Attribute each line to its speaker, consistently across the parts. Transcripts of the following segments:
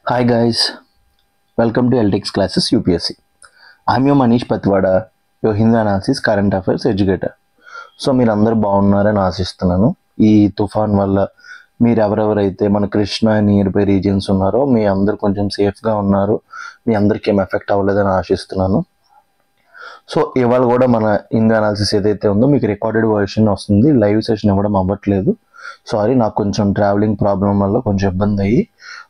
Speaker 1: Hi guys, welcome to LTX classes UPSC. I'm your Manish Patwada, your Hindu analysis current affairs educator. So మీరందరూ బాగున్నారని ఆశిస్తున్నాను. ఈ తుఫాన్ వల్ల మీరు ఎవరెవరైతే మన కృష్ణా నియర్ బై రీజియన్స్ ఉన్నారో మీ అందరు కొంచెం సేఫ్గా ఉన్నారు, మీ అందరికీ ఏం ఎఫెక్ట్ అవ్వలేదని ఆశిస్తున్నాను. సో ఇవాళ కూడా మన హిందూ అనాలిసిస్ ఏదైతే ఉందో మీకు రికార్డెడ్ వర్షన్ వస్తుంది. లైవ్ సెషన్ ఇవ్వడం అవ్వట్లేదు. సారీ, నాకు కొంచెం ట్రావెలింగ్ ప్రాబ్లం వల్ల కొంచెం ఇబ్బంది అయ్యి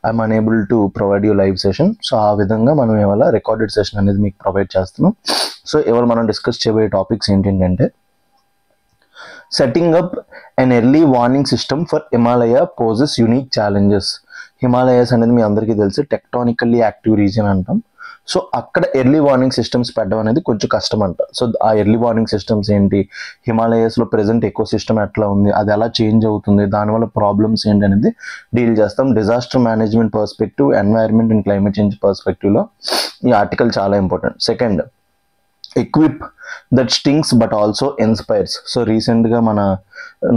Speaker 1: I'm unable to provide you live session. So ఆ విధంగా మనం ఇవాళ రికార్డెడ్ సెషన్ అనేది మీకు ప్రొవైడ్ చేస్తున్నాం. సో ఇవాళ మనం డిస్కస్ చేయబోయే టాపిక్స్ ఏంటంటే setting up an early warning system for Himalaya poses unique challenges. Himalayas అనేది మీ అందరికీ తెలిసి టెక్టానికల్లీ యాక్టివ్ రీజియన్ అంటాం. సో అక్కడ ఎర్లీ వార్నింగ్ సిస్టమ్స్ పెట్టడం అనేది కొంచెం కష్టం అంట. సో ఆ ఎర్లీ వార్నింగ్ సిస్టమ్స్ ఏంటి, హిమాలయస్లో ప్రెసెంట్ ఎకో సిస్టమ్ ఎట్లా ఉంది, అది ఎలా చేంజ్ అవుతుంది, దానివల్ల ప్రాబ్లమ్స్ ఏంటి అనేది డీల్ చేస్తాం. Disaster management perspective, environment and climate change పర్స్పెక్టివ్లో ఈ ఆర్టికల్ చాలా important. Second, a quip that stings but also inspires. So రీసెంట్గా మన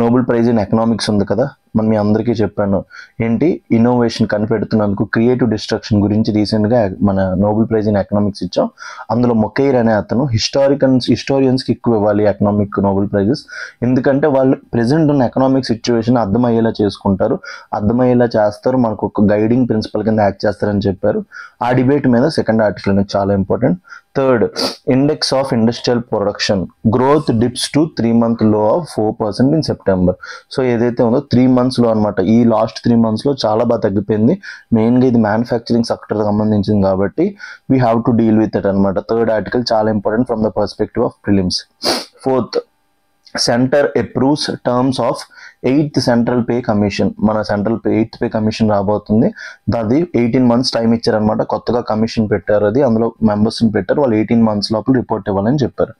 Speaker 1: నోబెల్ ప్రైజ్ ఇన్ ఎకనామిక్స్ ఉంది కదా, మన మీ అందరికీ చెప్పాను ఏంటి ఇన్నోవేషన్ కనిపెడుతున్నందుకు క్రియేటివ్ డిస్ట్రక్షన్ గురించి రీసెంట్గా మన నోబెల్ ప్రైజ్ ఇన్ ఎకనామిక్స్ ఇచ్చాం. అందులో మొకైర్ అనే అతను హిస్టోరియన్స్కి ఎక్కువ ఇవ్వాలి ఎకనామిక్ నోబెల్ ప్రైజెస్, ఎందుకంటే వాళ్ళు ప్రెసెంట్ ఉన్న ఎకనామిక్ సిచ్యువేషన్ అర్థమయ్యేలా చేసుకుంటారు, అర్థమయ్యేలా చేస్తారు, మనకు ఒక గైడింగ్ ప్రిన్సిపల్ కింద యాక్ట్ చేస్తారని చెప్పారు. ఆ డిబేట్ మీద సెకండ్ ఆర్టికల్ అనేది చాలా important. Third, index of industrial production growth dips to 3 month లో ఆఫ్ 4% ఇన్ సెప్టెంబర్. సో ఏదైతే ఉందో 3 monthsలో అనమాట, ఈ లాస్ట్ 3 monthsలో చాలా బాగా తగ్గిపోయింది. మెయిన్గా ఇది మ్యానుఫ్యాక్చరింగ్ సెక్టర్ సంబంధించింది కాబట్టి we have to deal with it అనమాట. థర్డ్ ఆర్టికల్ చాలా important from the perspective of prelims. Fourth, centre approves terms of 8th central pay commission. మన సెంట్రల్ 8th పే కమిషన్ రాబోతుంది. అది 18 months టైం ఇచ్చారనమాట. కొత్తగా commission పెట్టారు, అది అందులో మెంబర్స్ని పెట్టారు. వాళ్ళు 18 months లోపల రిపోర్ట్ ఇవ్వాలని చెప్పారు.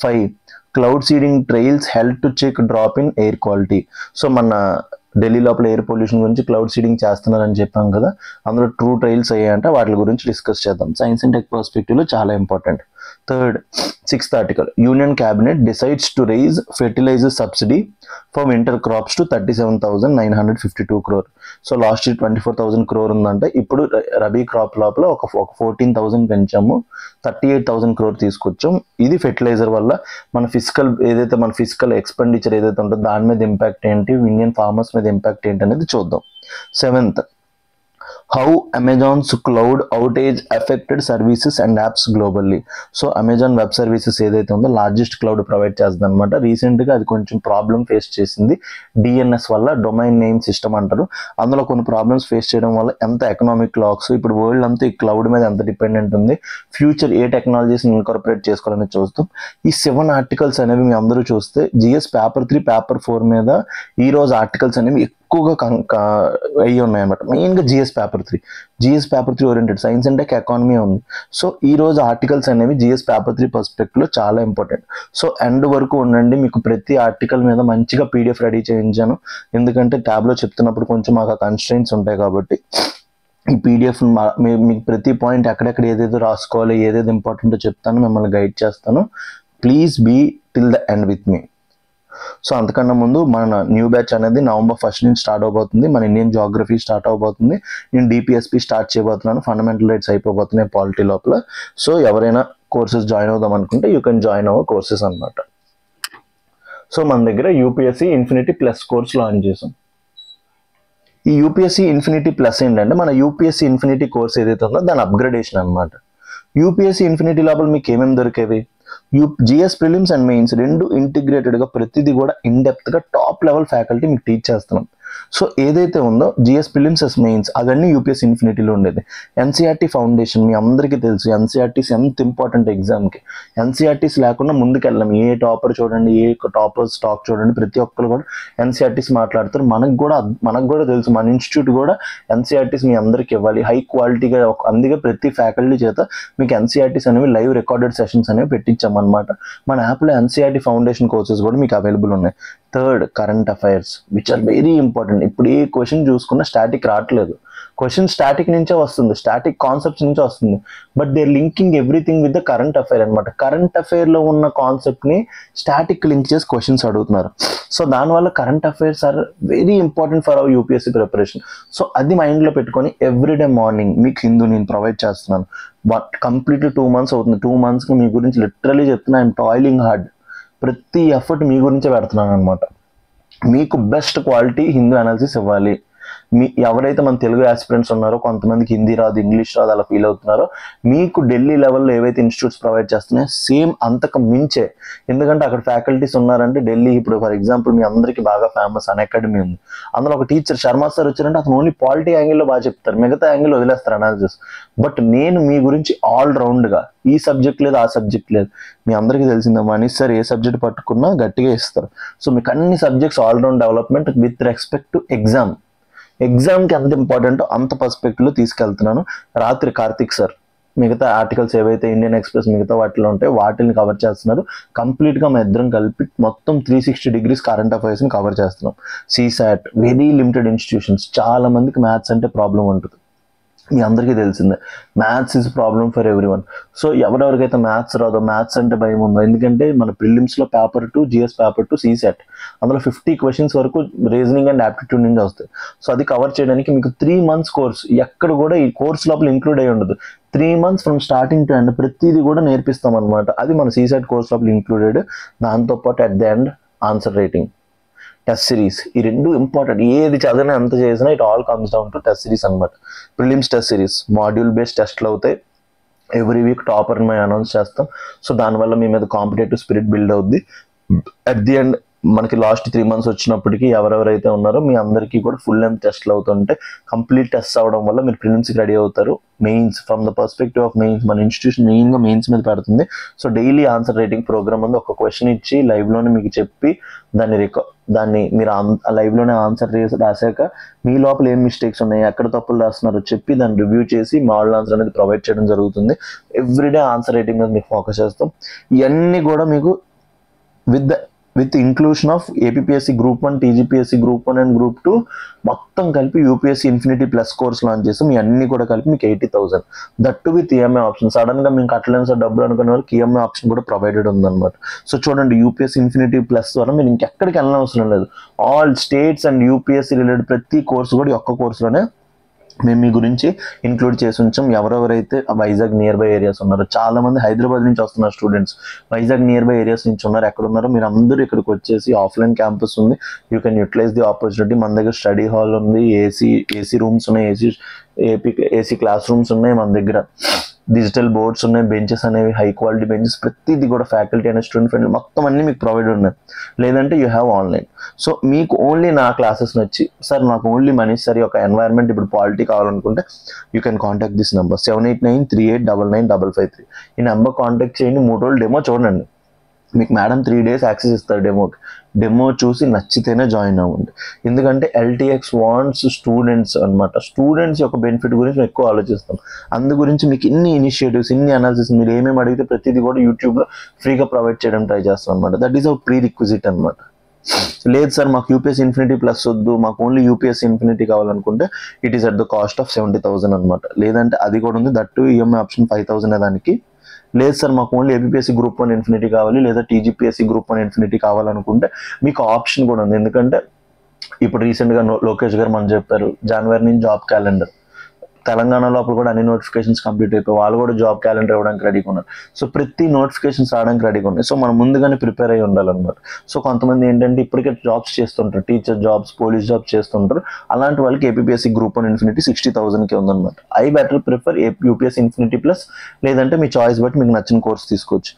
Speaker 1: 5, cloud seeding trials help to check drop in air quality. So మన ఢిల్లీ లోపల ఎయిర్ పొల్యూషన్ గురించి క్లౌడ్ సీడింగ్ చేస్తున్నారని చెప్పాం కదా, అందులో ట్రూ ట్రయల్స్ అయ్యాయంటే వాటి గురించి డిస్కస్ చేద్దాం. సైన్స్ అండ్ టెక్ పర్స్పెక్టివ్లో చాలా important. Third, 6th article, union cabinet decides to raise fertiliser subsidy for winter crops to 37,952 crore. So last year 24,000 crore ఉందంటే ఇప్పుడు రబీ క్రాప్ లోపల ఒక 14,000 పెంచాము, 38,000 crore తీసుకొచ్చాం. ఇది ఫెర్టిలైజర్ వల్ల మన ఫిజికల్ ఎక్స్పెండిచర్ ఏదైతే ఉంటుందో దాని మీద ఇంపాక్ట్ ఏంటి, ఇండియన్ ఫార్మర్స్ మీద ఇంపాక్ట్ ఏంటి అనేది చూద్దాం. 7th, how Amazon's cloud outage affected services and apps globally. So Amazon web services ఏదైతే ఉందో లార్జెస్ట్ క్లౌడ్ ప్రొవైడ్ చేస్తుంది అనమాట. రీసెంట్గా అది కొంచెం ప్రాబ్లం ఫేస్ చేసింది డిఎన్ఎస్ వల్ల, డొమైన్ నేమ్ సిస్టమ్ అంటారు. అందులో కొన్ని ప్రాబ్లమ్స్ ఫేస్ చేయడం వల్ల ఎంత ఎకనామిక్ లాక్స్, ఇప్పుడు వరల్డ్ అంతా ఈ క్లౌడ్ మీద ఎంత డిపెండెంట్ ఉంది, ఫ్యూచర్ ఏ టెక్నాలజీస్ని ఇన్కార్పొరేట్ చేసుకోవాలని చూస్తాం. ఈ 7 ఆర్టికల్స్ అనేవి మీ అందరూ చూస్తే జిఎస్ పేపర్ 3, పేపర్ 4 మీద ఈరోజు ఆర్టికల్స్ అనేవి ఎక్కువగా అయ్యి ఉన్నాయన్నమాట. మెయిన్గా GS paper 3 oriented science and tech economy ఉంది. సో ఈ రోజు ఆర్టికల్స్ అనేవి జిఎస్ పేపర్ 3 పర్స్పెక్టివ్లో చాలా ఇంపార్టెంట్. సో ఎండ్ వరకు ఉండండి, మీకు ప్రతి ఆర్టికల్ మీద మంచిగా పీడిఎఫ్ రెడీ చేయించాను. ఎందుకంటే ట్యాబ్లో చెప్తున్నప్పుడు కొంచెం మాకు కన్స్ట్రెయింట్స్ ఉంటాయి కాబట్టి ఈ పీడిఎఫ్ మీకు ప్రతి పాయింట్ ఎక్కడెక్కడ ఏదేదో రాసుకోవాలి, ఏదేది ఇంపార్టెంటో చెప్తాను, మిమ్మల్ని గైడ్ చేస్తాను. Please be till the end with me. So అంతకన్నా ముందు మన న్యూ బ్యాచ్ అనేది November 1st నుంచి స్టార్ట్ అవబోతుంది. మన ఇండియన్ జాగ్రఫీ స్టార్ట్ అవబోతుంది. నేను డిపిఎస్పి స్టార్ట్ చేయబోతున్నాను. ఫండమెంటల్ రైట్స్ అయిపోబోతున్నాయి పాలిటీ లోపల. సో ఎవరైనా కోర్సెస్ జాయిన్ అవుదాం అనుకుంటే you can join our courses అనమాట. సో మన దగ్గర UPSC infinity plus course launch చేసాం. ఈ యూపీఎస్సీ ఇన్ఫినిటీ ప్లస్ ఏంటంటే మన యూపీఎస్సీ ఇన్ఫినిటీ కోర్స్ ఏదైతే ఉందో దాని అప్గ్రేడేషన్ అనమాట. యూపీఎస్సీ ఇన్ఫినిటీ లోపల మీకు ఏమేమి దొరికేవి, జిఎస్ ప్రిలిమ్స్ అండ్ మెయిన్స్ రెండు ఇంటిగ్రేటెడ్గా ప్రతిదీ కూడా ఇన్డెప్త్గా టాప్ లెవెల్ ఫ్యాకల్టీ మీకు టీచ్ చేస్తున్నాం. సో ఏదైతే ఉందో జిఎస్ ప్రిలిమ్స్ ఎస్ మెయిన్స్ అవన్నీ యూపీఎస్సీ ఇన్ఫినిటీలో ఉండేది. ఎన్సీఆర్టీ ఫౌండేషన్ మీ అందరికీ తెలుసు, ఎన్సీఆర్టీస్ ఎంత ఇంపార్టెంట్ ఎగ్జామ్కి. ఎన్సీఆర్టీస్ లేకుండా ముందుకెళ్ళాం. ఏ టాపర్ చూడండి, ఏ టాపర్ స్టాక్ చూడండి, ప్రతి ఒక్కరు కూడా ఎన్సీఆర్టీస్ మాట్లాడతారు. మనకు కూడా తెలుసు, మన ఇన్స్టిట్యూట్ కూడా ఎన్సీఆర్టీస్ మీ అందరికి ఇవ్వాలి హై క్వాలిటీగా. అందుకే ప్రతి ఫ్యాకల్టీ చేత మీకు ఎన్సీఆర్టీస్ అనేవి లైవ్ రికార్డెడ్ సెషన్స్ అనేవి పెట్టించామన్నమాట. మన యాప్లో ఎన్సీఆర్టీ ఫౌండేషన్ కోర్సెస్ కూడా మీకు అవైలబుల్ ఉన్నాయి. Third, current affairs which are very important. ఇప్పుడు ఏ క్వశ్చన్ చూసుకున్నా స్టాటిక్ రావట్లేదు, క్వశ్చన్ స్టాటిక్ నుంచే వస్తుంది, స్టాటిక్ కాన్సెప్ట్స్ నుంచే వస్తుంది, but they linking everything with the current affair అనమాట. కరెంట్ అఫైర్లో ఉన్న కాన్సెప్ట్ని స్టాటిక్ లింక్ చేసి క్వశ్చన్స్ అడుగుతున్నారు. సో దానివల్ల current affairs are very important for our UPSC preparation. So అది మైండ్లో పెట్టుకొని ఎవ్రీడే మార్నింగ్ మీకు హిందూ నేను ప్రొవైడ్ చేస్తున్నాను. బట్ కంప్లీట్లీ 2 months అవుతుంది. 2 monthsకి మీ గురించి లిటరలీ చెప్తున్నా, ఐఎమ్ టాయిలింగ్ హార్డ్. ప్రతి ఎఫర్ట్ మీ గురించే పెడుతున్నాను అనమాట. మీకు బెస్ట్ క్వాలిటీ హిందూ అనాలిసిస్ ఇవ్వాలి. ఎవరైతే మన తెలుగు ఆస్పిరెంట్స్ ఉన్నారో, కొంతమందికి హిందీ రాదు, ఇంగ్లీష్ రాదు, అలా ఫీల్ అవుతున్నారో, మీకు ఢిల్లీ లెవెల్లో ఏవైతే ఇన్స్టిట్యూట్స్ ప్రొవైడ్ చేస్తున్నాయో సేమ్ అంతకు మించే. ఎందుకంటే అక్కడ ఫ్యాకల్టీస్ ఉన్నారంటే ఢిల్లీ ఇప్పుడు ఫర్ ఎగ్జాంపుల్ మీ అందరికీ బాగా ఫేమస్ అన్ అకాడమీ ఉంది. అందులో ఒక టీచర్ శర్మ సార్ వచ్చారంటే అతను ఓన్లీ పాలిటీ యాంగిల్లో బాగా చెప్తారు, మిగతా యాంగిల్ వదిలేస్తారు అనాలిసిస్. బట్ నేను మీ గురించి ఆల్రౌండ్గా ఈ సబ్జెక్ట్ లేదు, ఆ సబ్జెక్ట్ లేదు, మీ అందరికీ తెలిసిందే మనీష్ సార్ ఏ సబ్జెక్ట్ పట్టుకున్నా గట్టిగా ఇస్తారు. సో మీకు అన్ని subjects all round development with respect to ఎగ్జామ్కి ఎంత ఇంపార్టెంటో అంత పర్స్పెక్టివ్లో తీసుకెళ్తున్నాను. రాత్రి కార్తిక్ సార్ మిగతా ఆర్టికల్స్ ఏవైతే ఇండియన్ ఎక్స్ప్రెస్ మిగతా వాటిలో ఉంటాయో వాటిని కవర్ చేస్తున్నారు. కంప్లీట్గా మా ఇద్దరం కలిపి మొత్తం 360 degrees కరెంట్ అఫైర్స్ని కవర్ చేస్తున్నాం. CSAT very limited institutions. చాలా మందికి మ్యాథ్స్ అంటే ప్రాబ్లం ఉంటుంది, మీ అందరికీ తెలిసిందే. Maths is problem for everyone. So ఎవరెవరికైతే మ్యాథ్స్ రాదో, మ్యాథ్స్ అంటే భయం ఉందో, ఎందుకంటే మన ప్రిలిమ్స్లో పేపర్ 2 GS పేపర్ 2 సీసెట్, అందులో 50 questions వరకు రీజనింగ్ అండ్ యాప్టిట్యూడ్ నుంచి వస్తాయి. సో అది కవర్ చేయడానికి మీకు 3 months కోర్స్ ఎక్కడ కూడా ఈ కోర్స్ లోపల ఇంక్లూడ్ అయ్యి ఉండదు. 3 months from starting to end ప్రతిదీ కూడా నేర్పిస్తాం అనమాట. అది మన సీసెట్ కోర్స్ లోపల ఇంక్లూడెడ్. దాంతోపాటు at the end answer writing, test series, ఈ రెండు ఇంపార్టెంట్. ఏది చదివినా ఎంత చేసినా it all comes down to test series అనమాట. Prelims test series module based టెస్ట్లు అవుతాయి. ఎవ్రీ వీక్ టాపర్ మేము అనౌన్స్ చేస్తాం. సో దానివల్ల మీ మీద కాంపిటేటివ్ స్పిరిట్ బిల్డ్ అవుద్ది. అట్ ది ఎండ్ మనకి లాస్ట్ 3 months వచ్చినప్పటికీ ఎవరెవరైతే ఉన్నారో మీ అందరికీ కూడా ఫుల్ లెంత్ టెస్ట్లు అవుతుంటే కంప్లీట్ టెస్ట్ అవ్వడం వల్ల మీరు ప్రిలిమ్స్కి రెడీ అవుతారు. Mains from the perspective of mains మన ఇన్స్టిట్యూషన్ మెయిన్గా మెయిన్స్ మీద పెడుతుంది. So daily answer writing programme ఉంది. ఒక క్వశ్చన్ ఇచ్చి లైవ్లోనే మీకు చెప్పి దాన్ని మీరు లైవ్లోనే ఆన్సర్ రాశాక మీ లోపల ఏం మిస్టేక్స్ ఉన్నాయి, ఎక్కడ తప్పులు రాస్తున్నారో చెప్పి దాన్ని రివ్యూ చేసి మోడల్ ఆన్సర్ అనేది ప్రొవైడ్ చేయడం జరుగుతుంది. ఎవ్రీడే ఆన్సర్ రైటింగ్ మీద మీకు ఫోకస్ చేస్తాం. ఇవన్నీ కూడా మీకు with inclusion of APSC group 1, TGPSC group 1 and group 2 మొత్తం కలిపి UPSC infinity plus course launch చేస్తాం. మీ అన్ని కూడా కలిపి మీకు 80,000, that with EMI option. Sudden గా మీకు కట్టలేని సార్ డబ్బులు అనుకునే వాళ్ళకి ఈఎంఐ ఆప్షన్ కూడా ప్రొవైడెడ్ ఉందన్నమాట. సో చూడండి, యూపీఎస్సీ ఇన్ఫినిటీ ప్లస్ ద్వారా మీరు ఇంకెక్కడికి వెళ్ళిన అవసరం లేదు. All states and UPSC related ప్రతి కోర్సు కూడా ఈ ఒక్క కోర్సులోనే మేము మీ గురించి ఇంక్లూడ్ చేసి ఉంచాం. ఎవరెవరైతే వైజాగ్ నియర్ బై ఏరియాస్ ఉన్నారో, చాలా మంది హైదరాబాద్ నుంచి వస్తున్నారు students, Vizag nearby areas నుంచి ఉన్నారు. ఎక్కడ ఉన్నారో మీరు అందరూ ఇక్కడికి వచ్చేసి ఆఫ్లైన్ క్యాంపస్ ఉంది, you can utilise the opportunity. మన దగ్గర స్టడీ హాల్ ఉంది, ఏసీ రూమ్స్ ఉన్నాయి, ఏసీ క్లాస్ రూమ్స్ ఉన్నాయి, మన దగ్గర డిజిటల్ బోర్డ్స్ ఉన్నాయి, బెంచెస్ అనేవి హై క్వాలిటీ బెంచెస్, ప్రతిదీ కూడా ఫ్యాకల్టీ అండ్ స్టూడెంట్ ఫ్రెండ్లీ మొత్తం అన్ని మీకు ప్రొవైడ్ ఉన్నాయి. లేదంటే యూ హ్యావ్ ఆన్లైన్. సో మీకు ఓన్లీ నా క్లాసెస్ నచ్చి సార్ నాకు ఓన్లీ మనీష్ సార్ ఒక ఎన్వైర్న్మెంట్ ఇప్పుడు పాలిటీ కావాలనుకుంటే you can contact this number 7893899553. ఈ నెంబర్ కాంటాక్ట్ చేయండి. 3 రోజులు డెమో చూడండి. మీకు మేడం 3 days యాక్సెస్ ఇస్తారు డెమోకి. డెమో చూసి నచ్చితేనే జాయిన్ అవ్వండి. ఎందుకంటే ఎల్టీఎక్స్ వాంట్స్ స్టూడెంట్స్ అనమాట. స్టూడెంట్స్ యొక్క బెనిఫిట్ గురించి మేము ఎక్కువ ఆలోచిస్తాం. అందు గురించి మీకు ఇన్ని ఇనిషియేటివ్స్, ఇన్ని అనాలిసిస్, మీరు ఏమేమి అడిగితే ప్రతిదీ కూడా యూట్యూబ్లో ఫ్రీగా ప్రొవైడ్ చేయడం ట్రై చేస్తాం అనమాట. That is our pre requisite అనమాట. లేదు సార్ మాకు యూపీఎస్సీ ఇన్ఫినిటీ ప్లస్ వద్దు, మాకు ఓన్లీ యూపీఎస్సీ ఇన్ఫినిటీ కావాలనుకుంటే it is at the cost of 70,000 అనమాట. లేదంటే అది కూడా ఉంది, దట్టు ఈఎంఐ ఆప్షన్ 5,000 దానికి. లేదు సార్ మాకు ఓన్లీ ఏపీఎస్సీ గ్రూప్ 1 ఇన్ఫినిటీ కావాలి, లేదా టీజీపీఎస్సీ గ్రూప్ 1 ఇన్ఫినిటీ కావాలనుకుంటే మీకు ఆప్షన్ కూడా ఉంది. ఎందుకంటే ఇప్పుడు రీసెంట్గా లోకేష్ గారు మనం చెప్పారు జనవరి నుంచి జాబ్ క్యాలెండర్. తెలంగాణ లోపల కూడా అన్ని నోటిఫికేషన్స్ కంప్లీట్ అయిపోయి వాళ్ళు కూడా జాబ్ క్యాలెండర్ ఇవ్వడానికి రెడీగా ఉన్నారు. సో ప్రతి నోటిఫికేషన్స్ రావడానికి రెడీగా ఉన్నాయి. సో మనం ముందుగానే ప్రిపేర్ అయ్యి ఉండాలన్నమాట. సో కొంతమంది ఏంటంటే ఇప్పటికే జాబ్స్ చేస్తుంటారు, టీచర్ జాబ్స్, పోలీస్ జాబ్స్ చేస్తుంటారు. అలాంటి వాళ్ళకి ఏపీఎస్సీ గ్రూప్ 1 ఇన్ఫినిటీ 60,000కి ఉందన్నమాట. I better prefer UPSC infinity plus, లేదంటే మీ చాయిస్ బట్టి మీకు నచ్చిన కోర్స్ తీసుకోవచ్చు.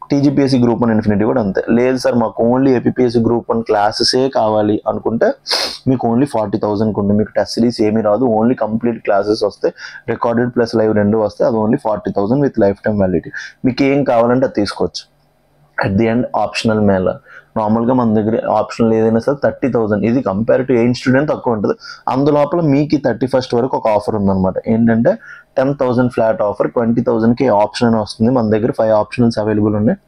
Speaker 1: టీజీపీఎస్సీ గ్రూప్ 1 ఇన్ఫినిటీ కూడా అంతే. లేదు సార్ మాకు ఓన్లీ ఏపీఎస్సీ గ్రూప్ 1 క్లాసెసే కావాలి అనుకుంటే మీకు ఓన్లీ 40,000కి ఉంది. మీకు టెస్ట్ సిరీస్ ఏమీ రాదు, ఓన్లీ కంప్లీట్ క్లాసెస్ వస్తాయి, రికార్డెడ్ ప్లస్ లైవ్ 2 వస్తాయి. అది only 40,000 with life time validity. మీకు ఏం కావాలంటే అది తీసుకోవచ్చు. At the end optional Mela. నార్మల్గా మన దగ్గర ఆప్షనల్ ఏదైనా సరే 30,000. ఇది కంపేర్ టు ఏ ఇన్స్టిట్యూట్ తక్కువ ఉంటుంది. అందులోపల మీకు 31st వరకు ఒక ఆఫర్ ఉందన్నమాట. ఏంటంటే 10,000 ఫ్లాట్ ఆఫర్, 20,000కి ఆప్షన్ అని వస్తుంది. మన దగ్గర 5 ఆప్షనల్స్ అవైలబుల్ ఉన్నాయి: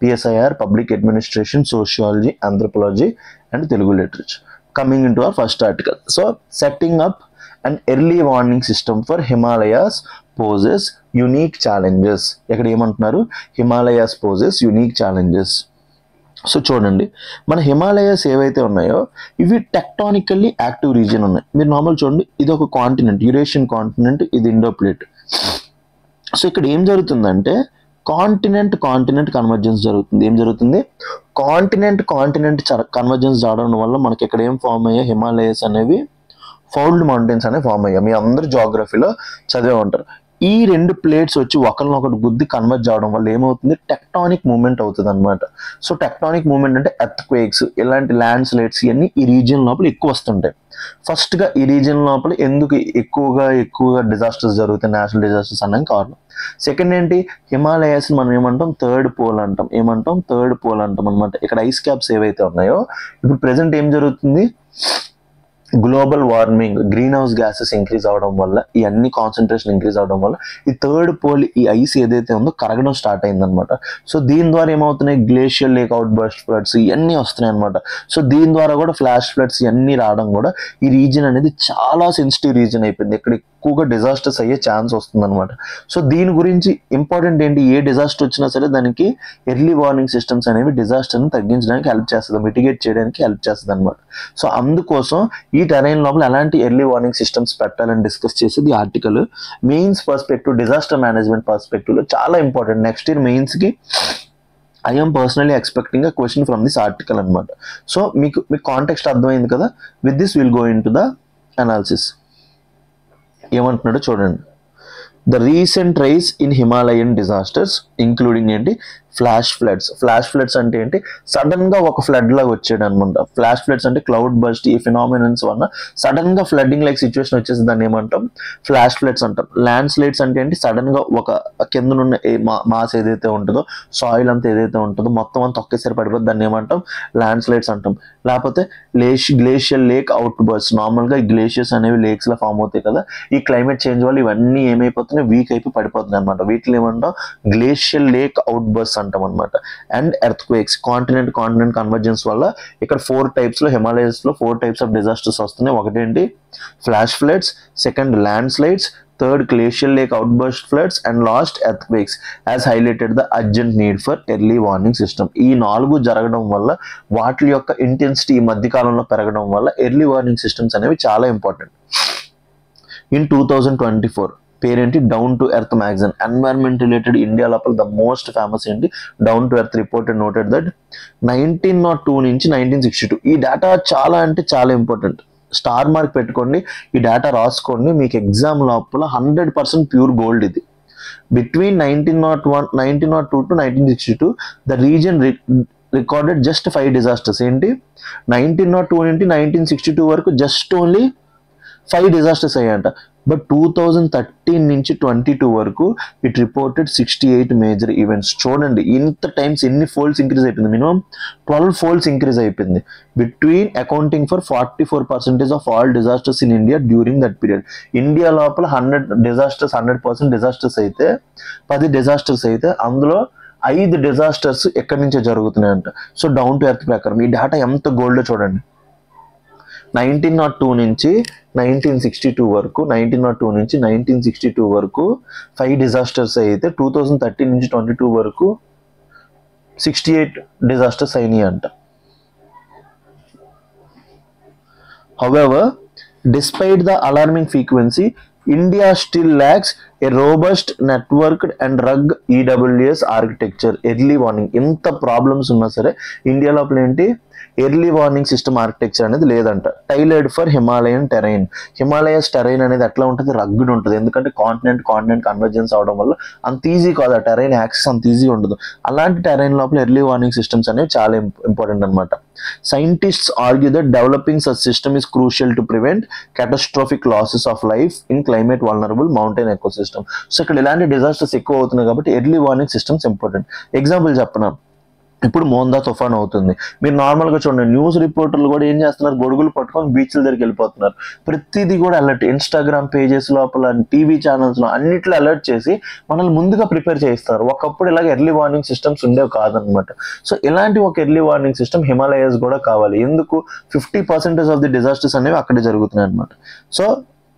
Speaker 1: PSIR, public administration, sociology, anthropology and Telugu literature. Coming in to our first article. So setting up and early warning system for Himalayas poses unique challenges. ఇక్కడ ఏమంటున్నారు, Himalayas poses unique challenges. So చూడండి, మన హిమాలయాస్ ఏవైతే ఉన్నాయో ఇవి టెక్టానికల్లీ యాక్టివ్ రీజియన్ ఉన్నాయి. మీరు నార్మల్ చూడండి, ఇది ఒక కాంటినెంట్, యూరేషియన్ కాంటినెంట్, ఇది ఇండో ప్లేట్. సో ఇక్కడ ఏం జరుగుతుందంటే కాంటినెంట్ కన్వర్జెన్స్ జరుగుతుంది. ఏం జరుగుతుంది, కాంటినెంట్ కన్వర్జెన్స్ జరగడం వల్ల మనకి ఇక్కడ ఏం ఫామ్ అయ్యాయి, హిమాలయాస్ అనేవి ఫౌల్డ్ మౌంటైన్స్ అనేవి ఫామ్ అయ్యాయి. మీ అందరూ జాగ్రఫీలో చదివే ఉంటారు. ఈ రెండు ప్లేట్స్ వచ్చి ఒకరినొకటి గుద్ది కన్వర్ట్ అవడం వల్ల ఏమవుతుంది, టెక్టానిక్ మూవ్మెంట్ అవుతుంది అనమాట. సో టెక్టానిక్ మూవ్మెంట్ అంటే ఎర్త్ క్వేక్స్, ఇలాంటి ల్యాండ్ స్లైడ్స్ ఇవన్నీ ఈ రీజియన్ లోపల ఎక్కువ వస్తుంటాయి. ఫస్ట్గా ఈ రీజియన్ లోపల ఎందుకు ఎక్కువగా డిజాస్టర్స్ జరుగుతాయి, నేచురల్ డిజాస్టర్స్ అన్నది కారణం. సెకండ్ ఏంటి, హిమాలయాస్ మనం ఏమంటాం, థర్డ్ పోల్ అంటాం అనమాట. ఇక్కడ ఐస్ క్యాప్స్ ఏవైతే ఉన్నాయో ఇప్పుడు ప్రెసెంట్ ఏం జరుగుతుంది, global warming, green house gases increase అవడం వల్ల, ఈ అన్ని కాన్సన్ట్రేషన్ ఇంక్రీజ్ అవడం వల్ల ఈ థర్డ్ పోల్, ఈ ఐస్ ఏదైతే ఉందో కరగడం స్టార్ట్ అయిందనమాట. సో దీని ద్వారా ఏమవుతున్నాయి, glacial lake outburst floods ఇవన్నీ వస్తున్నాయి అనమాట. సో దీని ద్వారా కూడా ఫ్లాష్ ఫ్లడ్స్ ఇవన్నీ రావడం కూడా ఈ రీజియన్ అనేది చాలా సెన్సిటివ్ రీజియన్ అయిపోయింది. ఇక్కడ ఎక్కువగా డిజాస్టర్స్ అయ్యే ఛాన్స్ వస్తుంది అనమాట. సో దీని గురించి ఇంపార్టెంట్ ఏంటి, ఏ డిజాస్టర్ వచ్చినా సరే దానికి ఎర్లీ వార్నింగ్ సిస్టమ్స్ అనేవి డిజాస్టర్ని తగ్గించడానికి హెల్ప్ చేస్తుంది, మిటిగేట్ చేయడానికి హెల్ప్ చేస్తుంది అనమాట. సో అందుకోసం ఈ టెరైన్ లోపల ఎలాంటి ఎర్లీ వార్నింగ్ సిస్టమ్స్ పెట్టాలని డిస్కస్ చేసేది article. Mains perspective, disaster management perspective లో చాలా ఇంపార్టెంట్. నెక్స్ట్ ఇయర్ మెయిన్స్ కి I am personally expecting a question from this article అనమాట. సో మీకు కాంటెక్స్ట్ అర్థమైంది కదా. With this will go into the analysis. ఏమంటున్నాడో చూడండి. The recent rise in Himalayan disasters including ఏంటి, ఫ్లాష్ ఫ్లడ్స్ అంటే ఏంటి, సడన్ గా ఒక ఫ్లడ్ లాగా వచ్చాడు అనమాట. ఫ్లాష్ ఫ్లడ్స్ అంటే క్లౌడ్ బర్స్ట్, ఈ ఫినామినన్స్ వల్ల సడన్ గా ఫ్లడ్డింగ్ లైక్ సిచ్యువేషన్ వచ్చేసి దాన్ని ఏమంటాం, ఫ్లాష్ ఫ్లడ్స్ అంటాం. ల్యాండ్ స్లైడ్స్ అంటే ఏంటి, సడన్ గా ఒక కిందనున్న మాస్ ఏదైతే ఉంటుందో, సాయిల్ అంతా ఏదైతే ఉంటుందో మొత్తం అంతా ఒకేసారి పడిపోతుంది, దాన్ని ఏమంటాం, ల్యాండ్ స్లైడ్స్ అంటాం. లేకపోతే glacial lake out burst, normal గా గ్లేషియర్స్ అనేవి లేక్స్ లా ఫామ్ అవుతాయి కదా, ఈ క్లైమేట్ చేంజ్ వల్ల ఇవన్నీ ఏమైపోతున్నాయి, వీక్ అయిపోయి పడిపోతుంది అనమాట. వీటిని ఏమంటాం, గ్లేషియల్ లేక్ అవుట్ బర్స్ట్ అంటాం అనమాట. And earth quakes, continent convergence వల్ల ఇక్కడ 4 types లో, హిమాలయస్ లో 4 types ఆఫ్ డిజాస్టర్స్ వస్తున్నాయి. ఒకటేంటి flash floods, second landslides, third glacial lake outburst floods, and last earthquakes. As highlighted the urgent need for early warning system. ఈ 4 జరగడం వల్ల, వాటి యొక్క ఇంటెన్సిటీ ఈ మధ్య కాలంలో పెరగడం వల్ల ఎర్లీ వార్నింగ్ సిస్టమ్స్ అనేవి చాలా ఇంపార్టెంట్. ఇన్ 2024 పేరేంటి, down to earth magazine, environment related India లోపల ద మోస్ట్ ఫేమస్ ఏంటి, down to earth reported noted that 1902 నుంచి 1962 ఈ డేటా చాలా అంటే చాలా ఇంపార్టెంట్. స్టార్ మార్క్ పెట్టుకోండి, ఈ డేటా రాసుకోండి, మీకు ఎగ్జామ్ లోపల 100% ప్యూర్ గోల్డ్ ఇది. Between 1902 to 1962 the reason recorded just 5 disasters. ఏంటి, 1902 నుండి 1962 వరకు జస్ట్ ఓన్లీ 5 డిజాస్టర్స్ అయ్యాయంట. బట్ 2013 నుంచి 22 వరకు ఇట్ రిపోర్టెడ్ 68 మేజర్ ఈవెంట్స్. చూడండి ఇంత టైమ్స్ ఎన్ని ఫోల్డ్స్ ఇంక్రీజ్ అయిపోయింది, మినిమం 12 ఫోల్డ్స్ ఇంక్రీజ్ అయిపోయింది. Between accounting for 44% of all disasters in India during that period. India లోపల 100% డిజాస్టర్స్ అయితే, 10 డిజాస్టర్స్ అయితే అందులో 5 డిజాస్టర్స్ ఎక్కడి నుంచో జరుగుతున్నాయంట. సో డౌన్ టు ఎర్త్ ప్రకారం ఈ డేటా ఎంత గోల్డ్ చూడండి. 1902 నుంచి 1962 వరకు, 1902 నుంచి 1962 వరకు 5 డిజాస్టర్స్ అయితే 2013 నుంచి 22 వరకు 68 డిజాస్టర్స్ అయినాయి అంట. However, despite the alarming frequency, India still lacks a robust networked and rugged EWS architecture. Early warning, ఇంత ప్రాబ్లమ్స్ ఉన్నా సరే ఇండియా లోపల ఏంటి, ఎర్లీ వార్నింగ్ సిస్టమ్ ఆర్కిటెక్చర్ అనేది లేదంట. Tailored for Himalayan terrain. Himalayas terrain అనేది ఎట్లా ఉంటుంది, రగ్గుడ్ ఉంటుంది. ఎందుకంటే కాంటినెంట్ కన్వర్జెన్స్ అవడం వల్ల అంత ఈజీ కాదు, ఆ టెరైన్ యాక్సెస్ అంత ఈజీ ఉండదు. అలాంటి టెరైన్ లోపల ఎర్లీ వార్నింగ్ సిస్టమ్స్ అనేవి చాలా ఇంపార్టెంట్ అనమాట. Scientists argue that developing such system is crucial to prevent catastrophic losses of life in climate vulnerable mountain ecosystem. So ఇక్కడ ఇలాంటి డిజాస్టర్స్ ఎక్కువ అవుతున్నాయి కాబట్టి early warning systems important. Example చెప్పనా, ఇప్పుడు మోందా తుఫాన్ అవుతుంది, మీరు నార్మల్గా చూడండి న్యూస్ రిపోర్టర్లు కూడా ఏం చేస్తున్నారు, గొడుగులు పట్టుకొని బీచ్ల దగ్గరికి వెళ్ళిపోతున్నారు. ప్రతిదీ కూడా అలర్ట్, ఇన్స్టాగ్రామ్ పేజెస్ లోపల, టీవీ ఛానల్స్లో అన్నిట్లో అలర్ట్ చేసి మనల్ని ముందుగా ప్రిపేర్ చేయిస్తారు. ఒకప్పుడు ఇలాగ ఎర్లీ వార్నింగ్ సిస్టమ్స్ ఉండేవి కాదనమాట. సో ఇలాంటి ఒక ఎర్లీ వార్నింగ్ సిస్టమ్ హిమాలయాస్ కూడా కావాలి. ఎందుకు, 50% ఆఫ్ ది డిజాస్టర్స్ అనేవి అక్కడే జరుగుతున్నాయి అనమాట. So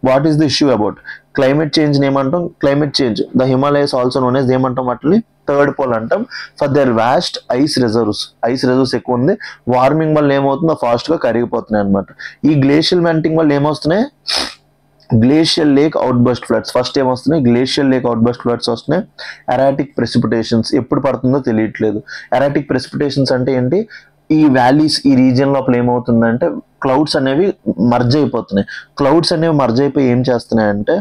Speaker 1: what is the issue about climate change ఏమంటాం, climate change the Himalayas also known as ఏమంటాం వాటిని థర్డ్ పోల్ అంటాం. For their vast ice reserves ఎక్కువ ఉంది. వార్మింగ్ వల్ల ఏమవుతుందో ఫాస్ట్ గా కరిగిపోతున్నాయి అనమాట. ఈ గ్లేషియల్ మెంటింగ్ వల్ల ఏమొస్తున్నాయి, glacial lake outburst floods. First ఏమొస్తున్నాయి, glacial lake outburst floods వస్తున్నాయి. ఎరాటిక్ ప్రెసిపిటేషన్స్ ఎప్పుడు పడుతుందో తెలియట్లేదు. ఎరాటిక్ ప్రెసిపిటేషన్స్ అంటే ఏంటి, ఈ వ్యాలీస్ ఈ రీజియన్ లోపల ఏమవుతుందంటే క్లౌడ్స్ అనేవి మర్జ్ అయిపోతున్నాయి. క్లౌడ్స్ అనేవి మర్జ్ అయిపోయి ఏం చేస్తున్నాయంటే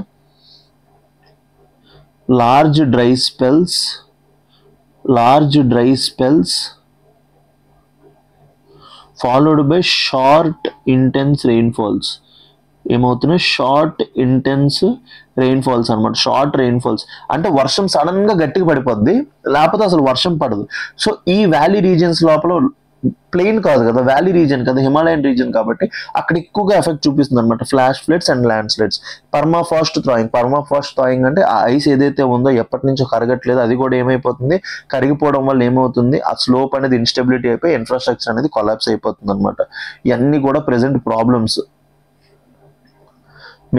Speaker 1: large dry spells followed by short intense rainfalls. ఏమవుతున్నాయి, షార్ట్ ఇంటెన్స్ రెయిన్ఫాల్స్ అనమాట. షార్ట్ రెయిన్ఫాల్స్ అంటే వర్షం సడన్ గా గట్టిగా పడిపోద్ది, లేకపోతే అసలు వర్షం పడదు. సో ఈ వ్యాలీ రీజియన్స్ లోపల, ప్లెయిన్ కాదు కదా, వ్యాలీ రీజన్ కదా, హిమాలయన్ రీజన్ కాబట్టి అక్కడ ఎక్కువగా ఎఫెక్ట్ చూపిస్తుంది అనమాట. Flash floods and landslides. Permafrost thawing అంటే ఆ ఐస్ ఏదైతే ఉందో ఎప్పటి నుంచో కరగట్లేదు, అది కూడా ఏమైపోతుంది, కరిగిపోవడం వల్ల ఏమవుతుంది, ఆ స్లోప్ అనేది ఇన్స్టెబిలిటీ అయిపోయి ఇన్ఫ్రాస్ట్రక్చర్ అనేది కొలాప్స్ అయిపోతుంది అనమాట. ఇవన్నీ కూడా ప్రెసెంట్ ప్రాబ్లమ్స్.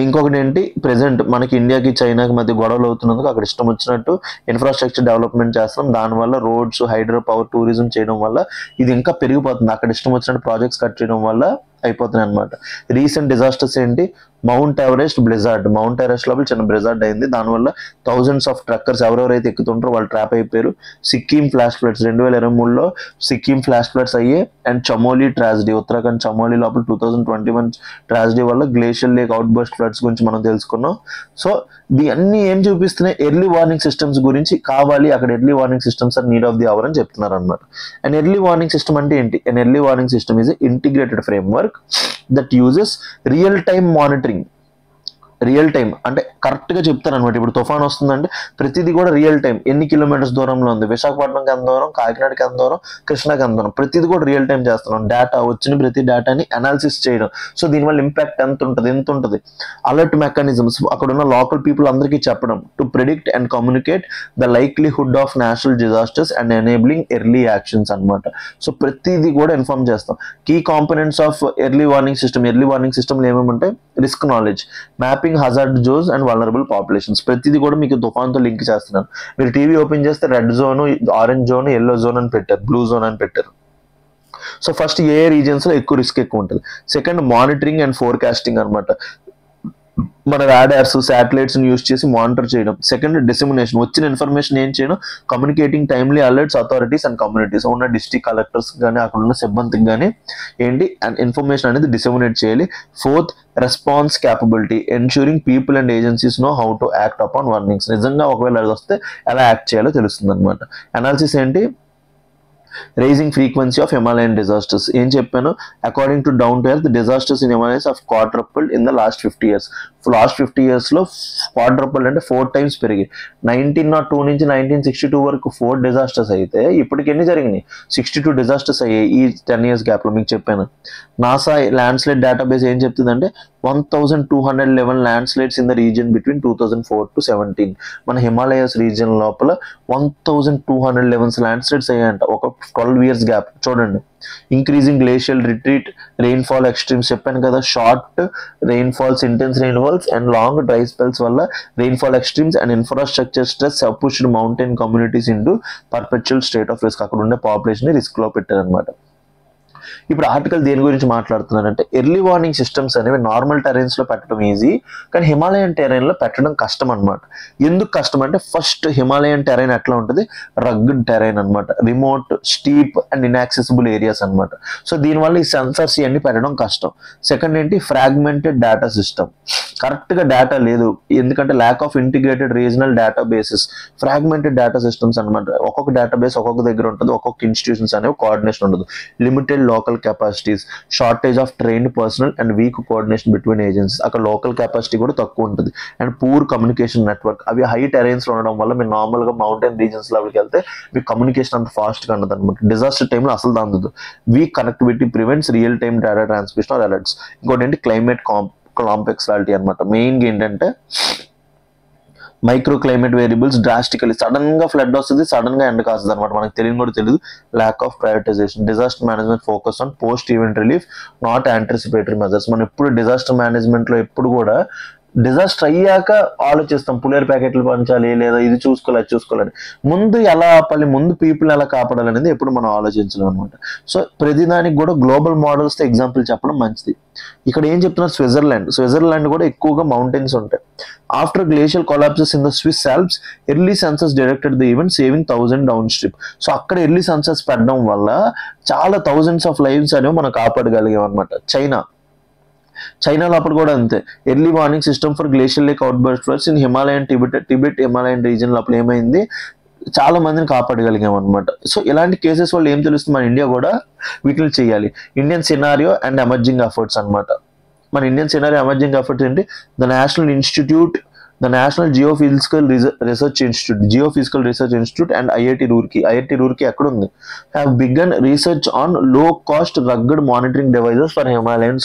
Speaker 1: ఇంకొకటి ఏంటి, ప్రెసెంట్ మనకి ఇండియాకి చైనాకి మధ్య గొడవలు అవుతున్నందుకు అక్కడ ఇష్టం వచ్చినట్టు ఇన్ఫ్రాస్ట్రక్చర్ డెవలప్మెంట్ చేస్తాం. దానివల్ల రోడ్స్, హైడ్రో పవర్, టూరిజం చేయడం వల్ల ఇది ఇంకా పెరిగిపోతుంది. అక్కడ ఇష్టం వచ్చినట్టు ప్రాజెక్ట్స్ కట్ చేయడం వల్ల అయిపోతున్నాయి అనమాట. రీసెంట్ డిజాస్టర్స్ ఏంటి, mount Everest blizzard. Mount Everest లోపల చిన్న బ్లిజార్డ్ అయింది, దానివల్ల థౌజండ్స్ ఆఫ్ ట్రక్కర్స్ ఎవరెవరైతే ఎక్కుతుంటారో వాళ్ళు ట్రాప్ అయిపోయారు. సిక్కిం ఫ్లాష్ ఫ్లడ్స్ 2023లో సిక్కిం ఫ్లాష్ ఫ్లడ్స్ అయ్యాయి. అండ్ చమోలీ ట్రాజడీ, ఉత్తరాఖండ్ చమోలీ లోపల 2021 ట్రాజడీ వల్ల glacial lake outburst floods గురించి మనం తెలుసుకున్నాం. సో ఇవన్నీ ఏం చూపిస్తున్నాయి, ఎర్లీ వార్నింగ్ సిస్టమ్స్ గురించి కావాలి, అక్కడ early warning systems are need of the hour అని చెప్తున్నారు అనమాట. అండ్ ఎర్లీ వార్నింగ్ సిస్టమ్ అంటే ఏంటి, and early warning system is integrated framework that uses real-time monitoring. Real time అంటే కరెక్ట్ గా చెప్తారు అనమాట. ఇప్పుడు తుఫాన్ వస్తుందంటే ప్రతిదీ కూడా రియల్ టైం, ఎన్ని కిలోమీటర్స్ దూరంలో ఉంది, విశాఖపట్నంకి ఎంత దూరం, కాకినాడకి ఎంత దూరం, కృష్ణాకి ఎంత దూరం, ప్రతిదీ కూడా రియల్ టైం చేస్తున్నాం. డేటా వచ్చిన ప్రతి డేటాని అనాలిసిస్ చేయడం. సో దీనివల్ల ఇంపాక్ట్ ఎంత ఉంటుంది. అలర్ట్ మెకానిజమ్స్, అక్కడ ఉన్న లోకల్ పీపుల్ అందరికీ చెప్పడం, to predict and communicate the likelihood of national disasters and enabling early actions అనమాట. సో ప్రతిదీ కూడా ఇన్ఫార్మ్ చేస్తాం. Key components of early warning system ఏమేమి ఉంటాయి, risk knowledge, mapping hazard zones and vulnerable populations. ప్రతిదీ కూడా మీకు తుఫాన్తో లింక్ చేస్తున్నాను. మీరు టీవీ ఓపెన్ చేస్తే red zone, orange zone, yellow zone అని పెట్టారు, బ్లూ జోన్ అని పెట్టారు. సో ఫస్ట్ ఏ రీజన్స్ లో రిస్క్ ఎక్కువ ఉంటుంది. సెకండ్ మానిటరింగ్ అండ్ ఫోర్కాస్టింగ్ అనమాట. మన రాడార్స్, శాటిలైట్స్ యూస్ చేసి మానిటర్ చేయడం. సెకండ్ డిసెమినేషన్, వచ్చిన ఇన్ఫర్మేషన్ ఏం చేయడం, communicating timely alerts authorities and communities. ఉన్న డిస్ట్రిక్ట్ కలెక్టర్స్ కానీ అక్కడ ఉన్న సిబ్బందికి కానీ ఏంటి ఇన్ఫర్మేషన్ అనేది డిసెమినేట్ చేయాలి. Fourth response capability, ensuring people and agencies know how to act upon warnings. నిజంగా ఒకవేళ అది వస్తే ఎలా యాక్ట్ చేయాలో తెలుస్తుంది అనమాట. అనాలిసిస్ ఏంటి, rising frequency of Himalayan disasters. ఏం చెప్పాను, according to down to earth disasters in Himalayas of quadrupled in the last 50 years. Last 50 years లో క్వాడ్రపుల్డ్ అంటే 4 times పెరిగాయి. 1902 నుంచి 1962 వరకు 4 డిజాస్టర్స్ అయితే ఇప్పటికి ఎన్ని జరిగినాయి, 62 డిజాస్టర్స్ అయ్యాయి ఈ 10 years గ్యాప్ లో. మీకు చెప్పాను నాసా ల్యాండ్ స్లైడ్ డేటాబేస్ ఏం చెప్తుందంటే 1211 land slides in the region between 2004 to 2017. మన హిమాలయస్ రీజియన్ లోపల 1211 ల్యాండ్ స్లైడ్స్ అయ్యాయంట ఒక 12 years గ్యాప్. చూడండి, increasing glacial retreat, rainfall extremes చెప్పాను కదా, short rainfalls, intense rainfalls and long dry spells వల్ల rainfall extremes and infrastructure stress have pushed mountain communities into perpetual state of risk. అక్కడ ఉండే population risk లో పెట్టారనమాట. ఇప్పుడు article దేని గురించి మాట్లాడుతున్నారంటే ఎర్లీ వార్నింగ్ సిస్టమ్స్ అనేవి నార్మల్ టెరైన్స్ లో పెట్టడం ఈజీ, కానీ హిమాలయన్ టెరైన్ లో పెట్టడం కష్టం అనమాట. ఎందుకు కష్టం అంటే ఫస్ట్ హిమాలయన్ టెరైన్ ఎట్లా ఉంటుంది, రగ్డ్ టెరైన్ అనమాట, remote, steep and inaccessible areas అనమాట. సో దీనివల్ల ఈ సెన్సర్స్ ఇవన్నీ పెట్టడం కష్టం. సెకండ్ ఏంటి, ఫ్రాగ్మెంటెడ్ డేటా సిస్టమ్, కరెక్ట్ గా డేటా లేదు, ఎందుకంటే lack of integrated regional data bases. Fragmented data systems అనమాట, ఒక్కొక్క డేటాబేస్ ఒక్కొక్క దగ్గర ఉంటుంది, ఒక్కొక్క ఇన్స్టిట్యూషన్స్ అనేవి కోఆర్డినేషన్ ఉండదు. Limited local capacities, shortage of trained personal and weak coordination between agencies. అక్కడ లోకల్ కెపాసిటీ కూడా తక్కువ ఉంటుంది. అండ్ పూర్ కమ్యూనికేషన్ నెట్వర్క్, అవి హై టెరైన్స్ లో ఉండడం వల్ల మీరు నార్మల్ గా మౌంటైన్ రీజన్స్ లెవెల్కి వెళ్తే మీ కమ్యూనికేషన్ అంత ఫాస్ట్ గా ఉండదు అనమాట. డిజాస్టర్ టైంలో అసలు అందదు. Weak connectivity prevents real time data transmission or alerts. ఇంకోటి ఏంటి, క్లైమేట్ కాంప్లెక్సాలిటీ అనమాట. మెయిన్గా ఏంటంటే micro climate variables drastically, sudden గా ఫ్లడ్ వస్తుంది, సడన్ గా ఎండ కాస్తుంది అనమాట, మనకు తెలియని కూడా తెలియదు. Lack of prioritisation, disaster management focus on post event relief not anticipatory measures. మనం ఎప్పుడు డిజాస్టర్ మేనేజ్మెంట్ లో ఎప్పుడు కూడా డిజాస్టర్ అయ్యాక ఆలోచిస్తాం పులిహోర ప్యాకెట్లు పంచాలి లేదా ఇది చూసుకోవాలి అది చూసుకోవాలని. ముందు ఎలా ఆపాలి, ముందు పీపుల్ ఎలా కాపాడాలి అనేది ఎప్పుడు మనం ఆలోచించలేం అనమాట. సో ప్రతిదానికి కూడా గ్లోబల్ మోడల్స్తో ఎగ్జాంపుల్ చెప్పడం మంచిది. ఇక్కడ ఏం చెప్తున్నారు, స్విట్జర్లాండ్ కూడా ఎక్కువగా మౌంటైన్స్ ఉంటాయి. After glacial collapses in the Swiss Alps early census detected the event saving 1000 down strip. So అక్కడ ఎర్లీ సెన్సస్ పెట్టడం వల్ల చాలా థౌజండ్స్ ఆఫ్ లైవ్స్ అనేవి మనం కాపాడగలిగాం అనమాట. చైనా లోపల కూడా అంతే. Early warning system for glacial lake outburst floods in Himalayan Tibet Himalayan reason లోపల ఏమైంది, చాలా మందిని కాపాడగలిగాం అనమాట. సో ఇలాంటి కేసెస్ వల్ల ఏం తెలుస్తుంది, మన ఇండియా కూడా వీటిని చేయాలి. Indian scenario and emerging efforts అనమాట. మన ఇండియన్ సినారియో ఎమర్జింగ్ ఎఫర్ట్స్ ఏంటి, the national geophysical research institute and IIT Roorkee ఎక్కడ ఉంది, హ్యావ్ బిగన్ రీసెర్చ్ ఆన్ లో cost rugged monitoring devices for Himalayan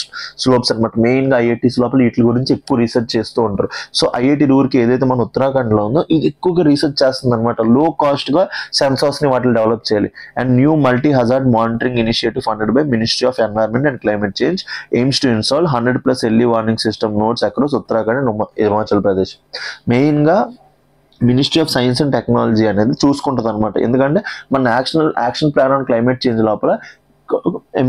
Speaker 1: slopes అనమాట. మెయిన్ గా ఐఐటీస్ లోపల వీటి గురించి ఎక్కువ రీసెర్చ్ చేస్తూ ఉంటారు. సో ఐఐటి రూర్కీ ఏదైతే మన ఉత్తరాఖండ్ లో ఉందో ఇది ఎక్కువగా రీసెర్చ్ చేస్తుంది అనమాట. లో కాస్ట్ గా సెన్సార్స్ ని వాటిని డెవలప్ చేయాలి. And new multi hazard monitoring initiative funded by ministry of environment and climate change aims to install 100+ early warning system nodes across Uttarakhand and Himachal Pradesh. Main గా ministry of science and technology అనేది చూసుకుంటుంది అనమాట. ఎందుకంటే మన action plan on climate change లోపల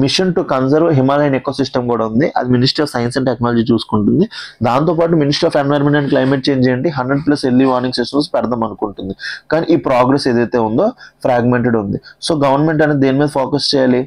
Speaker 1: mission to conserve Himalayan ecosystem కూడా ఉంది. అది ministry of science and technology చూసుకుంటుంది. దాంతోపాటు ministry of environment and climate change ఏంటి, 100+ ఎర్లీ వార్నింగ్ సిస్టమ్స్ పెడదాం అనుకుంటుంది. కానీ ఈ ప్రోగ్రెస్ ఏదైతే ఉందో ఫ్రాగ్మెంటెడ్ ఉంది. సో గవర్నమెంట్ అనేది దేని మీద ఫోకస్ చేయాలి,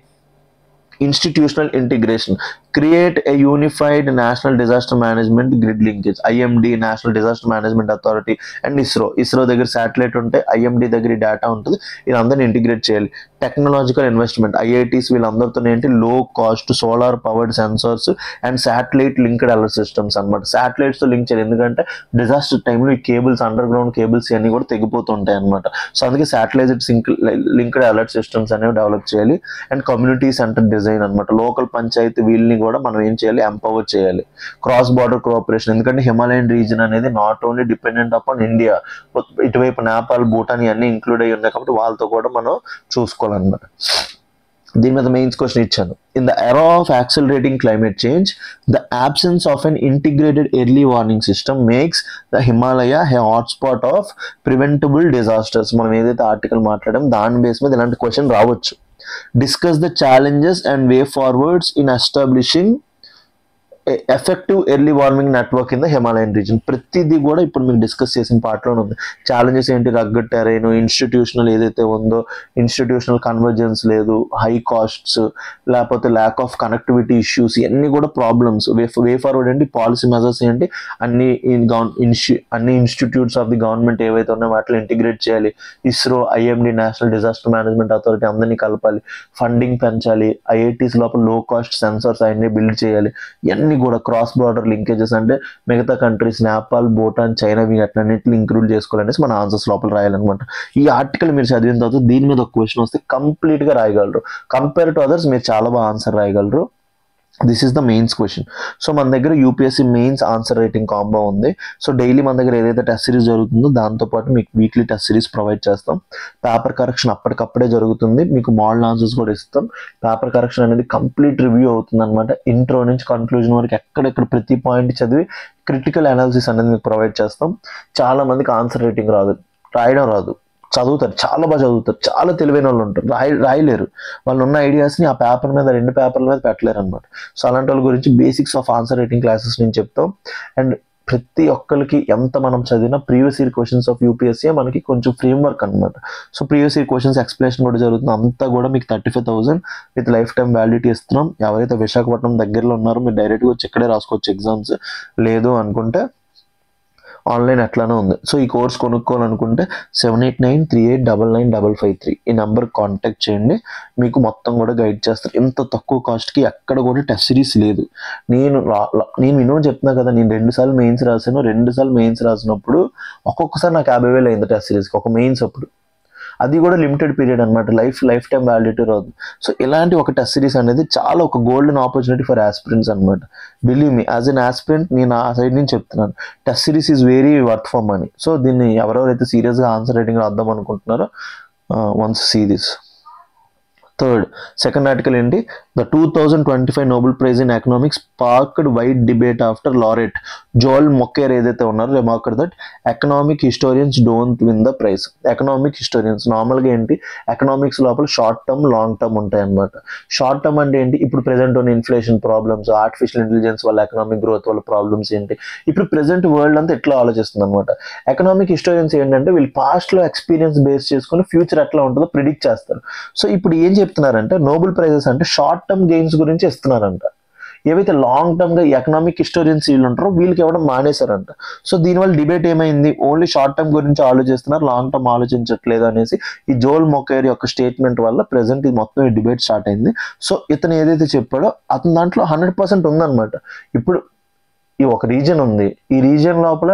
Speaker 1: institutional integration, create a unified national disaster management grid linkage, IMD national disaster management authority and ISRO దగ్గర శాటిలైట్ ఉంటే ఐఎండి దగ్గర డేటా ఉంటుంది, వీళ్ళందరినీ ఇంటిగ్రేట్ చేయాలి. టెక్నాలజికల్ ఇన్వెస్ట్మెంట్, ఐఐటీస్ వీళ్ళందరితో ఏంటి, లో cost solar powered sensors and satellite linked alert systems అనమాట. శాటిలైట్స్ తో లింక్ చేయాలి, ఎందుకంటే డిజాస్టర్ టైంలో ఈ కేబుల్స్ అండర్ గ్రౌండ్ కేబుల్స్ ఇవన్నీ కూడా తెగిపోతుంటాయి అనమాట. సో అందుకే శాటిలైట్ లింక్డ్ అలర్ట్ సిస్టమ్స్ అనేవి డెవలప్ చేయాలి. అండ్ కమ్యూనిటీ సెంటర్ డిజైన్ అనమాట. లోకల్ పంచాయతీ వీళ్ళని కూడా మనం ఏం చేయాలి, ఎంపవర్ చేయాలి. క్రాస్ బార్డర్ కోఆపరేషన్, ఎందుకంటే హిమాలయన్ రీజన్ అనేది not only dependent upon India, ఇటువైపు నేపాల్ భూటాన్ ఇవన్నీ ఇంక్లూడ్ అయ్యి ఉన్నాయి కాబట్టి వాళ్ళతో కూడా మనం చూసుకోవాలన్నమాట. దీని మీద మెయిన్స్ క్వశ్చన్ ఇచ్చాను. In the era of accelerating climate change the absence of an integrated early warning system makes the Himalaya a hotspot of preventable disasters. మనం ఏదైతే ఆర్టికల్ మాట్లాడాం దాని బేస్ మీద ఇలాంటి క్వశ్చన్ రావచ్చు. Discuss the challenges and way forwards in establishing effective early warming network in the Himalayan reason. ప్రతిదీ కూడా ఇప్పుడు మీకు డిస్కస్ చేసిన పార్ట్లోనే ఉంది. ఛాలెంజెస్ ఏంటి, రగ్గడ్ టెరైన్, ఇన్స్టిట్యూషనల్ ఏదైతే ఉందో ఇన్స్టిట్యూషనల్ కన్వర్జెన్స్ లేదు, హై కాస్ట్స్, లేకపోతే ల్యాక్ ఆఫ్ కనెక్టివిటీ ఇష్యూస్, ఇవన్నీ కూడా ప్రాబ్లమ్స్. వే ఫార్వర్డ్ ఏంటి, పాలసీ మెజర్స్ ఏంటి, అన్ని ఇన్స్టిట్యూట్స్ ఆఫ్ ది గవర్నమెంట్ ఏవైతే ఉన్నాయో వాటిలో ఇంటిగ్రేట్ చేయాలి. ISRO, IMD national disaster management authority అందరినీ కలపాలి, ఫండింగ్ పెంచాలి, ఐఐటీస్ లోపల లో కాస్ట్ సెన్సార్స్ అవన్నీ బిల్డ్ చేయాలి. ఇవన్నీ కూడా క్రాస్ బార్డర్ లింకేజెస్ అంటే మిగతా కంట్రీస్ నేపాల్ భూటాన్ చైనా అట్లన్నింటిని ఇంక్లూడ్ చేసుకోవాలనేసి మన ఆన్సర్స్ లోపల రాయాలన్నమాట. ఈ ఆర్టికల్ మీరు చదివిన తర్వాత దీని మీద ఒక క్వశ్చన్ వస్తే కంప్లీట్ గా రాయగలరు. కంపేర్ టు అదర్స్ మీరు చాలా బాగా ఆన్సర్ రాయగలరు. This is the mains question. So మన దగ్గర UPSC mains answer writing combo ఉంది. సో డైలీ మన దగ్గర ఏదైతే టెస్ట్ సిరీస్ జరుగుతుందో దాంతోపాటు మీకు వీక్లీ టెస్ట్ సిరీస్ ప్రొవైడ్ చేస్తాం. పేపర్ కరెక్షన్ అప్పటికప్పుడే జరుగుతుంది. మీకు మోడల్ ఆన్సర్స్ కూడా ఇస్తాం. పేపర్ కరెక్షన్ అనేది కంప్లీట్ రివ్యూ అవుతుంది అనమాట. ఇంట్రో నుంచి కన్క్లూజన్ వరకు ఎక్కడెక్కడ ప్రతి పాయింట్ చదివి క్రిటికల్ అనాలిసిస్ అనేది మీకు ప్రొవైడ్ చేస్తాం. చాలా మందికి ఆన్సర్ రైటింగ్ రాదు, రాయడం రాదు, చదువుతారు, చాలా బాగా చదువుతారు, చాలా తెలివైన వాళ్ళు ఉంటారు, రాయలేరు. వాళ్ళు ఉన్న ఐడియాస్ని ఆ పేపర్ మీద 2 పేపర్ల మీద పెట్టలేరు అనమాట. సో అలాంటి వాళ్ళ గురించి basics of answer writing classes నేను చెప్తాం. అండ్ ప్రతి ఒక్కరికి ఎంత మనం చదివినా previous year questions of UPSC మనకి కొంచెం ఫ్రేమ్ వర్క్ అనమాట. So previous year questions explanation కూడా జరుగుతుంది. అంతా కూడా మీకు 35,000 విత్ లైఫ్ టైం వ్యాలిడిటీ ఇస్తున్నాం. ఎవరైతే విశాఖపట్నం దగ్గరలో ఉన్నారో మీరు డైరెక్ట్గా వచ్చి ఇక్కడే రాసుకోవచ్చు ఎగ్జామ్స్. లేదు అనుకుంటే ఆన్లైన్ అట్లానే ఉంది. సో ఈ కోర్స్ కొనుక్కోవాలనుకుంటే 7893899553 ఈ నెంబర్ కాంటాక్ట్ చేయండి. మీకు మొత్తం కూడా గైడ్ చేస్తారు. ఇంత తక్కువ కాస్ట్కి ఎక్కడ కూడా టెస్ట్ సిరీస్ లేదు. నేను వినో చెప్తున్నా కదా, నేను 2 సార్లు మెయిన్స్ రాశాను. 2 సార్లు మెయిన్స్ రాసినప్పుడు ఒక్కొక్కసారి నాకు 50,000 అయింది టెస్ట్ సిరీస్కి ఒక మెయిన్స్ అప్పుడు. అది కూడా లిమిటెడ్ పీరియడ్ అనమాట, లైఫ్ టైం వ్యాలిడిటీ రాదు. సో ఇలాంటి ఒక టెస్ట్ సిరీస్ అనేది చాలా ఒక గోల్డెన్ ఆపర్చునిటీ ఫర్ ఆస్పిరెంట్స్ అనమాట. Believe me, as an aspirant నేను ఆ సైడ్ నుంచి చెప్తున్నాను, test series is very worth for money. So దీన్ని ఎవరెవరైతే సీరియస్గా ఆన్సర్ రైటింగ్ రాద్దాం అనుకుంటున్నారో once see this. Third second article ఏంటి, the 2025 Nobel prize in economics sparked wide debate after laureate Joel Mokyr ఏదైతే ఉన్నారో remarked that economic historians don't win the prize. Economic historians నార్మల్గా ఏంటి, ఎకనామిక్స్ లోపల short term long term ఉంటాయి అనమాట. Short term అంటే ఏంటి, ఇప్పుడు ప్రెసెంట్ ఉన్న ఇన్ఫ్లేషన్ ప్రాబ్లమ్స్, ఆర్టిఫిషియల్ ఇంటెలిజెన్స్ వల్ల ఎకనామిక్ గ్రోత్ వల్ల ప్రాబ్లమ్స్ ఏంటి, ఇప్పుడు ప్రెసెంట్ వరల్డ్ అంతా ఎట్లా ఆలోచిస్తుంది అనమాట. ఎకనామిక్ హిస్టోరియన్స్ ఏంటంటే వీళ్ళు పాస్ట్ లో ఎక్స్పీరియన్స్ బేస్ చేసుకుని ఫ్యూచర్ ఎట్లా ఉంటుందో ప్రిడిక్ట్ చేస్తారు. సో ఇప్పుడు ఏం చెప్తున్నారంటే నోబెల్ ప్రైజెస్ అంటే షార్ట్ టర్మ్ గెయిన్స్ గురించి ఇస్తున్నారంట. ఏవైతే లాంగ్ టర్మ్ గా ఎకనామిక్ హిస్టోరియన్స్ వీళ్ళు ఉంటారో వీళ్ళకి ఇవ్వడం మానేశారంట. సో దీనివల్ల డిబేట్ ఏమైంది, ఓన్లీ షార్ట్ టర్మ్ గురించి ఆలోచిస్తున్నారు, లాంగ్ టర్మ్ ఆలోచించట్లేదు అనేసి ఈ జోల్ మొకేర్ యొక్క స్టేట్మెంట్ వల్ల ప్రెసెంట్ ఇది మొత్తం ఈ డిబేట్ స్టార్ట్ అయింది. సో ఇతను ఏదైతే చెప్పాడో అతని దాంట్లో 100% ఉందన్నమాట. ఇప్పుడు ఈ ఒక రీజన్ ఉంది, ఈ రీజన్ లోపల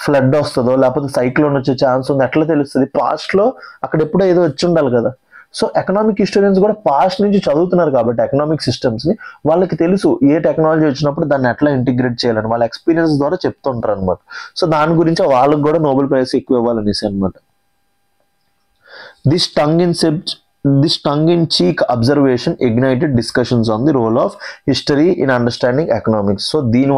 Speaker 1: ఫ్లడ్ వస్తుందో లేకపోతే సైక్లోన్ వచ్చే ఛాన్స్ ఉంది, ఎట్లా తెలుస్తుంది, పాస్ట్ లో అక్కడ ఎప్పుడో ఏదో వచ్చి ఉండాలి కదా. సో ఎకనామిక్ హిస్టోరియన్స్ కూడా పాస్ట్ నుంచి చదువుతున్నారు కాబట్టి ఎకనామిక్ సిస్టమ్స్ ని, వాళ్ళకి తెలుసు ఏ టెక్నాలజీ వచ్చినప్పుడు దాన్ని ఎట్లా ఇంటిగ్రేట్ చేయాలని వాళ్ళ ఎక్స్పీరియన్స్ ద్వారా చెప్తుంటారు అనమాట. సో దాని గురించి వాళ్ళకి కూడా నోబెల్ ప్రైజ్ ఎక్కువ ఇవ్వాలనేసి అనమాట. This tongue-in-cheek observation ignited discussions on the role of history in understanding economics. So దీని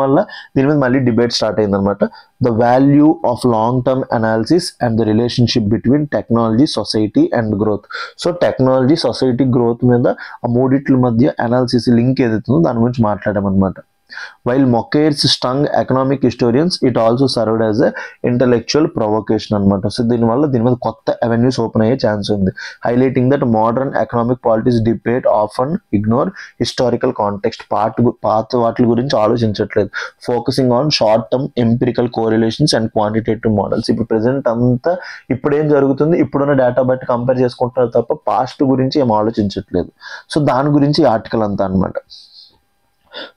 Speaker 1: మీద మళ్ళీ డిబేట్ స్టార్ట్ అయిందనమాట. The value of long-term analysis and the relationship between technology, society and growth. So technology, society, growth మీద ఆ మూడిట్ల మధ్య analysis link ఏదైతుందో దాని గురించి మాట్లాడామన్నమాట. While Mocair's stung economic historians, it also served as a intellectual provocation అనమాట. So దీని మీద కొత్త అవెన్యూస్ ఓపెన్ అయ్యే ఛాన్స్ ఉంది. Highlighting that modern economic politics debate often ignore historical context. పాత వాటి గురించి ఆలోచించట్లేదు, focusing on short term empirical correlations and quantitative models. ఇప్పుడు ప్రెసెంట్ అంతా ఇప్పుడేం జరుగుతుంది, ఇప్పుడున్న డేటా బట్టి కంపేర్ చేసుకుంటారు తప్ప పాస్ట్ గురించి ఏం ఆలోచించట్లేదు. సో దాని గురించి ఈ ఆర్టికల్ అంతా అనమాట.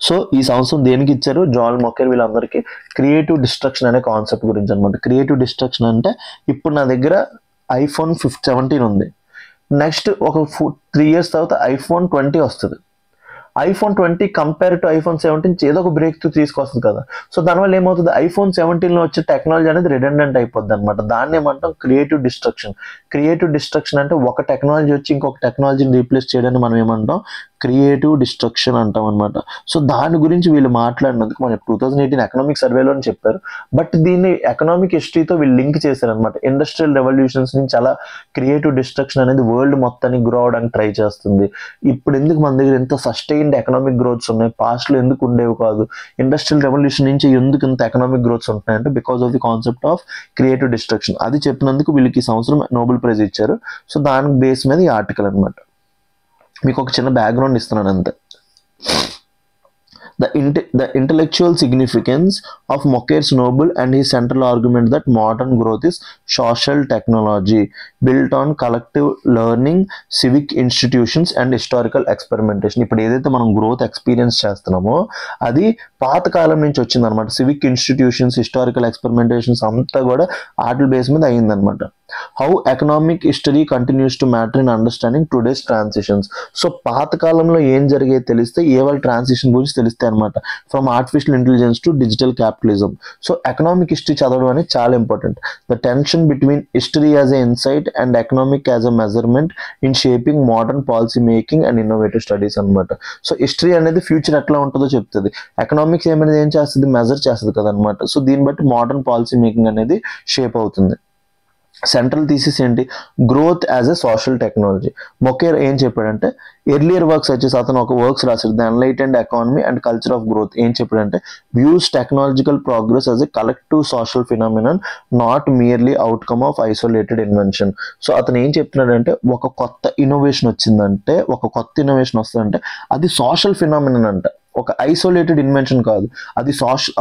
Speaker 1: సో ఈ సంవత్సరం దేనికి ఇచ్చారు, జోల్ మొకేర్ వీళ్ళందరికీ క్రియేటివ్ డిస్ట్రక్షన్ అనే కాన్సెప్ట్ గురించి అనమాట. క్రియేటివ్ డిస్ట్రక్షన్ అంటే ఇప్పుడు నా దగ్గర iPhone 17 ఉంది, నెక్స్ట్ ఒక 3 years తర్వాత iPhone 20 వస్తుంది. iPhone 20 కంపేర్ టు iPhone 17 ఏదో ఒక బ్రేక్ త్రూ తీసుకొస్తుంది కదా. సో దానివల్ల ఏమవుతుంది, iPhone 17 లో వచ్చే టెక్నాలజీ అనేది రిడెండెంట్ అయిపోద్ది అనమాట. దాన్ని ఏమంటాం క్రియేటివ్ డిస్ట్రక్షన్. క్రియేటివ్ డిస్ట్రక్షన్ అంటే ఒక టెక్నాలజీ వచ్చి ఇంకొక టెక్నాలజీని రీప్లేస్ చేయడానికి మనం ఏమంటాం క్రియేటివ్ డిస్ట్రక్షన్ అంటాం అనమాట. సో దాని గురించి వీళ్ళు మాట్లాడినందుకు మన 2018 ఎకనామిక్ సర్వేలో చెప్పారు, బట్ దీన్ని ఎకనామిక్ హిస్టరీతో వీళ్ళు లింక్ చేశారనమాట. ఇండస్ట్రియల్ రెవల్యూషన్స్ నుంచి చాలా క్రియేటివ్ డిస్ట్రక్షన్ అనేది వరల్డ్ మొత్తాన్ని గ్రో అవడానికి ట్రై చేస్తుంది. ఇప్పుడు ఎందుకు మన దగ్గర ఎంత సస్టైన్డ్ ఎకనామిక్ గ్రోత్స్ ఉన్నాయి, పాస్ట్ లో ఎందుకు ఉండేవి కాదు, ఇండస్ట్రియల్ రెవల్యూషన్ నుంచి ఎందుకు ఇంత ఎకనామిక్ గ్రోత్స్ ఉంటున్నాయంటే because of the concept of creative destruction. అది చెప్పినందుకు వీళ్ళకి ఈ సంవత్సరం నోబెల్ ప్రైజ్ ఇచ్చారు. సో దాని బేస్ మీద ఈ ఆర్టికల్ అనమాట. మీకు ఒక చిన్న బ్యాక్గ్రౌండ్ ఇస్తున్నాను అంతే. The intellectual significance of Mocair's Nobel and his central argument that modern growth is social technology built on collective learning, civic institutions and historical experimentation. ఇప్పుడు ఏదైతే మనం గ్రోత్ ఎక్స్పీరియన్స్ చేస్తున్నామో అది పాత కాలం నుంచి వచ్చింది అనమాట. సివిక్ ఇన్స్టిట్యూషన్స్, హిస్టారికల్ ఎక్స్పెరిమెంటేషన్స్ అంతా కూడా ఆర్టిల్ బేస్ మీద అయిందనమాట. How economic history continues to matter in understanding today's transitions. So పాత కాలంలో ఏం జరిగేది తెలిస్తే ఏ వాళ్ళ ట్రాన్సిషన్ గురించి తెలుస్తాయి అనమాట. From artificial intelligence to digital capitalism. So economic history చదవడం అనేది చాలా important. The tension between history as a insight and economic as a measurement in shaping modern policy making and innovative studies అనమాట. So history అనేది future ఎట్లా ఉంటుందో చెప్తుంది, economics ఏం చేస్తుంది, మెజర్ చేస్తుంది కదా అనమాట. సో దీన్ని బట్టి మోడర్న్ పాలసీ మేకింగ్ అనేది షేప్ అవుతుంది. సెంట్రల్ థీసిస్ ఏంటి, growth as a social technology. Mokyr ఏం చెప్పాడంటే ఎర్లియర్ వర్క్స్ వచ్చేసి అతను ఒక వర్క్స్ రాశాడు, the enlightened economy and culture of growth. ఏం చెప్పాడంటే views technological progress as a collective social phenomenon not merely outcome of isolated invention. So అతను ఏం చెప్తున్నాడంటే ఒక కొత్త ఇన్నోవేషన్ వచ్చిందంటే, ఒక కొత్త ఇన్నోవేషన్ వస్తుందంటే అది సోషల్ ఫినామినన్ అంట, ఒక ఐసోలేటెడ్ ఇన్వెన్షన్ కాదు. అది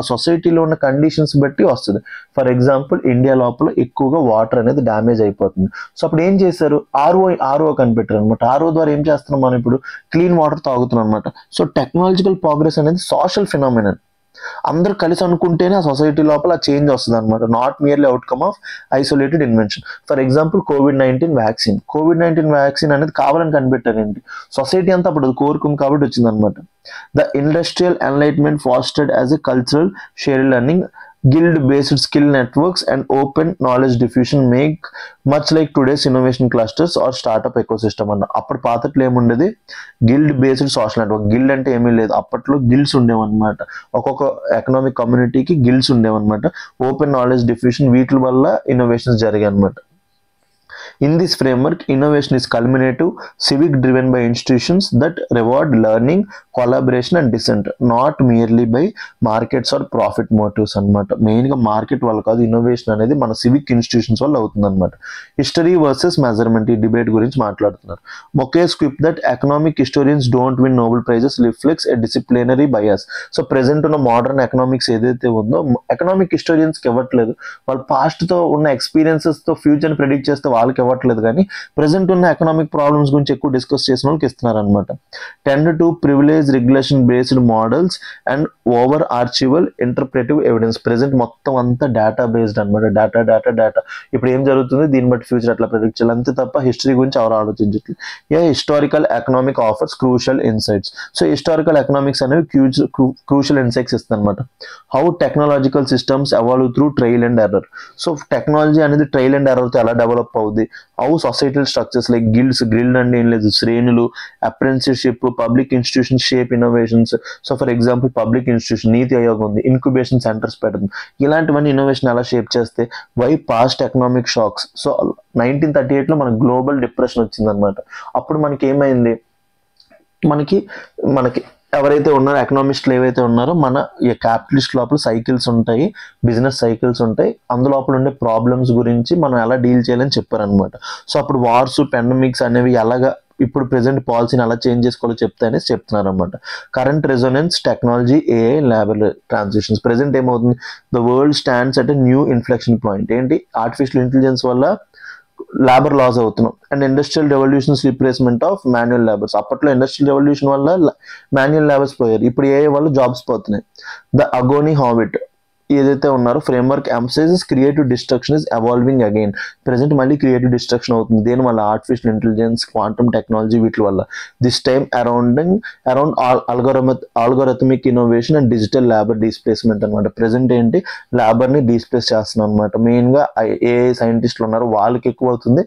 Speaker 1: సొసైటీలో ఉన్న కండిషన్స్ బట్టి వస్తుంది. ఫర్ ఎగ్జాంపుల్ ఇండియా లోపల ఎక్కువగా వాటర్ అనేది డ్యామేజ్ అయిపోతుంది. సో అప్పుడు ఏం చేశారు, ఆర్ఓ కనిపెట్టారు అనమాట. ఆర్ఓ ద్వారా ఏం చేస్తున్నాం మనం ఇప్పుడు క్లీన్ వాటర్ తాగుతున్నాం అనమాట. సో టెక్నాలజికల్ ప్రోగ్రెస్ అనేది సోషల్ ఫినామినన్. అందరు కలిసి అనుకుంటేనే ఆ సొసైటీ లోపల చేంజ్ వస్తుంది అనమాట, not merely outcome of isolated invention. For example COVID-19 vaccine. COVID-19 vaccine అనేది కావాలని కనిపెట్టారండి, సొసైటీ అంతా అప్పుడు కోరుకుంది కాబట్టి వచ్చింది అనమాట. The industrial enlightenment fostered as a cultural share learning Guild-based skill networks and open knowledge diffusion make much like today's innovation clusters or startup ecosystem అన్న. అప్పుడు పాతట్లో ఏముండేది, guild based social network. Guild అంటే ఏమీ లేదు, అప్పట్లో గిల్డ్స్ ఉండేవన్నమాట. ఒక్కొక్క ఎకనామిక్ కమ్యూనిటీకి గిల్డ్స్ ఉండేవన్నమాట. ఓపెన్ నాలెడ్జ్ డిఫ్యూషన్, వీటి వల్ల ఇన్నోవేషన్స్ జరిగాయి అన్నమాట. In this framework, innovation is culminative, civic driven by institutions that reward learning, collaboration and dissent, not merely by markets or profit motives అన్నమాట. మెయిన్గా మార్కెట్ వల్ల కాదు, ఇన్నోవేషన్ అనేది మన సివిక్ ఇన్స్టిట్యూషన్స్ వల్ల అవుతుంది అనమాట. హిస్టరీ వర్సెస్ మెజర్మెంట్, ఈ డిబేట్ గురించి మాట్లాడుతున్నారు. Mokyr's quip that economic historians don't win Nobel prizes reflects a disciplinary bias. So present ఉన్న మోడర్న్ ఎకనామిక్స్ ఏదైతే ఉందో ఎకనామిక్ హిస్టోరియన్స్కి ఇవ్వట్లేదు. వాళ్ళు పాస్ట్తో ఉన్న ఎక్స్పీరియన్సెస్తో ఫ్యూచర్ని ప్రెడిక్ట్ చేస్తే వాళ్ళకి ఇవ్వట్లేదు, కానీ ప్రెసెంట్ ఉన్న ఎకనామిక్ ప్రాబ్లమ్స్ గురించి ఎక్కువ డిస్కస్ చేసిన వాళ్ళకి ఇస్తున్నారు అనమాట. Tend to privilege regulation based models and over archival interpretive evidence. Present మొత్తం అంతా డేటా బేస్డ్ అనమాట. డేటా ఇప్పుడు ఏం జరుగుతుంది, దీన్ని బట్టి ఫ్యూచర్ అట్లా ప్రెడిక్ట్ చేయాలి, అంతే తప్ప హిస్టరీ గురించి ఎవరు ఆలోచించట్లేదు. Historical economic offers crucial insights. So historical economics అనేవి క్రూషియల్ ఇన్సైట్స్ ఇస్తుంది అనమాట. How technological systems evolve through trial and error. So technology అనేది ట్రయల్ అండ్ ఎర్రర్తో ఎలా డెవలప్ అవుతుంది. How societal structures like guild అంటే ఏం లేదు, శ్రేణులు, apprenticeship, public institution shape innovations. So for example public institution, NITI Aayog ఉంది, ఇన్క్యుబేషన్ సెంటర్స్ పెడుతుంది. ఇలాంటివన్నీ ఇన్నోవేషన్ ఎలా షేప్ చేస్తే. Why past economic shocks. So 1938లో మనకు గ్లోబల్ డిప్రెషన్ వచ్చిందనమాట. అప్పుడు మనకి ఏమైంది, మనకి ఎవరైతే ఉన్నారో ఎకనామిస్టులు ఏవైతే ఉన్నారో మన ఈ క్యాపిటలిస్ట్ లోపల సైకిల్స్ ఉంటాయి, బిజినెస్ సైకిల్స్ ఉంటాయి, అందులోపల ఉండే ప్రాబ్లమ్స్ గురించి మనం ఎలా డీల్ చేయాలని చెప్పారనమాట. సో అప్పుడు వార్స్, పెండమిక్స్ అనేవి ఎలాగా ఇప్పుడు ప్రెసెంట్ పాలసీని ఎలా చేంజ్ చేసుకోవాలో చెప్తాయని చెప్తున్నారు అనమాట. Current resonance, technology, AI, labour transitions. Present ఏమవుతుంది, the world stands at a new inflection point. ఏంటి, ఆర్టిఫిషియల్ ఇంటెలిజెన్స్ వల్ల లేబర్ లాస్ అవుతున్నాం and industrial revolutions replacement of manual labours. అప్పట్లో ఇండస్ట్రియల్ రెవల్యూషన్ వల్ల మాన్యువల్ లేబర్స్ పోయారు, ఇప్పుడు ఏఐ వల్ల jobs పోతున్నాయి. ద అగోనీ హాబిట్ ఏదైతే ఉన్నారో framework emphasises creative destruction is evolving again. Present మళ్ళీ క్రియేటివ్ డిస్ట్రక్షన్ అవుతుంది. దేని వల్ల, ఆర్టిఫిషియల్ ఇంటెలిజెన్స్, క్వాంటమ్ టెక్నాలజీ, వీటి వల్ల. This time around algorithmic innovation and digital labour displacement అనమాట. ప్రెసెంట్ ఏంటి, లేబర్ని డిస్ప్లేస్ చేస్తున్నాం అనమాట. మెయిన్గా ఏఐ సైంటిస్టులు ఉన్నారు, వాళ్ళకి ఎక్కువ అవుతుంది.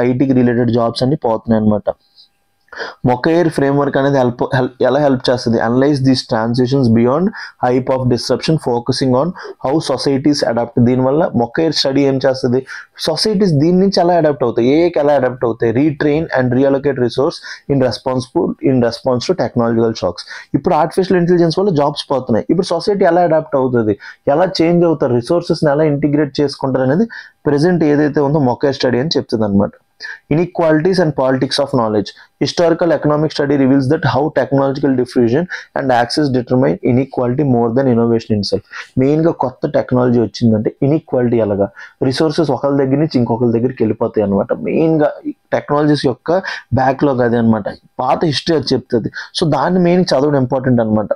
Speaker 1: ఐటీకి రిలేటెడ్ జాబ్స్ అన్ని పోతున్నాయి అనమాట. మొకైర్ ఫ్రేమ్వర్క్ అనేది ఎలా హెల్ప్ చేస్తుంది, analyse these transitions beyond hype of disruption, focusing on how societies adapt. దీనివల్ల మొకైర్ స్టడీ ఏం చేస్తుంది, సొసైటీస్ దీని నుంచి ఎలా అడాప్ట్ అవుతాయి, ఏఐకి ఎలా అడాప్ట్ అవుతాయి, retrain and reallocate resource in response to technological shocks. ఇప్పుడు ఆర్టిఫిషియల్ ఇంటెలిజెన్స్ వల్ల జాబ్స్ పోతున్నాయి, ఇప్పుడు సొసైటీ ఎలా అడాప్ట్ అవుతుంది, ఎలా చేంజ్ అవుతారు, రిసోర్సెస్ని ఎలా ఇంటిగ్రేట్ చేసుకుంటారు అనేది ప్రెసెంట్ ఏదైతే ఉందో మొకైర్ స్టడీ అని చెప్తుంది అనమాట. Inequalities and politics of knowledge. Historical economic study reveals that how technological diffusion and access determine inequality more than innovation itself. మెయిన్గా కొత్త టెక్నాలజీ వచ్చిందంటే ఇన్ఈక్వాలిటీ ఎలాగా, రిసోర్సెస్ ఒకరి దగ్గర నుంచి ఇంకొకరి దగ్గరికి వెళ్ళిపోతాయి అనమాట. మెయిన్గా టెక్నాలజీస్ యొక్క బ్యాక్లాగ్ అదే అనమాట, పాత హిస్టరీ అది చెప్తుంది. సో దాన్ని మెయిన్ చదవడం ఇంపార్టెంట్ అనమాట.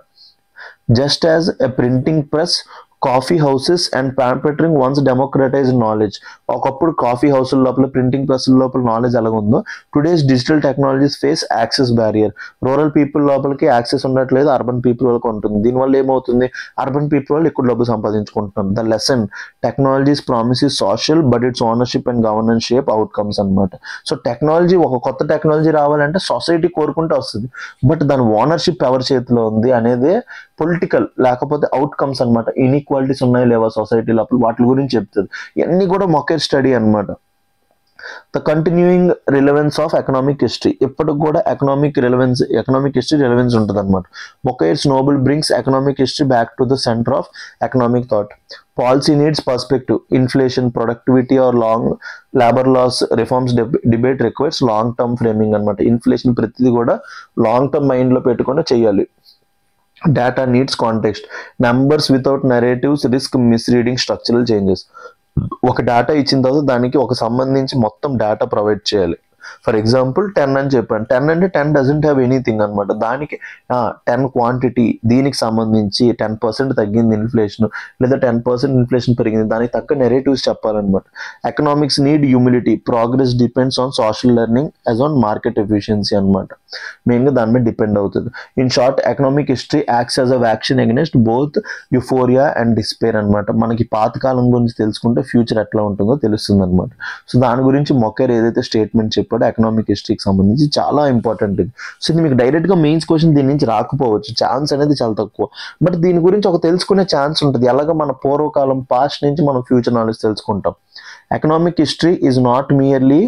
Speaker 1: Just as a printing press, coffee houses and pamphleteering once democratise knowledge. ఒకప్పుడు కాఫీ హౌసుల లోపల, ప్రింటింగ్ ప్రెస్ల లోపల నాలెడ్జ్ ఎలా ఉందో, today's digital technologies face access barrier. Rural people లోపలికి యాక్సెస్ ఉండట్లేదు, అర్బన్ పీపుల్ వాళ్ళకి ఉంటుంది. దీనివల్ల ఏమవుతుంది, అర్బన్ పీపుల్ వాళ్ళు ఎక్కువ డబ్బు సంపాదించుకుంటున్నారు. The lesson, technologies promises social but its ownership and governance shape outcomes అనమాట. సో టెక్నాలజీ, ఒక కొత్త టెక్నాలజీ రావాలంటే సొసైటీ కోరుకుంటూ వస్తుంది, బట్ దాని ఓనర్షిప్ ఎవరి చేతిలో ఉంది అనేదే పొలిటికల్, లేకపోతే అవుట్కమ్స్ అనమాట. ఇన్ఈక్వాలిటీస్ ఉన్నాయి లేవా సొసైటీ లోపల, వాటి గురించి చెప్తుంది. ఇవన్నీ కూడా మొకైర్ స్టడీ అనమాట. The continuing relevance of economic history. ఇప్పటికి కూడా ఎకనామిక్ హిస్టరీ రిలవెన్స్ ఉంటుంది అనమాట. Mokyr's Nobel brings economic history back to the centre of economic thought. Policy needs perspective. Inflation, productivity or long labour loss reforms debate requires long term framing అనమాట. Inflation ప్రతిదీ కూడా long term మైండ్లో పెట్టుకొని చేయాలి. Data needs context. Numbers without narratives risk misreading structural changes. ఒక data ఇచ్చిన తర్వాత దానికి ఒక సంబంధించి మొత్తం డేటా ప్రొవైడ్ చేయాలి. ఫర్ ఎగ్జాంపుల్ 10 అని చెప్పాను. 10 అంటే 10 డజంట్ హ్యావ్ ఎనీథింగ్ అనమాట. దానికి 10 క్వాంటిటీ, దీనికి సంబంధించి 10% తగ్గింది ఇన్ఫ్లేషన్, లేదా 10% ఇన్ఫ్లేషన్ పెరిగింది, దానికి తగ్గ నెరేటివ్స్ చెప్పాలన్నమాట. Economics need humility, progress depends on social learning as on market efficiency అనమాట. మెయిన్గా దాని మీద డిపెండ్ అవుతుంది. In short, economic history acts as a vaccine against both euphoria and despair అనమాట. మనకి పాతకాలం గురించి తెలుసుకుంటే ఫ్యూచర్ ఎట్లా ఉంటుందో తెలుస్తుంది అనమాట. సో దాని గురించి మొకేర్ ఏదైతే స్టేట్మెంట్ చెప్పాడో ఎకనామిక్ హిస్టరీకి సంబంధించి చాలా ఇంపార్టెంట్ ఇది. సో ఇది మీకు డైరెక్ట్గా మెయిన్స్ క్వశ్చన్ దీని నుంచి రాకపోవచ్చు, ఛాన్స్ అనేది చాలా తక్కువ. బట్ దీని గురించి ఒక తెలుసుకునే ఛాన్స్ ఉంటుంది. ఎలాగ మన పూర్వకాలం పాస్ట్ నుంచి మనం ఫ్యూచర్ నాలెడ్జ్ తెలుసుకుంటాం. Economic history is not merely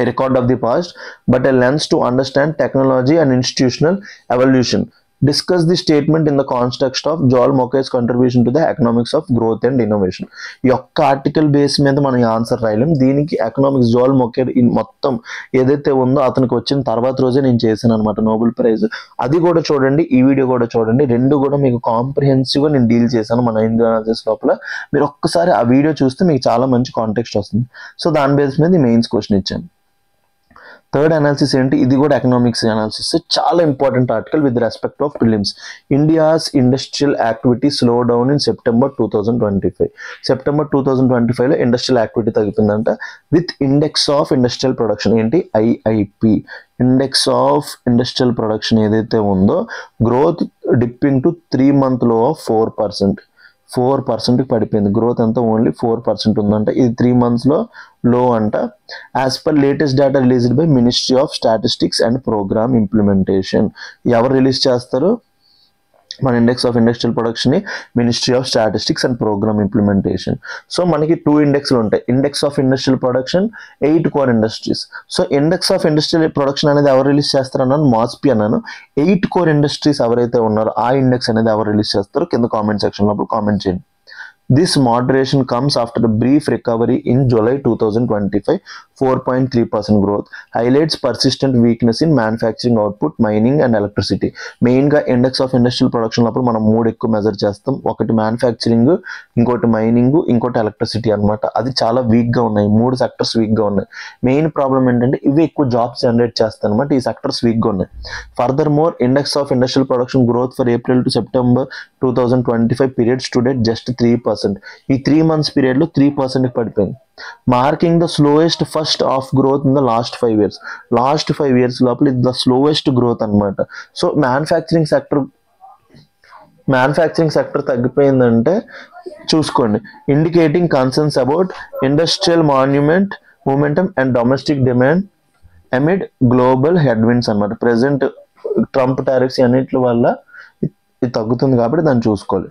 Speaker 1: a record of the past, but a lens to understand technology and institutional evolution. Discuss the statement in the context of Joel Mokyer's contribution to the economics of growth and innovation. ఈ ఒక్క article base మీద మనం answer రాయలేం. దీనికి economics Jal మొకేర్ మొత్తం ఏదైతే ఉందో అతనికి వచ్చిన తర్వాత రోజే నేను చేశాను అనమాట నోబెల్ ప్రైజ్. అది కూడా చూడండి, ఈ వీడియో కూడా చూడండి. రెండు కూడా మీకు కాంప్రిహెన్సివ్గా నేను డీల్ చేశాను మన ఇండియన్ లోపల. మీరు ఒక్కసారి ఆ వీడియో చూస్తే మీకు చాలా మంచి కాంటెక్స్ట్ వస్తుంది. సో దాని బేస్ మీద మెయిన్స్ క్వశ్చన్ ఇచ్చాను. థర్డ్ అనాలిసిస్ ఏంటి, ఇది కూడా ఎకనామిక్స్ అనాలిసిస్, చాలా important article with respect of prelims. India's industrial activity slow down in September 2025. September 2025లో ఇండస్ట్రియల్ యాక్టివిటీ తగ్గిపోయిందంట. With index of industrial production ఏంటి, IIP, index of industrial production ఏదైతే ఉందో గ్రోత్ డిప్పింగ్ టు 3 month లో 4% పడిపోయింది. Growth అంతా only 4% ఉందంట. ఇది 3 months లో అంట. As per latest data released by ministry of statistics and programme implementation. ఎవరు రిలీజ్ చేస్తారు మన index of industrial production, ministry of statistics and programme implementation. So మనకి 2 ఇండెక్స్లు ఉంటాయి. Index of industrial production, 8 core industries. So index of industrial production అనేది ఎవరు release చేస్తారన్నాను, మాస్పీ అన్నాను. 8 core industries ఎవరైతే ఉన్నారో ఆ ఇండెక్స్ అనేది ఎవరు రిలీజ్ చేస్తారో కింద కామెంట్ సెక్షన్ లోపల కామెంట్ చేయండి. This moderation comes after a brief recovery in July 2025, 4.3% growth, highlights persistent weakness in manufacturing output, mining and electricity. మెయిన్గా ఇండెక్స్ ఆఫ్ ఇండస్ట్రియల్ ప్రొడక్షన్ లోపల మనం 3 ఎక్కువ మెజర్ చేస్తాం. ఒకటి మ్యానుఫ్యాక్చరింగ్, ఇంకోటి మైనింగ్, ఇంకోటి ఎలక్ట్రిసిటీ అనమాట. అది చాలా వీక్గా ఉన్నాయి, 3 సెక్టర్స్ వీక్గా ఉన్నాయి. మెయిన్ ప్రాబ్లం ఏంటంటే ఇవి ఎక్కువ జాబ్స్ జనరేట్ చేస్తాయి అనమాట. ఈ సెక్టర్స్ వీక్గా ఉన్నాయి. Further more, index of industrial production growth for April to September 2025 period stood at just 3%. ఈ 3 months పీరియడ్లో 3% పడిపోయింది. Marking the slowest first of growth in the last 5 years. Last 5 years లోపల ఇది ద స్లోయెస్ట్ గ్రోత్ అనమాట. So manufacturing sector తగ్గిపోయిందంటే చూసుకోండి. Indicating concerns about industrial momentum and domestic demand amid global headwinds అనమాట. Present Trump tariffs అన్నిటి వల్ల ఇది తగ్గుతుంది కాబట్టి దాన్ని చూసుకోవాలి.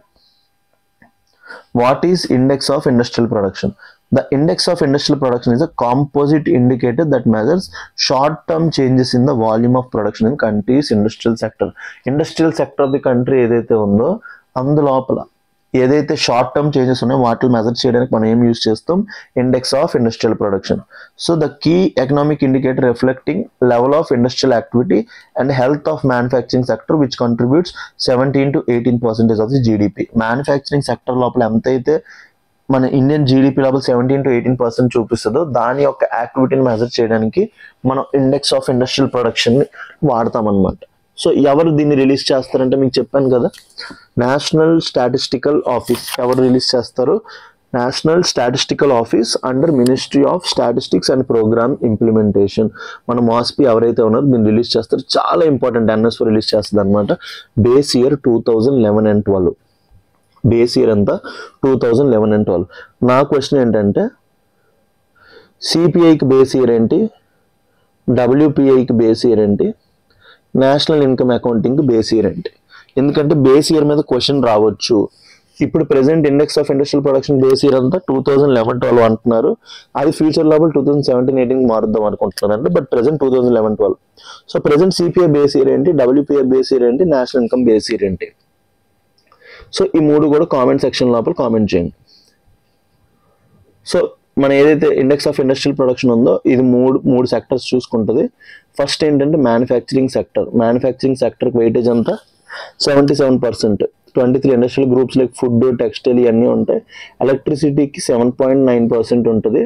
Speaker 1: What is index of industrial production? The index of industrial production is a composite indicator that measures short-term changes in the volume of production in country's industrial sector. Industrial sector of the country ఏదైతే ఉందో అందులోపల ఏదైతే short term changes ఉన్నాయో వాటిని measure చేయడానికి మనం ఏం use చేస్తాం, index of industrial production. So the key economic indicator reflecting level of industrial activity and health of manufacturing sector which contributes 17 to 18% of the GDP. Manufacturing sector లోపల ఎంతైతే మన Indian GDP లోపల 17 to 18% చూపిస్తుందో దాని యొక్క యాక్టివిటీని measure చేయడానికి మనం index of industrial ప్రొడక్షన్ని వాడతామన్నమాట. సో ఎవరు దీన్ని రిలీజ్ చేస్తారంటే మీకు చెప్పాను కదా, నేషనల్ స్టాటిస్టికల్ ఆఫీస్. ఎవరు రిలీజ్ చేస్తారు, national statistical office under ministry of statistics and programme implementation. మన మాస్పీ ఎవరైతే ఉన్నారో దీన్ని రిలీజ్ చేస్తారు. చాలా ఇంపార్టెంట్, ఎన్ఎస్ఓ రిలీజ్ చేస్తుంది అనమాట. Base year 2011 and 12. Base year అంతా 2011 and 12. నా క్వశ్చన్ ఏంటంటే సిపిఐకి బేస్ ఇయర్ ఏంటి, డబ్ల్యూపిఐకి బేస్ ఇయర్ ఏంటి, national income accounting base year ఏంటి? ఎందుకంటే బేస్ ఇయర్ మీద క్వశ్చన్ రావచ్చు. ఇప్పుడు present index of industrial production base year అంతా 2011-12 అంటున్నారు. అది ఫ్యూచర్ లోపల 2017-18 మారుద్దాం అనుకుంటున్నారు అంటే, but present 2011-12. So present CPI base year ఏంటి, డబ్ల్యూపిఐ బేస్ ఇయర్ ఏంటి, నేషనల్ ఇన్కమ్ బేస్ ఇయర్ ఏంటి? సో ఈ 3 కూడా కామెంట్ సెక్షన్ లోపల కామెంట్ చేయండి. సో మన ఏదైతే ఇండెక్స్ ఆఫ్ ఇండస్ట్రియల్ ప్రొడక్షన్ ఉందో ఇది మూడు సెక్టర్స్ చూసుకుంటుంది. ఫస్ట్ ఏంటంటే మ్యానుఫ్యాక్చరింగ్ సెక్టర్. మ్యానుఫ్యాక్చరింగ్ సెక్టర్కి వెయిటేజ్ అంతా 77%. 23 industrial groups like food, textile ఇవన్నీ ఉంటాయి. ఎలక్ట్రిసిటీకి 7.9% ఉంటుంది.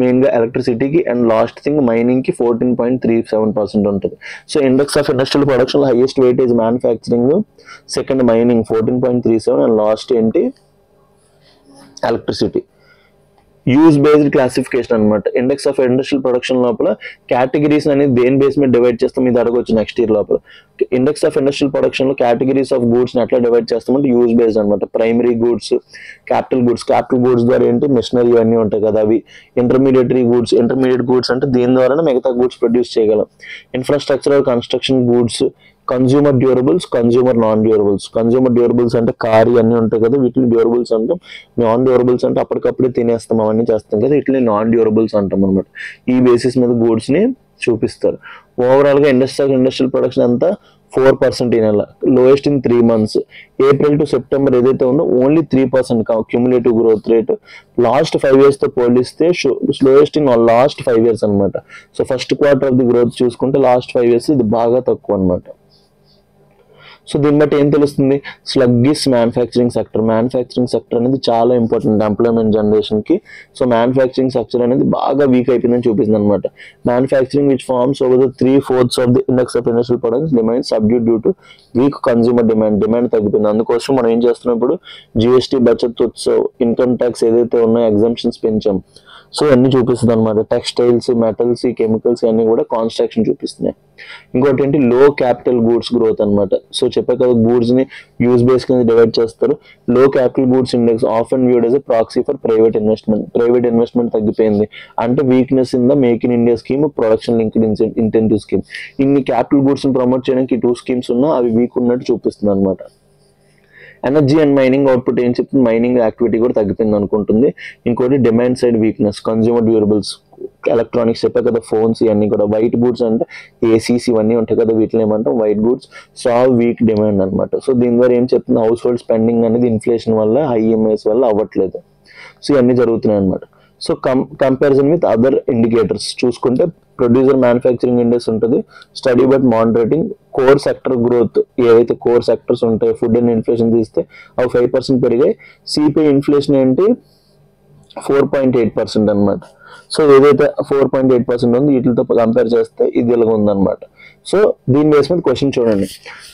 Speaker 1: మెయిన్గా ఎలక్ట్రిసిటీకి, అండ్ లాస్ట్ థింగ్ మైనింగ్కి 14.37% ఉంటుంది. So index of industrial production highest weightage manufacturing, second mining 14.37, and last ఏంటి ఎలక్ట్రిసిటీ. యూజ్ బేస్డ్ క్లాసిఫికేషన్ అనమాట. ఇండెక్స్ ఆఫ్ ఇండస్ట్రియల్ ప్రొడక్షన్ లోపల categories అనేది దేని బేస్ మీద డివైడ్ చేస్తాం, ఇది అడగొచ్చు నెక్స్ట్ ఇయర్ లోపల. ఇండెక్స్ ఆఫ్ ఇండస్ట్రియల్ ప్రొడక్షన్ లో కేటగిరీస్ ఆఫ్ గూడ్స్ ఎట్లా డివైడ్ చేస్తామంటే యూజ్ బేస్డ్ అనమాట. ప్రైమరీ గూడ్స్, క్యాపిటల్ గూడ్స్ ద్వారా ఏంటి మిషనరీ ఇవన్నీ ఉంటాయి కదా అవి. ఇంటర్మీడియట్ గూడ్స్ అంటే దీని ద్వారా మిగతా గూడ్స్ ప్రొడ్యూస్ చేయగలం. Infrastructure construction goods, consumer durables, consumer non durables. Consumer durables అంటే కార్ అన్నీ ఉంటాయి కదా, వీటిని డ్యూరబుల్స్ అంటాం. నాన్ డ్యూరబుల్స్ అంటే అప్పటికప్పుడే తినేస్తాం అవన్నీ చేస్తాం కదా, వీటిని నాన్ డ్యూరబుల్స్ అంటాం అనమాట. ఈ బేసిస్ మీద గూడ్స్ ని చూపిస్తారు. ఓవరాల్ గా ఇండస్ట్రియల్ ప్రొడక్షన్ అంతా 4% ఈ నెల, lowest in 3 months. April to September ఏదైతే ఉందో only 3% cumulative growth rate. Last 5 years తో పోలిస్తే స్లోయెస్ట్ ఇన్ లాస్ట్ 5 years అనమాట. So first quarter of the growth చూసుకుంటే లాస్ట్ 5 years ఇది బాగా తక్కువ అనమాట. సో దీన్ని బట్టి ఏం తెలుస్తుంది, స్లగ్గిష్ మ్యానుఫ్యాక్చరింగ్ సెక్టర్ అనేది చాలా ఇంపార్టెంట్ ఎంప్లాయ్మెంట్ జనరేషన్ కి. సో మ్యానుఫ్యాక్చరింగ్ సెక్టర్ అనేది బాగా వీక్ అయిపోయిందని చూపిస్తుంది అనమాట. Manufacturing which forms over the 3/4 of the index of industrial products remains subdued due to weak consumer demand తగ్గిపోయింది. అందుకోసం మనం ఏం చేస్తున్నాం ఇప్పుడు, GST, Bachat Utsav, income tax ఏదైతే ఉన్నాయో ఎగ్జంప్షన్స్ పెంచాం. సో అన్ని చూపిస్తుంది అనమాట. టెక్స్టైల్స్, మెటల్స్, కెమికల్స్ అన్ని కూడా కాన్స్ట్రక్షన్ చూపిస్తున్నాయి. ఇంకోటి ఏంటి, లో క్యాపిటల్ గూడ్స్ గ్రోత్ అనమాట. సో చెప్పే కదా గూడ్స్ ని యూజ్ బేస్ కింద డివైడ్ చేస్తారు. Low capital goods index often viewed as a proxy for private investment తగ్గిపోయింది అంటే weakness in the make in India scheme, production linked incentive scheme. ఇన్ని capital goods ని ప్రమోట్ చేయడానికి 2 schemes ఉన్నా అవి వీక్ ఉన్నట్టు చూపిస్తుంది అనమాట. ఎనర్జీ అండ్ మైనింగ్ అవుట్పుట్ ఏం చెప్తుంది, మైనింగ్ యాక్టివిటీ కూడా తగ్గిపోయింది అనుకుంటుంది. ఇంకోటి demand side weakness, consumer durables, electronics చెప్పే కదా, ఫోన్స్ ఇవన్నీ కూడా. వైట్ గూడ్స్ అంటే ఏసీస్ ఇవన్నీ ఉంటాయి కదా, వీటిని ఏమంటాం white goods. So weak demand అనమాట. సో దీని ద్వారా ఏం చెప్తుంది, హౌస్ హోల్డ్ స్పెండింగ్ అనేది ఇన్ఫ్లేషన్ వల్ల, హై ఈఎంఐస్ వల్ల అవ్వట్లేదు. సో ఇవన్నీ జరుగుతున్నాయి అనమాట. So comparison with other indicators చూసుకుంటే ప్రొడ్యూసర్ మ్యానుఫ్యాక్చరింగ్ ఇండెక్స్ ఉంటుంది, study but monitoring, core sector growth ఏవైతే కోర్ సెక్టర్స్ ఉంటాయో, ఫుడ్ అండ్ ఇన్ఫ్లేషన్ తీస్తే అవి 5% పెరిగాయి. సిపిఐ ఇన్ఫ్లేషన్ ఏంటి 4.8% అనమాట. సో ఏదైతే 4.8% ఉంది వీటితో కంపేర్ చేస్తే ఇది ఇలాగ ఉందన్నమాట. సో దీని బేస్ మీద క్వశ్చన్ చూడండి.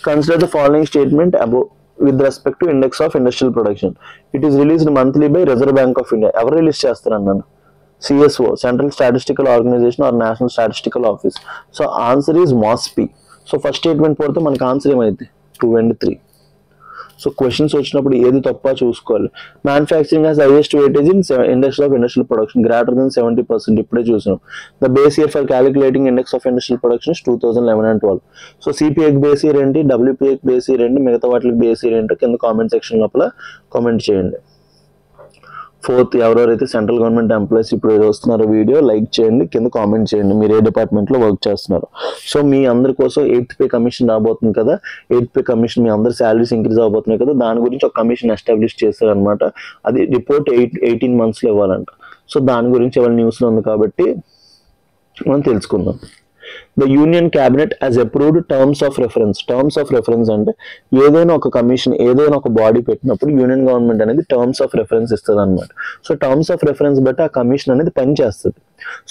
Speaker 1: Consider the following statement above with respect to index of industrial production. It is released monthly by Reserve Bank of India. ఎవరు రిలీజ్ చేస్తారన్నాను, CSO, Central Statistical Organization or National Statistical Office. So answer is MOSPI. So first statement పోతే మనకు answer ఏమైంది 2 and 3. So questions వచ్చినప్పుడు ఏది తప్ప చూసుకోవాలి. Manufacturing has highest weightage in index of industrial production greater than 70%. ఇప్పుడే చూసాం. The base year for calculating index of industrial production 2011 and 12. So CPI base year ఏంటి, WPI బేస్ ఇయర్ ఏంటి, మిగతా వాటికి బేస్ ఇయర్ ఏంటో కింద కామెంట్ సెక్షన్ లోపల comment చేయండి. 4th ఎవరెవరైతే సెంట్రల్ గవర్నమెంట్ ఎంప్లాయీస్ ఇప్పుడు వస్తున్నారో వీడియో లైక్ చేయండి, కింద కామెంట్ చేయండి మీరు ఏ డిపార్ట్మెంట్లో వర్క్ చేస్తున్నారు. సో మీ అందరి కోసం 8th పే కమిషన్ రాబోతుంది కదా, 8th పే కమిషన్ మీ అందరి శాలరీస్ ఇంక్రీజ్ అవబోతున్నాయి కదా, దాని గురించి ఒక కమిషన్ ఎస్టాబ్లిష్ చేశారనమాట. అది రిపోర్ట్ 18 monthsలో ఇవ్వాలంట. సో దాని గురించి ఇవాళ న్యూస్లో ఉంది కాబట్టి మనం తెలుసుకుందాం. The Union Cabinet has approved terms of reference. Terms of reference అంటే ఏదైనా ఒక కమిషన్, ఏదైనా ఒక బాడీ పెట్టినప్పుడు యూనియన్ గవర్నమెంట్ అనేది టర్మ్స్ ఆఫ్ రెఫరెన్స్ ఇస్తుంది అనమాట. సో టర్మ్స్ ఆఫ్ రెఫరెన్స్ బట్టి ఆ కమిషన్ అనేది పనిచేస్తుంది.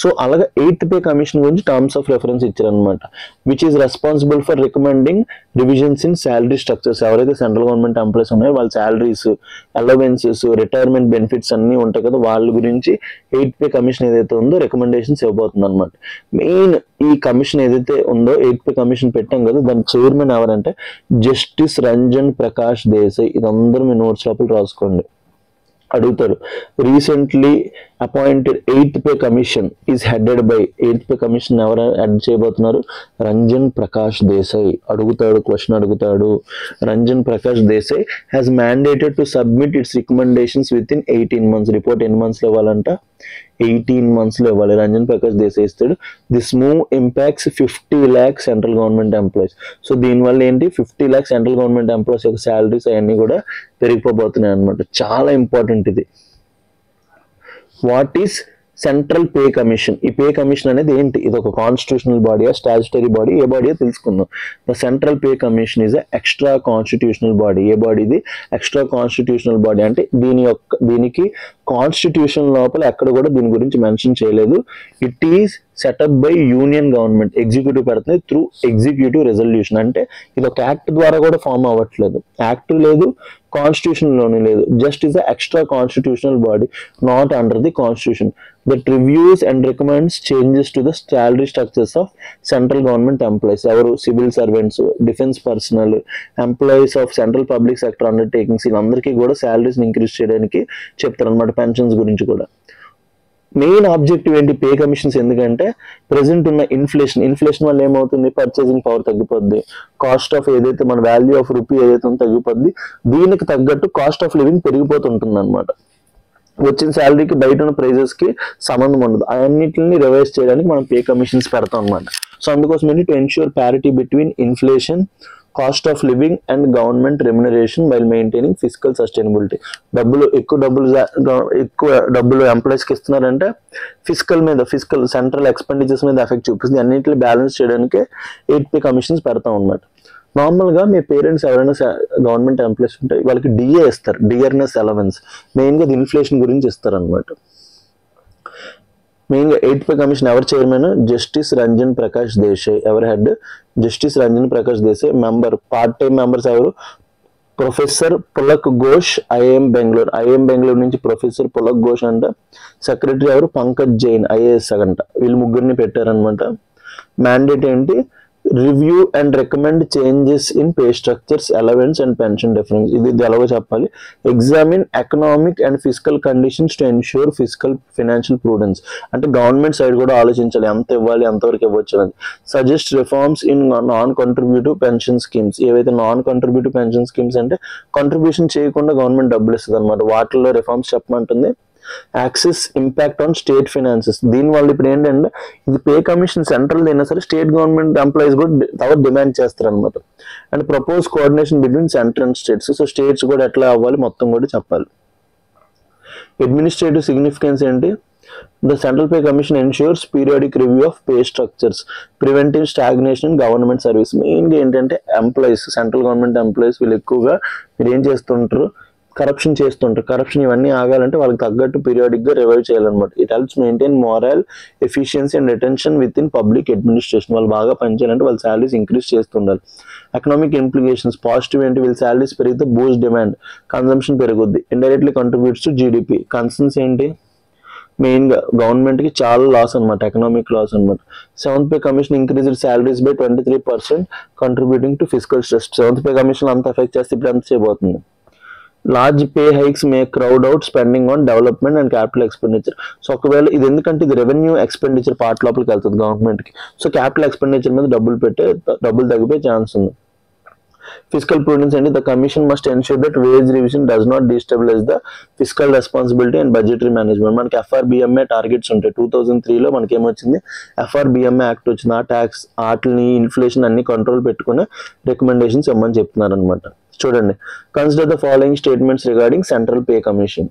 Speaker 1: సో అలాగే 8th పే కమిషన్ గురించి టర్మ్స్ ఆఫ్ రెఫరెన్స్ ఇచ్చారనమాట. Which is responsible for recommending revisions in salary structures. ఎవరైతే సెంట్రల్ గవర్నమెంట్ ఎంప్లాయీస్ ఉన్నాయో వాళ్ళ శాలరీస్, అలవెన్సెస్, రిటైర్మెంట్ బెనిఫిట్స్ అన్ని ఉంటాయి కదా, వాళ్ళ గురించి 8th పే కమిషన్ ఏదైతే ఉందో రికమెండేషన్స్ ఇవ్వబోతుంది అనమాట. మెయిన్ ఈ కమిషన్ ఏదైతే ఉందో 8th పే కమిషన్ పెట్టాం కదా, దాని చైర్మన్ ఎవరంటే జస్టిస్ రంజన్ ప్రకాష్ దేశాయ్. ఇదందరూ మీ నోట్స్ లోపల రాసుకోండి, అడుగుతారు. Recently appointed 8th pay commission is headed by 8th pay commission ఎవరు హెడ్ చేయబోతున్నారు, రంజన్ ప్రకాష్ దేశాయ్. అడుగుతాడు, క్వశ్చన్ అడుగుతాడు. Ranjan Prakash Desai has mandated to submit it's recommendations with in 18 months. Report ఎన్ని monthsలో ఇవ్వాలంట, 18 monthsలో ఇవ్వాలి. రంజన్ ప్రకాష్ దేశాయ్ ఇస్తాడు. This move impacts 50 lakhs central government employees. So దీనివల్ల ఏంటి 50 lakhs central government employees యొక్క శాలరీస్ అవన్నీ కూడా పెరిగిపోబోతున్నాయి అనమాట. చాలా ఇంపార్టెంట్ ఇది. What is central pay commission? ఈ పే కమిషన్ అనేది ఏంటి? ఇది ఒక కాన్స్టిట్యూషనల్ బాడీయా, స్టాట్యుటరీ బాడీ, ఏ బాడీయో తెలుసుకుందాం. The central pay commission is extra constitutional body. ఏ బాడీ ఇది? Extra constitutional body. అంటే దీనికి కాన్స్టిట్యూషన్ లోపల ఎక్కడ కూడా దీని గురించి మెన్షన్ చేయలేదు. It is setup by union government, executive పెడుతుంది త్రూ ఎగ్జిక్యూటివ్ రెజల్యూషన్. అంటే ఇది ఒక యాక్ట్ ద్వారా కూడా ఫామ్ అవ్వట్లేదు, యాక్ట్ లేదు, కాన్స్టిట్యూషన్ లోనే లేదు, just is extra constitutional body not under the constitution that reviews and recommends changes to the salary structures of central government employees. Avaru civil servants, defense personnel, employees of central public sector undertakings, వీళ్ళందరికీ కూడా salaries increase చేయడానికి చెప్తారు అన్నమాట. Pensions గురించి కూడా main objective ఏంటి, pay commissions. ఎందుకంటే present ఉన్న ఇన్ఫ్లేషన్ వల్ల ఏమవుతుంది, పర్చేసింగ్ పవర్ తగ్గిపోద్ది, కాస్ట్ ఆఫ్ ఏదైతే మన వాల్యూ ఆఫ్ రూపీ ఏదైతే తగ్గిపోద్ది, దీనికి తగ్గట్టు కాస్ట్ ఆఫ్ లివింగ్ పెరిగిపోతుంటుంది అనమాట. వచ్చిన శాలరీకి బయట ఉన్న ప్రైజెస్ కి సంబంధం ఉండదు. అన్నిటిని రివైజ్ చేయడానికి మనం పే కమిషన్స్ పెడతాం అన్నమాట. సో అందుకోసం to ensure parity between inflation, cost of living and government remuneration while maintaining physical sustainability. ఎక్కువ డబ్బులు ఎంప్లాయీస్ కి ఇస్తున్నారంటే ఫిజికల్ సెంట్రల్ ఎక్స్పెండిచర్స్ మీద ఎఫెక్ట్ చూపిస్తుంది. అన్నింటిని బ్యాలెన్స్ చేయడానికి 8 పే కమిషన్స్ పెడతాం అన్నమాట. నార్మల్గా మీ పేరెంట్స్ ఎవరైనా గవర్నమెంట్ ఎంప్లాయీస్ ఉంటే వాళ్ళకి డిఏ ఇస్తారు, డియర్నెస్ అలవెన్స్. మెయిన్గా ఇది ఇన్ఫ్లేషన్ గురించి ఇస్తారు అనమాట. మెయిన్గా 8th పే కమిషన్ ఎవరు చైర్మన్, జస్టిస్ రంజన్ ప్రకాష్ దేశాయ్. ఎవరి head, justice Ranjan Prakash Desai. Member, part time members ఎవరు, ప్రొఫెసర్ పులక్ ఘోష్, ఐఐఎం బెంగళూరు నుంచి ప్రొఫెసర్ పులక్ ఘోష్ అంట. సెక్రటరీ ఎవరు, పంకజ్ జైన్, ఐఏఎస్ అంట. వీళ్ళు ముగ్గురిని పెట్టారనమాట. మ్యాండేట్ ఏంటి, review and recommend changes in pay structures, allowance and pension difference. ఇది ఎలాగో చెప్పాలి. Examine economic and physical conditions to ensure financial prudence. అంటే గవర్నమెంట్ సైడ్ కూడా ఆలోచించాలి, ఎంత ఇవ్వాలి, ఎంతవరకు ఇవ్వచ్చు అనేది. Suggest reforms in non contributive pension schemes. ఏవైతే నాన్ కంట్రిబ్యూటివ్ పెన్షన్ స్కీమ్స్ అంటే కంట్రిబ్యూషన్ చేయకుండా గవర్నమెంట్ డబ్బులు ఇస్తుంది అనమాట, వాటిల్లో రిఫార్మ్స్ చెప్పమంటుంది. Access impact on state finances. దీనివల్ల ఇప్పుడు ఏంటంటే ఇది పే కమిషన్ సెంట్రల్ అయినా సరే స్టేట్ గవర్నమెంట్ ఎంప్లాయీస్ కూడా డిమాండ్ చేస్తారు అనమాట. And propose coordination between central and states. So states కూడా ఎట్లా అవ్వాలి మొత్తం కూడా చెప్పాలి. అడ్మినిస్ట్రేటివ్ సిగ్నిఫికెన్స్ ఏంటి, the central pay commission ensures periodic review of pay structures, preventing stagnation in government service. మెయిన్గా ఏంటంటే ఎంప్లాయీస్, సెంట్రల్ గవర్నమెంట్ ఎంప్లాయీస్ వీళ్ళు ఎక్కువగా మీరు ఏం చేస్తుంటారు, కరప్షన్ చేస్తుంటారు. కరప్షన్ ఇవన్నీ ఆగాలంటే వాళ్ళకి తగ్గట్టు పీరియాడిక్ గా రివైవ్ చేయాలన్నమాట. It helps maintain morale, efficiency and retention within public administration. వాళ్ళు బాగా పనిచేయాలంటే వాళ్ళ శాలరీస్ ఇంక్రీజ్ చేస్తుండాలి. ఎకనామిక్ ఇంప్లికేషన్స్ పాజిటివ్ ఏంటి, వీళ్ళ శాలరీస్ పెరిగితే బూస్ట్ డిమాండ్, కన్సంప్షన్ పెరుగుద్ది, indirectly contributes to GDP. Concerns ఏంటి, మెయిన్గా గవర్నమెంట్ కి చాలా లాస్ అనమాట, ఎకనామిక్ లాస్ అనమాట. 7th pay commission increased salaries by 23%, contributing to physical stress. 7th pay commission అంత ఎఫెక్ట్ చేస్తే ఇప్పుడు ఎంత చేయబోతుంది. Large pay hikes May crowd out spending on development and capital expenditure. So ఒకవేళ ఇది ఎందుకంటే ఇది రెవెన్యూ ఎక్స్పెండిచర్ పార్ట్ లోపలికి వెళ్తుంది గవర్నమెంట్ కి. సో క్యాపిటల్ ఎక్స్పెండిచర్ మీద డబ్బులు తగ్గిపోయే ఛాన్స్ ఉంది. ఫిజికల్ ప్రూడెన్స్ అంటే the commission must ensure that veg revision does not destabilise the physical responsibility and budgetary management. మనకి FRBMA టార్గెట్స్ ఉంటాయి. 2003లో మనకి ఏమొచ్చింది, FRBMA యాక్ట్ వచ్చింది. ఆ ట్యాక్స్ వాటిని ఇన్ఫ్లేషన్ అన్ని కంట్రోల్ పెట్టుకునే రికమెండేషన్స్ ఇవ్వమని చెప్తున్నారు అనమాట. చూడండి, consider the following statements regarding central pay commission.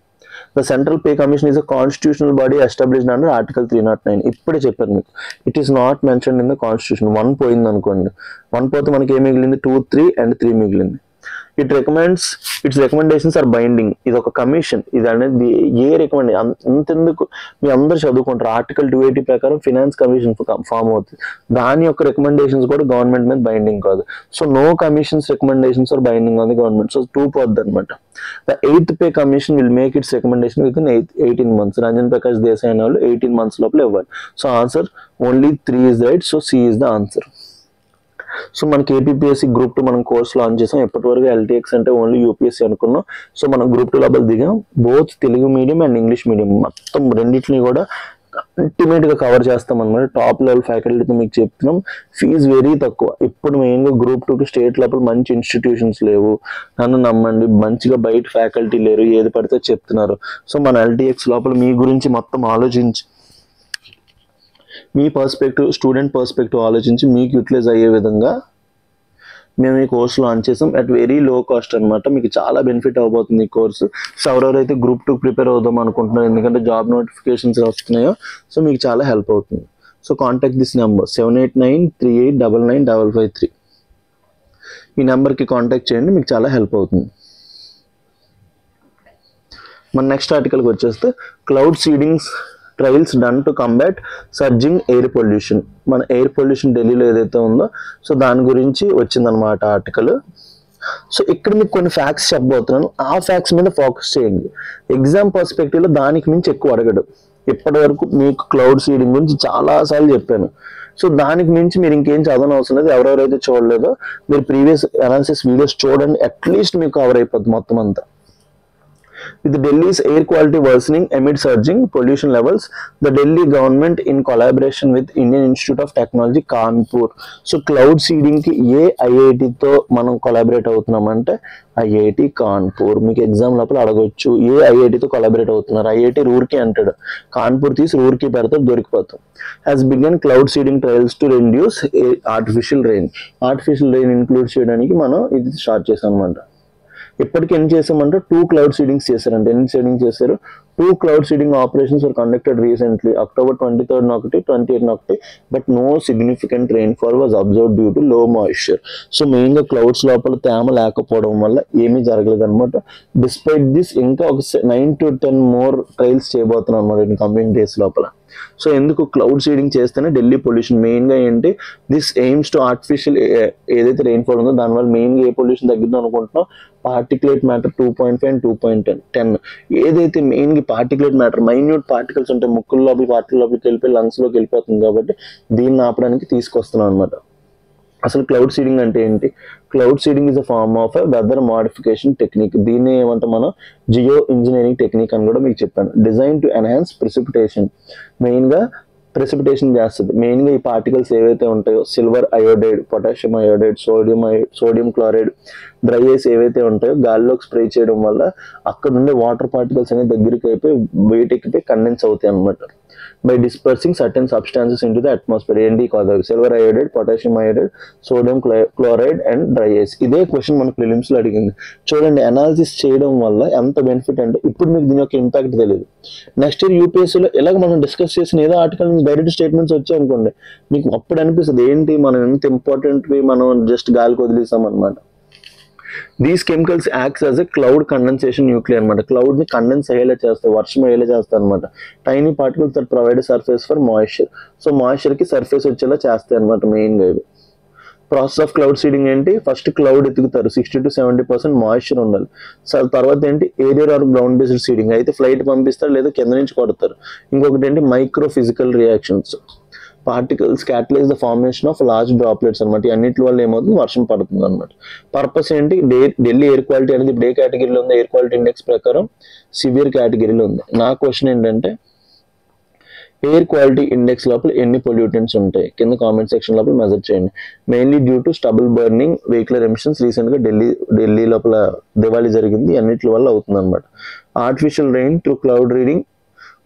Speaker 1: The Central Pay Commission is a constitutional body established under Article 309. ఇప్పుడే చెప్పారు మీకు, it is not mentioned in the constitution. 1 పోయింది అనుకోండి, 1 పోతే మనకి ఏం మిగిలింది, 2, 3 and 3 మిగిలింది. It recommends, its recommendations are binding. ఇది ఒక కమిషన్, ఇది అనేది ఏ రికమెండ్ అంతెందుకు మీ అందరూ చదువుకుంటారు. Article 280 ప్రకారం ఫినాన్స్ కమిషన్ ఫామ్ అవుతుంది. దాని యొక్క రికమెండేషన్స్ కూడా గవర్నమెంట్ మీద బైండింగ్ కాదు. So no commissions recommendations are binding on the government. So 2 పోద్ది అనమాట. The 8th pay commission will make its recommendation within 18 months. Ranjan Prakash Desai and all 18 months లోపల ఇవ్వాలి. So answer only 3 is right. సో C is the answer. So మనకి APPSC group 2 మనం course launch చేసాం. ఎప్పటి వరకు LTX అంటే only UPSC అనుకున్నాం. సో మనం గ్రూప్ 2 లోపల దిగాం. Both Telugu medium and English medium మొత్తం రెండింటిని కూడా అల్టిమేట్ గా కవర్ చేస్తాం అన్నమాట. టాప్ లెవెల్ ఫ్యాకల్టీతో మీకు చెప్తున్నాం. ఫీజు వెరీ తక్కువ. ఇప్పుడు మెయిన్గా గ్రూప్ 2కి స్టేట్ లోపల మంచి ఇన్స్టిట్యూషన్స్ లేవు, నన్ను నమ్మండి. మంచిగా బయట ఫ్యాకల్టీ లేరు, ఏది పడితే చెప్తున్నారు. సో మన LTX లోపల మీ గురించి మొత్తం ఆలోచించి, మీ పర్స్పెక్టివ్, స్టూడెంట్ పర్స్పెక్టివ్ ఆలోచించి మీకు యూటిలైజ్ అయ్యే విధంగా మేము ఈ కోర్స్ లాంచ్ చేసాం. అట్ వెరీ లో కాస్ట్ అనమాట. మీకు చాలా బెనిఫిట్ అవబోతుంది ఈ కోర్సు. సో ఎవరెవరైతే గ్రూప్ 2 ప్రిపేర్ అవుదాం అనుకుంటున్నారు, ఎందుకంటే జాబ్ నోటిఫికేషన్స్ వస్తున్నాయో, సో మీకు చాలా హెల్ప్ అవుతుంది. So contact this number 7893899553. ఈ నెంబర్కి కాంటాక్ట్ చేయండి, మీకు చాలా హెల్ప్ అవుతుంది. మన నెక్స్ట్ ఆర్టికల్కి వచ్చేస్తే cloud seedings trials done to combat surging air pollution. మన ఎయిర్ పొల్యూషన్ ఢిల్లీలో ఏదైతే ఉందో సో దాని గురించి వచ్చిందనమాట ఆర్టికల్. సో ఇక్కడ మీకు కొన్ని ఫ్యాక్ట్స్ చెప్పబోతున్నాను, ఆ ఫ్యాక్ట్స్ మీద ఫోకస్ చేయండి. ఎగ్జామ్ పర్స్పెక్టివ్లో దానికి మించి ఎక్కువ అడగడు. ఇప్పటి వరకు మీకు క్లౌడ్ సీడింగ్ గురించి చాలాసార్లు చెప్పాను. సో దానికి మించి మీరు ఇంకేం చదవని అవసరం లేదు. ఎవరెవరైతే చూడలేదో మీరు ప్రీవియస్ అనాలిసిస్ వీడియోస్ చూడండి, అట్లీస్ట్ మీకు కవర్ అయిపోద్ది మొత్తం అంతా. With Delhi's air quality worsening amid surging pollution levels, the Delhi government, in collaboration with Indian Institute of Technology, Kanpur. So cloud seeding ki ye IIT తో మనం collaborate అవుతున్నామంటే IIT Kanpur. మీకు exam లోపల అడగొచ్చు ఏ IIT తో collaborate అవుతున్నారు. IIT Roorkee అంటాడు, కాన్పూర్ తీసి రూర్కీ పెడతారు, దొరికిపోతాం. has begun cloud seeding trials to reduce artificial rain. Artificial rain include చేయడానికి మనం ఇది స్టార్ట్ చేసాం అనమాట. ఇప్పటికి ఎన్ని చేసామంటే 2 క్లౌడ్ సీడింగ్స్ చేశారంటే. ఎన్ని సీడింగ్ చేశారు? 2 cloud seeding operations were conducted recently, October 23rd ఒకటి, 28th ఒకటి. But no significant rainfall was observed due to low moisture. So మెయిన్గా క్లౌడ్స్ లోపల తేమ లేకపోవడం వల్ల ఏమీ జరగలేదు అనమాట. డిస్పైట్ దిస్ ఇంకా ఒక 9 to 10 మోర్ ట్రయల్స్ చేయబోతున్నాం అనమాట కమింగ్ డేస్ లోపల. సో ఎందుకు క్లౌడ్ సీడింగ్ చేస్తేనే ఢిల్లీ పొల్యూషన్ మెయిన్గా ఏంటి, దిస్ ఎయిమ్స్ టు ఆర్టిఫిషియల్ ఏదైతే రెయిన్ఫాల్ ఉందో దానివల్ల మెయిన్గా ఏ పొల్యూషన్ తగ్గిద్దాం అనుకుంటున్నాం, పార్టికులేట్ మ్యాటర్ 2.5 and 2.10. ఏదైతే మెయిన్గా పార్టికులేట్ మ్యాటర్ మైన్యూట్ పార్టికల్స్ ఉంటాయి ముక్కుల లోపల, పార్టికల్ లోపలికి వెళ్ళిపోయి లంగ్స్లోకి వెళ్ళిపోతుంది కాబట్టి దీన్ని ఆపడానికి తీసుకొస్తున్నాం అనమాట. అసలు క్లౌడ్ సీడింగ్ అంటే ఏంటి? Cloud seeding is a form of weather modification technique. దీన్ని ఏమంటే మనం జియో ఇంజనీరింగ్ టెక్నిక్ అని కూడా మీకు చెప్పాను. డిజైన్ టు ఎన్హాన్స్ ప్రిసిపిటేషన్, మెయిన్గా ప్రెసిపిటేషన్ చేస్తుంది. మెయిన్గా ఈ పార్టికల్స్ ఏవైతే ఉంటాయో silver iodide, potassium iodide, sodium chloride, dry ice ఏవైతే ఉంటాయో గాలిలోకి స్ప్రే చేయడం వల్ల అక్కడ ఉండే వాటర్ పార్టికల్స్ అనేది దగ్గరికి అయిపోయి వెయిట్ ఎక్కిపోయి కండెన్స్ అవుతాయి అనమాట. By dispersing certain substances in to the atmosphere. ఏంటి కాదు, silver iodide, potassium iodide, sodium chloride and dry ice. ఇదే క్వశ్చన్ మన ప్రిలిమ్స్ లో అడిగింది. చూడండి అనాలిసిస్ చేయడం వల్ల ఎంత బెనిఫిట్ అంటే ఇప్పుడు మీకు దీని యొక్క ఇంపాక్ట్ తెలియదు. నెక్స్ట్ ఇయర్ యూపీఎస్సీలో ఇలాగ మనం డిస్కస్ చేసిన ఏదో ఆర్టికల్ డైరెక్ట్ స్టేట్మెంట్స్ వచ్చాయి అనుకోండి, మీకు అప్పుడు అనిపిస్తుంది ఏంటి మనం ఎంత ఇంపార్టెంట్వి మనం జస్ట్ గాలికి వదిలేసాం అనమాట. These chemicals acts as a cloud condensation nuclear అనమాట. క్లౌడ్ ని కండెన్స్ అయ్యేలా చేస్తాయి, వర్షం అయ్యేలా చేస్తాయి అనమాట. Tiny particles that provide surface for moisture. So moisture కి సర్ఫేస్ వచ్చేలా చేస్తాయి అనమాట మెయిన్గా ఇవి. ప్రాసెస్ ఆఫ్ క్లౌడ్ సీడింగ్ ఏంటి, ఫస్ట్ క్లౌడ్ ఎత్తుకుతారు, 60 to 70% మాయిశ్చర్ ఉండాలి. సో తర్వాత ఏంటి aerial or ground based seeding, అయితే ఫ్లైట్ పంపిస్తారు లేదా కింద నుంచి కొడతారు. ఇంకొకటి ఏంటి micro physical reactions, particles catalyse the formation of large droplets అనమాట. అన్నిటి వల్ల ఏమవుతుంది, వర్షం పడుతుంది అనమాట. పర్పస్ ఏంటి, ఢిల్లీ ఎయిర్ క్వాలిటీ అనేది ఇప్పుడు ఏ కేటగిరీలో ఉంది, ఎయిర్ క్వాలిటీ ఇండెక్స్ ప్రకారం సివియర్ కేటగిరీలో ఉంది. నా క్వశ్చన్ ఏంటంటే ఎయిర్ క్వాలిటీ ఇండెక్స్ లోపల ఎన్ని పొల్యూటెంట్స్ ఉంటాయి కింద కామెంట్ సెక్షన్ లోపల మెజర్ చేయండి. Mainly due to stubble burning, vehicular emissions. రీసెంట్గా ఢిల్లీ లోపల దివాళీ జరిగింది, అన్నిటి వల్ల అవుతుంది అనమాట. Artificial rain through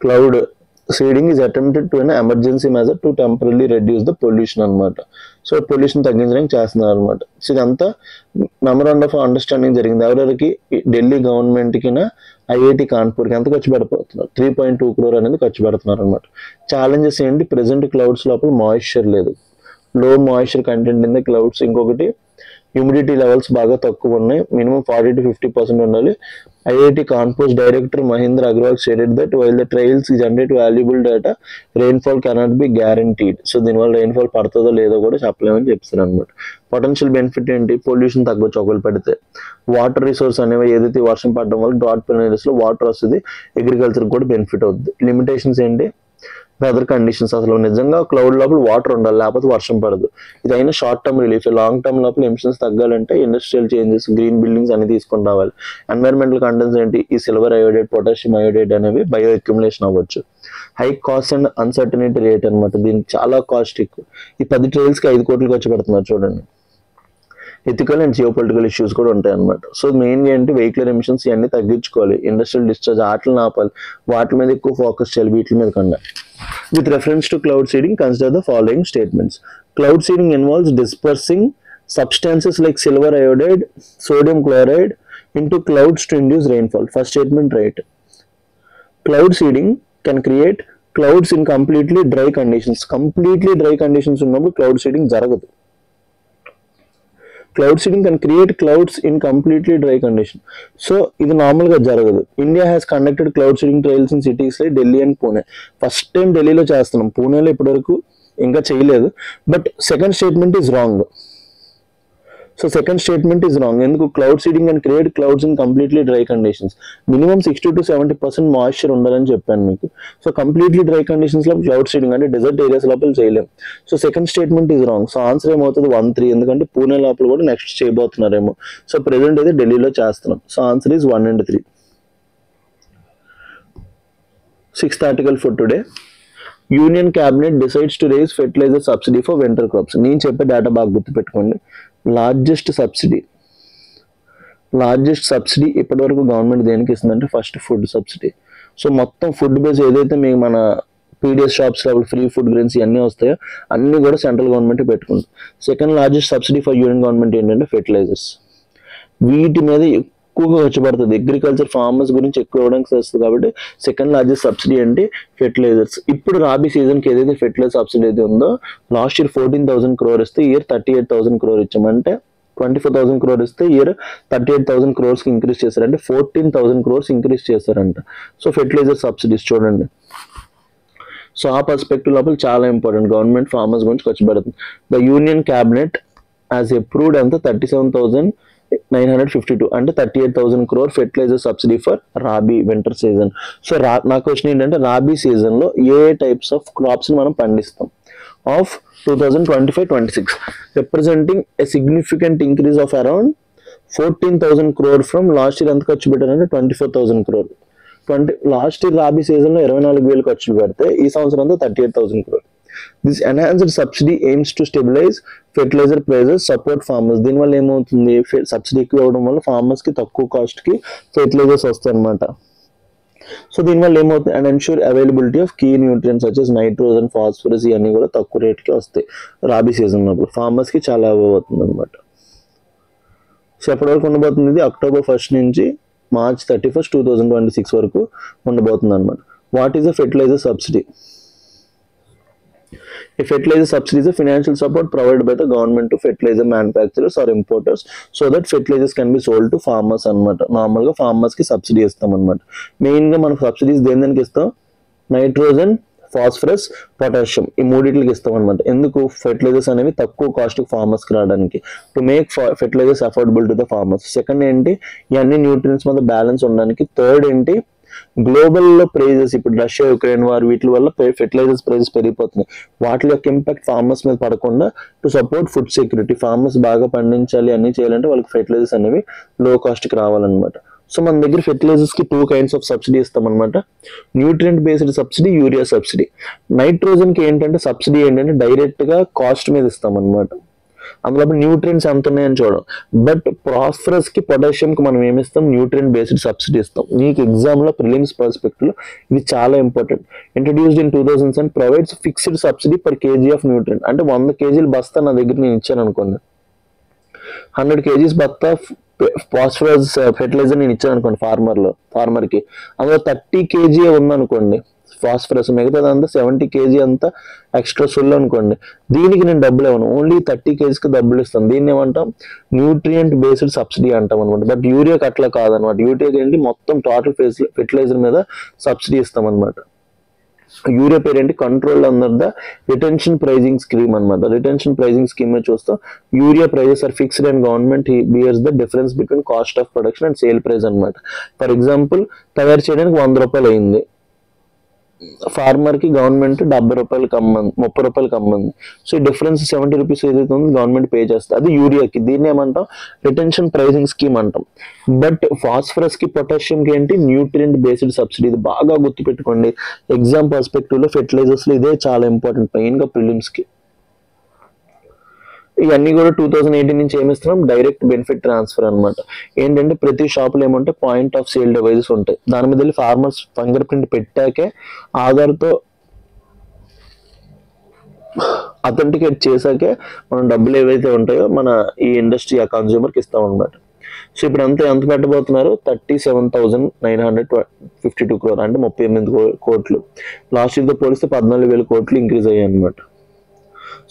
Speaker 1: cloud seeding is attempted to an emergency measure to temporarily reduce the pollution అనమాట. సో పొల్యూషన్ తగ్గించడానికి చేస్తున్నారు అనమాట. సో ఇదంతా మెమరాండం ఆఫ్ అండర్స్టాండింగ్ జరిగింది. ఎవరెవరికి, ఢిల్లీ గవర్నమెంట్కి IIT కాన్పూర్కి ఎంత ఖర్చు పెడబోతున్నారు, 3.2 crore అనేది ఖర్చు పెడుతున్నారు అనమాట. ఛాలెంజెస్ ఏంటి, ప్రెసెంట్ క్లౌడ్స్ లోపల మాయిశ్చర్ లేదు, low moisture content in the clouds. ఇంకొకటి హ్యూమిడిటీ లెవెల్స్ బాగా తక్కువ ఉన్నాయి, మినిమం 40 to 50% ఉండాలి. IIT Kanpur director Mahendra Agarwal stated that while the trials generate valuable data, rainfall cannot be guaranteed. So దీనివల్ల రెయిన్ఫాల్ పడుతుందో లేదో కూడా చెప్పలేమని చెప్తున్నారు అనమాట. పొటెన్షియల్ బెనిఫిట్ ఏంటి, పొల్యూషన్ తగ్గొచ్చు ఒకవేళ పెడితే. వాటర్ రిసోర్స్ అనేవి ఏదైతే వర్షం పడడం వల్ల డ్రాట్ పెరియోడ్స్ లో వాటర్ వస్తుంది, అగ్రికల్చర్ కూడా బెనిఫిట్ అవుతుంది. లిమిటేషన్స్ ఏంటి, వెదర్ కండిషన్స్. అసలు నిజంగా క్లౌడ్ లోపల వాటర్ ఉండాలి, లేకపోతే వర్షం పడదు. ఇదైనా short term relief. Long term లోపల ఎమిషన్స్ తగ్గాలంటే ఇండస్ట్రియల్ చేంజెస్, గ్రీన్ బిల్డింగ్స్ అన్ని తీసుకొని రావాలి. ఎన్వైరన్మెంటల్ కంటెంట్స్ ఏంటి, ఈ సిల్వర్ అయోడైడ్, పొటాషియం అయోడైడ్ అనేవి బయో అక్యుములేషన్ అవ్వచ్చు. High cost and uncertainty rate అనమాట, దీనికి చాలా కాస్ట్ ఎక్కువ. ఈ 10 ట్రయల్స్కి 5 కోట్లు ఖర్చు పెడుతున్నారు చూడండి. Ethical and geo political issues కూడా ఉంటాయి అనమాట. సో మెయిన్గా ఏంటి, వెహికులర్ ఎమిషన్స్ ఇవన్నీ తగ్గించుకోవాలి, ఇండస్ట్రియల్ డిశ్చార్జ్ వాటిని ఆపాలి, వాటి మీద ఎక్కువ ఫోకస్ చేయాలి, వీటి మీద కన్నా. With reference to cloud seeding, consider the following statements. Cloud seeding involves dispersing substances like silver iodide, sodium chloride into clouds to induce rainfall. First statement right. Cloud seeding can create clouds in completely dry conditions. Completely dry conditions ఉన్నప్పుడు cloud seeding జరగదు. Cloud seeding can create clouds in completely dry condition. So ఇది నార్మల్గా జరగదు. India has conducted cloud seeding trials in cities like Delhi and Pune. First time ఢిల్లీలో చేస్తున్నాం, పూణేలో ఇప్పటివరకు ఇంకా చేయలేదు. But second statement is wrong. So second statement is wrong. ఎందుకు? Cloud seeding and create clouds in completely dry conditions. Minimum 60 to 70% moisture ఉండాలని చెప్పాను మీకు. సో కంప్లీట్లీ డ్రై కండిషన్స్ లో క్లౌడ్ సీడింగ్ అంటే డెజర్ట్ ఏరియాస్ లోపల చేయలేం. So second statement is wrong. So answer ఏమవుతుంది? 1-3. ఎందుకంటే పూణే లోపల కూడా నెక్స్ట్ చేయబోతున్నారేమో. సో ప్రెసెంట్ అయితే ఢిల్లీలో చేస్తున్నాం. So answer is 1 and 3. 6th article for today. Union cabinet decides to raise fertiliser subsidy for winter crops. నేను చెప్పే డేటా బాగా గుర్తుపెట్టుకోండి. లార్జెస్ట్ సబ్సిడీ ఇప్పటివరకు గవర్నమెంట్ దేనికి ఇస్తుందంటే ఫస్ట్ ఫుడ్ సబ్సిడీ. సో మొత్తం ఫుడ్ బేస్ ఏదైతే మీకు మన పీడిఎస్ షాప్స్ లో ఫ్రీ ఫుడ్ గ్రెయిన్స్ ఇవన్నీ వస్తాయో అన్ని కూడా సెంట్రల్ గవర్నమెంట్ పెట్టుకుంటుంది. Second largest subsidy for union government ఏంటంటే ఫెర్టిలైజర్స్. వీటి మీద ఎక్కువగా ఖర్చు పడుతుంది. అగ్రికల్చర్ ఫార్మర్స్ గురించి ఎక్కువ ఇవ్వడానికి వస్తుంది కాబట్టి సెకండ్ లార్జెస్ట్ సబ్సిడీ అంటే ఫెర్టిలైజర్స్. ఇప్పుడు రాబీ సీజన్కి ఏదైతే ఫెర్టిలైజర్ సబ్సిడీ అయితే ఉందో లాస్ట్ ఇయర్ 14,000 crore ఇస్తే ఇయర్ 38,000 crore ఇచ్చామంటే 24,000 crore ఇస్తే ఇయర్ 38,000 crores ఇంక్రీజ్ చేశారంటే 14,000 crores ఇంక్రీజ్ చేశారంట. సో ఫెర్టిలైజర్ సబ్సిడీస్ చూడండి. సో ఆ పర్స్పెక్టివ్ లోపల చాలా ఇంపార్టెంట్. గవర్నమెంట్ ఫార్మర్స్ గురించి ఖర్చు పెడుతుంది. The union cabinet as approved అంతా 37,952 అంటే 38,000 crore fertiliser subsidy for rabi winter season. So నా క్వశ్చన్ ఏంటంటే రాబీ సీజన్ లో ఏ టైప్స్ ఆఫ్ క్రాప్స్ మనం పండిస్తాం of 2025-26 representing a significant increase of around 14,000 crore from last year. ఎంత ఖర్చు పెట్టారంటే 24,000 crore. Last year rabi season లో 24,000 ఖర్చు పెడితే ఈ సంవత్సరం అంతా 38,000 crore. This enhanced subsidy aims to stabilise fertiliser prices, support farmers. దీనివల్ల ఏమవుతుంది? సబ్సిడీ ఎక్కువ ఇవ్వడం వల్ల ఫార్మర్స్ కి తక్కువ కాస్ట్ కి ఫెర్టిలైజర్స్ వస్తాయి అనమాట. సో దీనివల్ల ఏమవుతుంది? And ensure availability of key nutrients వచ్చేసి నైట్రోజన్, ఫాస్ఫరస్ ఇవన్నీ కూడా తక్కువ రేట్కి వస్తాయి రాబీ సీజన్ లో. ఫార్మర్స్ కి చాలా అవుతుంది అనమాట. సో ఎప్పటివరకు ఉండబోతుంది? ఇది October 1st నుంచి March 31st, 2026 వరకు ఉండబోతుంది అనమాట. What is the fertiliser subsidy? A fertilizer subsidy is a financial support provided by the government to fertilizer manufacturers or importers so that fertilizers can be sold to farmers అన్నమాట. Normal గా farmers కి subsidy ఇస్తాం అనమాట. Main గా మనం subsidies దేనికి ఇస్తాం? Nitrogen, phosphorus, potassium ఈ మూడింటికి ఇస్తాం అనమాట. ఎందుకు? ఫెర్టిలైజర్స్ అనేవి తక్కువ కాస్ట్ ఫార్మర్స్ కి రావడానికి, to make fertilisers affordable to the farmers. Second ఏంటి? ఇవన్నీ న్యూట్రియన్స్ మీద బ్యాలెన్స్ ఉండడానికి. థర్డ్ ఏంటి? గ్లోబల్ లో ప్రైజెస్, ఇప్పుడు రష్యా యుక్రెయిన్ వార్ వీటి వల్ల ఫెర్టిలైజర్స్ ప్రైజెస్ పెరిగిపోతున్నాయి. వాటి యొక్క ఇంపాక్ట్ ఫార్మర్స్ మీద పడకుండా to support food security, farmers బాగా పండించాలి అన్ని చేయాలంటే వాళ్ళకి ఫెర్టిలైజర్స్ అనేవి లో కాస్ట్ కి రావాలన్నమాట. సో మన దగ్గర ఫెర్టిలైజర్స్ కి 2 kinds ఆఫ్ సబ్సిడీ ఇస్తాం అనమాట. Nutrient based subsidy, urea subsidy. Nitrogen కి ఏంటంటే సబ్సిడీ ఏంటంటే డైరెక్ట్ గా కాస్ట్ మీద ఇస్తాం అనమాట. అందులో న్యూట్రియన్స్ ఎంత ఉన్నాయని చూడం. బట్ ఫాస్ఫరస్ కి, పొటాషియం కి మనం ఏమిస్తాం? న్యూట్రియన్ బేస్డ్ సబ్సిడీ ఇస్తాం. మీకు ఎగ్జామ్ లో ప్రిలిమ్స్ పర్స్పెక్టివ్ లో ఇది చాలా important. Introduced in 2007 provides fixed subsidy per KG of nutrient. అంటే 100 kgs బస్తా నా దగ్గర నేను ఇచ్చాను అనుకోండి, 100 kgs బస్తా ఫాస్ఫరస్ ఫెర్టిలైజర్ నేను ఇచ్చాను అనుకోండి ఫార్మర్ కి, అందులో 30 kg ఉందనుకోండి ఫాస్ఫరస్, మిగతాదంతా 70 kg అంతా ఎక్స్ట్రా సొల్లు అనుకోండి. దీనికి నేను డబ్బులు ఇవ్వను, ఓన్లీ 30 kgs కి డబ్బులు ఇస్తాను. దీన్ని ఏమంటాం? న్యూట్రియంట్ బేస్డ్ సబ్సిడీ అంటాం అనమాట. బట్ యూరియాకి అట్లా కాదనమాట. యూరియాకి ఏంటి? మొత్తం టోటల్ ఫెర్టిలైజర్ మీద సబ్సిడీ ఇస్తాం అనమాట. యూరియా పేరు ఏంటి? Control under the retention pricing scheme అనమాట. రిటెన్షన్ ప్రైజింగ్ స్కీమ్ చూస్తాం. Urea prices are fixed and government bears the difference between cost of production and sale price అనమాట. ఫర్ ఎగ్జాంపుల్ తయారు చేయడానికి 100 రూపాయలు అయింది, ఫార్మర్ కి గవర్నమెంట్ 70 రూపాయలకి అమ్మంది, 30 రూపాయలకి అమ్మంది. సో ఈ డిఫరెన్స్ 70 రూపీస్ ఏదైతే ఉందో గవర్నమెంట్ పే చేస్తుంది. అది యూరియాకి. దీన్ని ఏమంటాం? రిటెన్షన్ ప్రైజింగ్ స్కీమ్ అంటాం. బట్ ఫాస్ఫరస్ కి, పొటాషియం కి ఏంటి? Nutrient based subsidy. ఇది బాగా గుర్తుపెట్టుకోండి. ఎగ్జామ్ పర్స్పెక్టివ్ లో ఫెర్టిలైజర్స్ లో ఇదే చాలా ఇంపార్టెంట్, మెయిన్ గా ప్రిలిమ్స్ కి. ఇవన్నీ కూడా 2018 నుంచి ఏమిస్తున్నాం? డైరెక్ట్ బెనిఫిట్ ట్రాన్స్ఫర్ అనమాట. ఏంటంటే ప్రతి షాప్ లో ఏమంటే పాయింట్ ఆఫ్ సేల్ డివైజెస్ ఉంటాయి. దాని మీద వెళ్ళి ఫార్మర్స్ ఫింగర్ ప్రింట్ పెట్టాకే ఆధార్తో అథెంటికేట్ చేశాకే మనం డబ్బులు ఏవైతే ఉంటాయో మన ఈ ఇండస్ట్రీ ఆ కన్స్యూమర్కి ఇస్తాం అనమాట. సో ఇప్పుడు అంతా ఎంత పెట్టబోతున్నారు? 37,952 crore అంటే 38 కోట్లు. లాస్ట్ ఇయర్తో పోలిస్తే 14,000 కోట్లు ఇంక్రీజ్ అయ్యాయి అనమాట.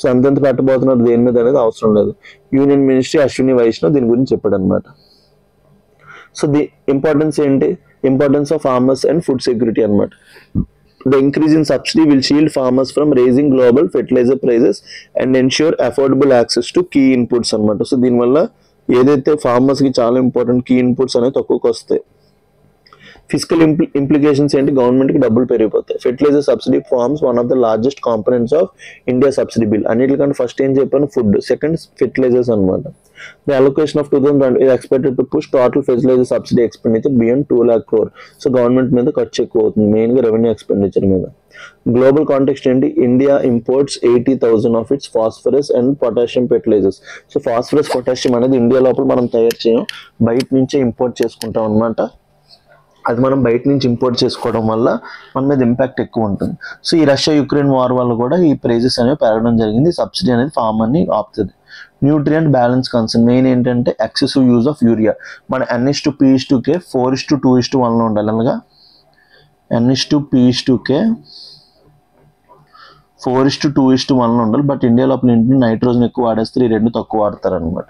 Speaker 1: సో అంతెంత పెట్టబోతున్నారు దేని మీద అనేది అవసరం లేదు. యూనియన్ మినిస్ట్రీ అశ్విని వైష్ణవ్ దీని గురించి చెప్పాడు అనమాట. సో ది ఇంపార్టెన్స్ ఏంటి, importance of farmers and food security అనమాట. The increase in subsidy will shield farmers from raising global fertilizer prices and ensure affordable access to key inputs అనమాట. సో దీనివల్ల ఏదైతే ఫార్మర్స్కి చాలా ఇంపార్టెంట్ కీ ఇన్పుట్స్ అనేవి తక్కువకి వస్తాయి. Physical implications ఏంటి, గవర్నమెంట్కి డబ్బులు పెరిగిపోతాయి. Fertiliser subsidy forms one of the largest components of India subsidy bill. అన్నిటికంటే ఫస్ట్ ఏం చెప్పాను, ఫుడ్, సెకండ్ ఫెర్టిలైజర్స్ అనమాట. The allocation of 2020 is expected to push total fertilizer subsidy expenditure beyond 2 lakh crore. So government మీద ఖర్చు ఎక్కువ అవుతుంది, మెయిన్గా revenue expenditure మీద. గ్లోబల్ కాంటెక్స్ట్ ఏంటి, India imports 80,000 of its phosphorus and potassium fertilisers. So phosphorus potassium అనేది India లోపల మనం తయారు చేయం, బయట నుంచే ఇంపోర్ట్ చేసుకుంటాం అనమాట. అది మనం బయట నుంచి ఇంపోర్ట్ చేసుకోవడం వల్ల మన మీద ఇంపాక్ట్ ఎక్కువ ఉంటుంది. సో ఈ రష్యా యుక్రెయిన్ వార్ వల్ల కూడా ఈ ప్రైజెస్ అనేవి పెరగడం జరిగింది. సబ్సిడీ అనేది ఫార్మర్ని ఆపుతుంది. న్యూట్రియంట్ బ్యాలెన్స్ కన్సర్న్ మెయిన్ ఏంటంటే ఎక్సెసివ్ యూజ్ ఆఫ్ యూరియా. మన N:P:2K 4:2:1 ఉండాలి. అలాగా N:P:2K 4:2:1 ఉండాలి. బట్ ఇండియా లోపల ఏంటంటే నైట్రోజన్ ఎక్కువ వాడేస్తారు, ఈ రెండు తక్కువ వాడతారు అనమాట.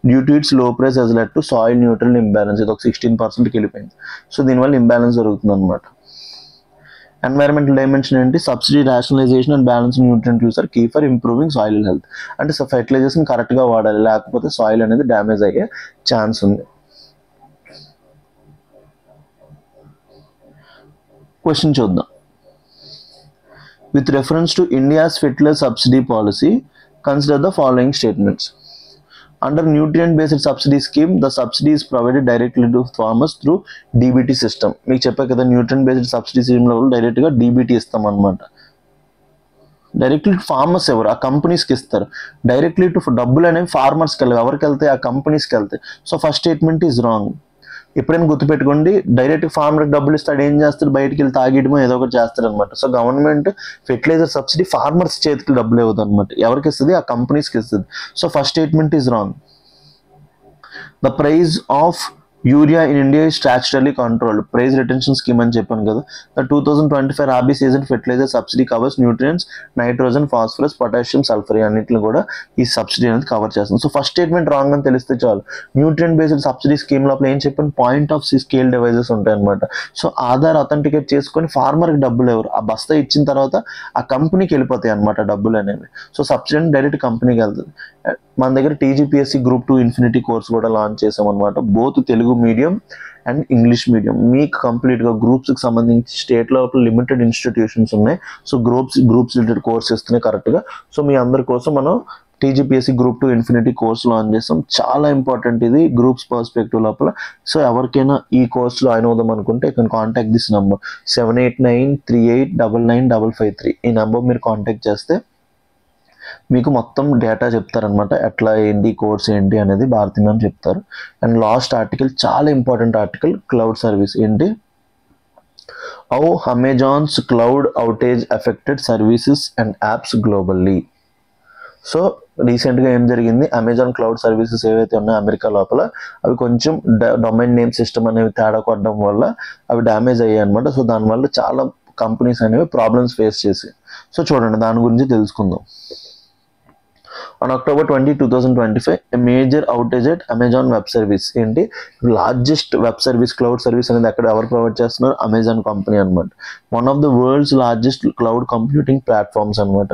Speaker 1: Due to its low price has led to soil nutrient imbalance. ఇది ఒక 16%కి వెళ్ళిపోయింది. సో దీనివల్ల ఇంబ్యాలెన్స్ జరుగుతుంది అనమాట. ఎన్వైరన్మెంటల్ డైమెన్షన్ ఏంటి, subsidy rationalisation and balance nutrient use are key for improving soil health. అంటే ఫెర్టిలైజర్స్ని కరెక్ట్గా వాడాలి, లేకపోతే సాయిల్ అనేది డ్యామేజ్ అయ్యే ఛాన్స్ ఉంది. క్వశ్చన్ చూద్దాం. With reference to India's fertilizer subsidy policy, consider the following statements. Under nutrient-based subsidy scheme, the subsidy is provided directly to farmers through DBT system. మీకు చెప్పా కదా, న్యూట్రియంట్-బేస్డ్ సబ్సిడీ స్కీమ్లో డైరెక్ట్గా DBT ఇస్తాం అనమాట. డైరెక్ట్లీ టు ఫార్మర్స్ ఎవరు, ఆ కంపెనీస్కి ఇస్తారు. డైరెక్ట్లీ టు డబ్బులు అనేవి ఫార్మర్స్కి వెళ్ళవు, ఎవరికి వెళ్తాయి, ఆ కంపెనీస్కి వెళ్తాయి. So first statement is wrong. ఎప్పుడైనా గుర్తుపెట్టుకోండి, డైరెక్ట్ ఫార్మర్కి డబ్బులు ఇస్తాడు, ఏం చేస్తాడు, బయటికి వెళ్ళి తాగియడమో ఏదో ఒకటి చేస్తాడు అనమాట. So government fertiliser subsidy farmers చేతికి డబ్బులు ఇవ్వదు అనమాట, ఎవరికి ఇస్తుంది, ఆ కంపెనీస్కి ఇస్తుంది. So first statement is wrong. The price of urea in India is statutorily controlled. Price retention scheme అని చెప్పాను కదా. The 2025 rabi season fertiliser subsidy covers nutrients, nitrogen, phosphorus, potassium, sulphur అన్నింటిని కూడా ఈ సబ్సిడీ అనేది కవర్ చేస్తుంది. సో ఫస్ట్ స్టేట్మెంట్ రాంగ్ అని తెలిస్తే చాలు. న్యూట్రియన్ బేస్డ్ సబ్సిడీ స్కీమ్ లోపల ఏం చెప్పాను, పాయింట్ ఆఫ్ స్కేల్ డివైజెస్ ఉంటాయి అనమాట. సో ఆధార్ అథెంటికేట్ చేసుకొని ఫార్మర్కి డబ్బులు ఎవరు, ఆ బస్తా ఇచ్చిన తర్వాత ఆ కంపెనీకి వెళ్ళిపోతాయి అనమాట డబ్బులు అనేవి. సో సబ్సిడీ డైరెక్ట్ కంపెనీకి వెళ్తుంది. మన దగ్గర TGPSC Group 2 ఇన్ఫినిటీ కోర్స్ కూడా లాంచ్ చేసాం అనమాట. Both Telugu medium and English medium. మీకు కంప్లీట్గా గ్రూప్స్కి సంబంధించి స్టేట్ లోపల లిమిటెడ్ ఇన్స్టిట్యూషన్స్ ఉన్నాయి. సో గ్రూప్స్ రిలేటెడ్ కోర్స్ ఇస్తున్నాయి కరెక్ట్గా. సో మీ అందరి కోసం మనం TGPSC Group 2 infinity course launch చేస్తాం. చాలా ఇంపార్టెంట్ ఇది గ్రూప్స్ పర్స్పెక్టివ్ లోపల. సో ఎవరికైనా ఈ కోర్సులో జాయిన్ అవుదాం అనుకుంటే you can contact this number 7893899553. ఈ నెంబర్ మీరు కాంటాక్ట్ చేస్తే మీకు మొత్తం డేటా చెప్తారనమాట, ఎట్లా ఏంటి కోర్స్ ఏంటి అనేది భారతి మ్యామ్ చెప్తారు. అండ్ లాస్ట్ ఆర్టికల్ చాలా ఇంపార్టెంట్ ఆర్టికల్, క్లౌడ్ సర్వీస్ ఏంటి, how Amazon's cloud outage affected services and apps globally. So రీసెంట్గా ఏం జరిగింది, అమెజాన్ క్లౌడ్ సర్వీసెస్ ఏవైతే ఉన్నాయో అమెరికా లోపల అవి కొంచెం డొమైన్ నేమ్ సిస్టమ్ అనేవి తేడా కొట్టడం వల్ల అవి డ్యామేజ్ అయ్యాయి అనమాట. సో దానివల్ల చాలా కంపెనీస్ అనేవి ప్రాబ్లమ్స్ ఫేస్ చేసి. సో చూడండి దాని గురించి తెలుసుకుందాం. On October 20, 2025, a major outage at Amazon Web Service. ఏంటి, largest web service cloud service అనేది అక్కడ ఎవరు ప్రొవైడ్ చేస్తున్నారు, అమెజాన్ కంపెనీ అనమాట. One of the world's largest cloud computing platforms అనమాట.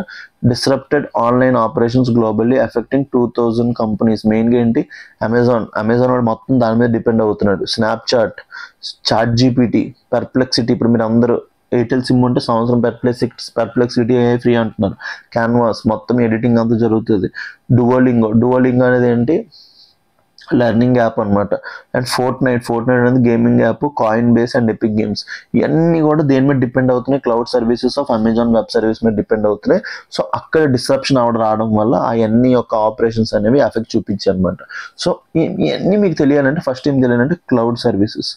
Speaker 1: Disrupted online operations globally affecting 2000 companies. మెయిన్గా ఏంటి, Amazon వాడు మొత్తం దాని మీద డిపెండ్ అవుతున్నాడు. Snapchat, ChatGPT, Perplexity. ఇప్పుడు మీరు అందరూ ఎయిర్టెల్ సిమ్ ఉంటే సంవత్సరం పర్ప్లెక్సిటీ ఫ్రీ అంటున్నారు. క్యాన్వాస్ మొత్తం ఎడిటింగ్ అంతా జరుగుతుంది. డువోలింగో అనేది ఏంటి, లెర్నింగ్ యాప్ అనమాట. అండ్ ఫోర్ట్నైట్ అనేది gaming app. Coin base and epic games ఇవన్నీ కూడా దేని మీద డిపెండ్ అవుతున్నాయి, cloud services of Amazon web service మీద డిపెండ్ అవుతున్నాయి. సో అక్కడ డిస్రప్షన్ రావడం వల్ల అవన్నీ యొక్క ఆపరేషన్స్ అనేవి ఎఫెక్ట్ చూపించాయి అనమాట. సో ఇవన్నీ మీకు తెలియాలంటే ఫస్ట్ ఏం తెలియాలంటే క్లౌడ్ సర్వీసెస్.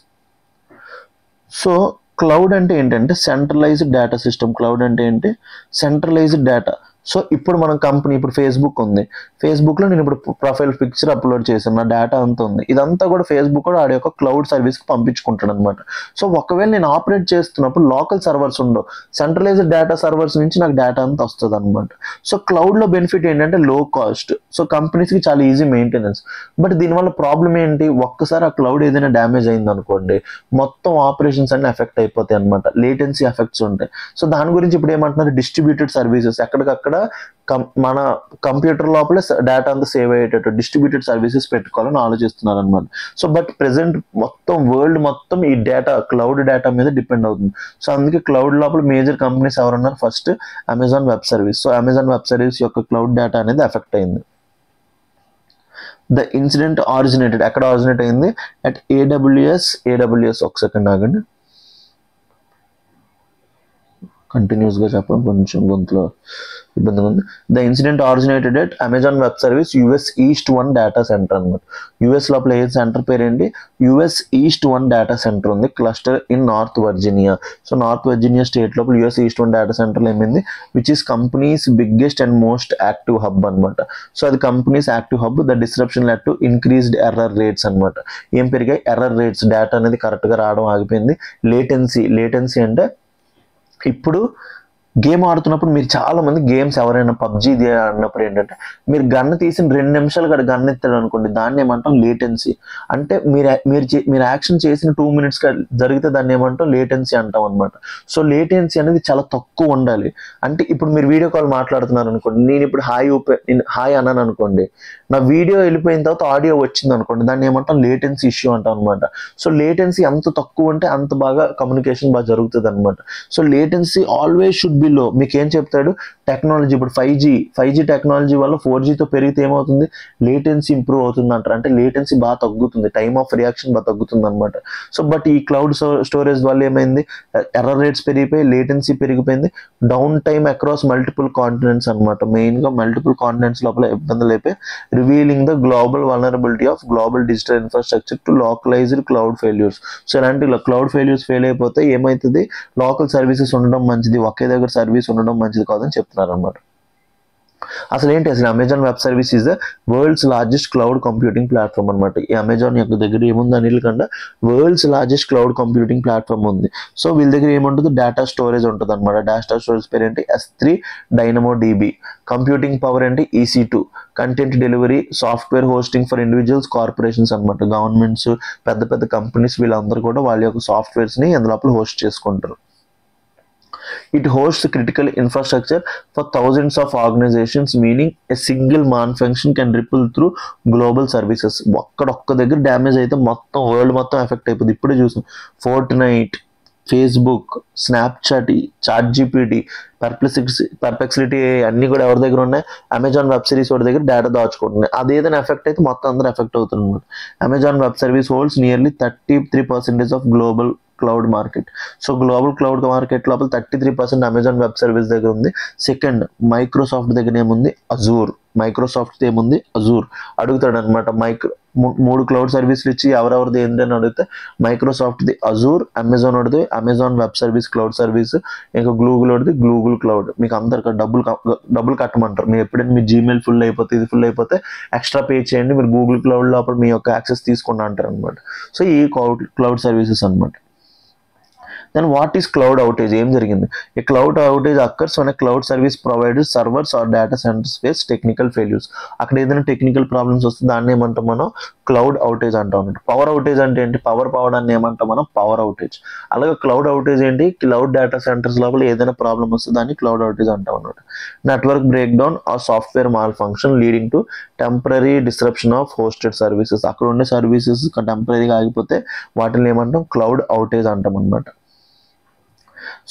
Speaker 1: సో క్లౌడ్ అంటే ఏంటంటే సెంట్రలైజ్డ్ డేటా సిస్టమ్. క్లౌడ్ అంటే ఏంటి, సెంట్రలైజ్డ్ డేటా. సో ఇప్పుడు మనం కంపెనీ ఇప్పుడు ఫేస్బుక్ ఉంది, ఫేస్బుక్లో నేను ఇప్పుడు ప్రొఫైల్ పిక్చర్ అప్లోడ్ చేశాను, నా డేటా అంతా ఉంది, ఇదంతా కూడా ఫేస్బుక్ కూడా ఆడి యొక్క క్లౌడ్ సర్వీస్కి పంపించుకుంటాడు అనమాట. సో ఒకవేళ నేను ఆపరేట్ చేస్తున్నప్పుడు లోకల్ సర్వర్స్ ఉండవు, సెంట్రలైజ్డ్ డేటా సర్వర్స్ నుంచి నాకు డేటా అంతా వస్తుంది అనమాట. సో క్లౌడ్లో బెనిఫిట్ ఏంటంటే లో కాస్ట్, సో కంపెనీస్కి చాలా ఈజీ మెయింటెనెన్స్. బట్ దీనివల్ల ప్రాబ్లం ఏంటి, ఒక్కసారి ఆ క్లౌడ్ ఏదైనా డ్యామేజ్ అయింది అనుకోండి, మొత్తం ఆపరేషన్స్ అన్ని ఎఫెక్ట్ అయిపోతాయి అనమాట, లేటెన్సీ ఎఫెక్ట్స్ ఉంటాయి. సో దాని గురించి ఇప్పుడు ఏమంటున్నారు, డిస్ట్రిబ్యూటెడ్ సర్వీసెస్, ఎక్కడికక్కడ మన కంప్యూటర్ లోపలే డేటా అంతా సేవ్ అయ్యేటట్టు డిస్ట్రిబ్యూటెడ్ సర్వీసెస్ పెట్టుకోవాలని ఆలోచిస్తున్నారు అనమాట. సో బట్ ప్రెసెంట్ మొత్తం వరల్డ్ మొత్తం ఈ డేటా క్లౌడ్ డేటా మీద డిపెండ్ అవుతుంది. సో అందుకే క్లౌడ్ లోపల మేజర్ కంపెనీస్ ఎవరున్నారు, first Amazon web service. So Amazon web service యొక్క క్లౌడ్ డేటా అనేది ఎఫెక్ట్ అయింది. ద ఇన్సిడెంట్ ఆరిజినేటెడ్, ఎక్కడ ఆరిజినేట్ అయింది, అట్ ఏడబ్ల్యూఎస్. ఒక సెకండ్ ఆగండి, కంటిన్యూస్గా చెప్పడం కొంచెం గొంతులో ఇబ్బందిగా ఉంది. The incident originated at Amazon web service US east 1 data centre అనమాట. యుఎస్ లోపల ఏ సెంటర్ పేరు ఏంటి, యుఎస్ ఈస్ట్ 1 డేటా సెంటర్ ఉంది, cluster in north Virginia. So north Virginia state లోపల యుఎస్ ఈస్ట్ 1 డేటా సెంటర్ ఏమైంది, which is companies biggest and most active hub అనమాట. So అది companies active hub. The disruption led to increased error rates అనమాట. ఏం పెరిగాయి, error rates, data అనేది కరెక్ట్గా రావడం ఆగిపోయింది. లేటెన్సీ అంటే ఇప్పుడు గేమ్ ఆడుతున్నప్పుడు మీరు చాలా మంది గేమ్స్ ఎవరైనా పబ్జీ ఆడినప్పుడు ఏంటంటే మీరు గన్ తీసిన 2 నిమిషాలు కూడా గన్ ఎత్తాడు అనుకోండి, దాన్ని ఏమంటాం లేటెన్సీ. అంటే మీరు యాక్షన్ చేసిన 2 minutes జరిగితే దాన్ని ఏమంటాం లేటెన్సీ అంటాం అనమాట. సో లేటెన్సీ అనేది చాలా తక్కువ ఉండాలి. అంటే ఇప్పుడు మీరు వీడియో కాల్ మాట్లాడుతున్నారు అనుకోండి, నేను ఇప్పుడు హాయ్ అన్నాను అనుకోండి, నా వీడియో వెళ్ళిపోయిన తర్వాత ఆడియో వచ్చింది అనుకోండి, దాన్ని ఏమంటాం లేటెన్సీ ఇష్యూ అంటాం అనమాట. సో లేటెన్సీ ఎంత తక్కువ ఉంటే అంత బాగా కమ్యూనికేషన్ బాగా జరుగుతుంది అనమాట. So latency always should be లో. మీకు ఏం చెప్తాడు, టెక్నాలజీ ఇప్పుడు 5G టెక్నాలజీ వల్ల 4Gతో పెరిగితే ఏమవుతుంది, లేటెన్సీ ఇంప్రూవ్ అవుతుంది అంటారు. అంటే లేటెన్సీ బాగా తగ్గుతుంది, టైమ్ ఆఫ్ రియాక్షన్ బాగా తగ్గుతుంది అనమాట. సో బట్ ఈ క్లౌడ్ స్టోరేజ్ వల్ల ఏమైంది, ఎర్రర్ రేట్స్ పెరిగిపోయి, లేటెన్సీ పెరిగిపోయింది, down time across multiple continents అనమాట. మెయిన్గా మల్టిపుల్ కాంటినెంట్స్ లోపల ఇబ్బందులు అయిపోయి, revealing the global vulnerability of global digital infrastructure to localised cloud failures. So ఇలాంటి క్లౌడ్ ఫెయిల్యూర్స్ ఫెయిల్ అయిపోతే ఏమవుతుంది, లోకల్ సర్వీసెస్ ఉండడం మంచిది, ఒకే దగ్గర సర్వీస్ ఉండడం మంచిది కాదని చెప్తున్నారు అనమాట. అసలు ఏంటి, అసలు Amazon web service is the world's largest cloud computing platform అనమాట. ఈ అమెజాన్ యొక్క దగ్గర ఏముంది అన్నిటికంటే world's largest cloud computing platform ఉంది. సో వీళ్ళ దగ్గర ఏముంటుంది, డేటా స్టోరేజ్ ఉంటుంది అనమాట. డేటా స్టోరేజ్ పేరు ఏంటి, S3 DynamoDB. కంప్యూటింగ్ పవర్ ఏంటి, EC2. Content delivery, software hosting for individuals, corporations అనమాట. గవర్నమెంట్స్, పెద్ద పెద్ద కంపెనీస్ వీళ్ళందరూ కూడా వాళ్ళ యొక్క సాఫ్ట్వేర్స్ని అందులో హోస్ట్ చేసుకుంటారు. It hosts critical infrastructure for thousands of organizations, meaning a single malfunction can ripple through global services. ఒక్క దగ్గర డ్యామేజ్ అయితే మొత్తం వరల్డ్ మొత్తం ఎఫెక్ట్ అయిపోతుంది. ఇప్పుడే చూసాం, Fortnite, Facebook, Snapchat, ChatGPT, Perplexity అన్ని కూడా ఎవరి దగ్గర ఉన్నాయి, అమెజాన్ వెబ్ సిరీస్ వాడి దగ్గర డేటా దాచుకుంటున్నాయి. అది ఏదైనా ఎఫెక్ట్ అయితే మొత్తం అందరూ ఎఫెక్ట్ అవుతుంది అనమాట. Amazon web service holds nearly 33% of global cloud market. So global cloud market లోపల 33% అమెజాన్ వెబ్ సర్వీస్ దగ్గర ఉంది. సెకండ్ మైక్రోసాఫ్ట్ దగ్గర ఏముంది, అజూర్. మైక్రోసాఫ్ట్ ఏముంది, అజూర్. అడుగుతాడు అనమాట, 3 క్లౌడ్ సర్వీసులు ఇచ్చి ఎవరెవరిది ఏంటని అడిగితే మైక్రోసాఫ్ట్ది అజూర్, అమెజాన్ వాడిది Amazon web service cloud service, ఇంకా గూగుల్ వాడిది గూగుల్ క్లౌడ్. మీకు అందరికీ డబ్బులు కట్టమంటారు. మీరు ఎప్పుడైనా మీ జీమెయిల్ ఫుల్ అయిపోతే ఎక్స్ట్రా పే చేయండి, మీరు గూగుల్ క్లౌడ్ లోపల మీ యొక్క యాక్సెస్ తీసుకుని అంటారు అనమాట. సో ఈ క్లౌడ్ సర్వీసెస్ అనమాట. Then what is cloud outage? ఏం జరిగింది, a cloud outage occurs when a cloud service provider servers or data centers face technical failures. అక్కడ ఏదైనా టెక్నికల్ ప్రాబ్లమ్స్ వస్తే దాన్ని ఏమంటాం మనం, క్లౌడ్ అవుటేజ్ అంటాం. పవర్ అవుటేజ్ అంటే ఏంటి, పవర్ పోవడాన్ని ఏమంటాం మనం, పవర్ అవుటేజ్. అలాగే క్లౌడ్ అవుటేజ్ ఏంటి, క్లౌడ్ డేటా సెంటర్స్ లోపల ఏదైనా ప్రాబ్లం వస్తే దాన్ని క్లౌడ్ అవుటేజ్ అంటాం అన్నమాట. Network break down are software mall function leading to temporary disruption of hosted services. అక్కడ ఉండే సర్వీసెస్ టెంపరీగా ఆగిపోతే వాటిని ఏమంటాం, క్లౌడ్ అవుటేజ్ అంటాం అనమాట.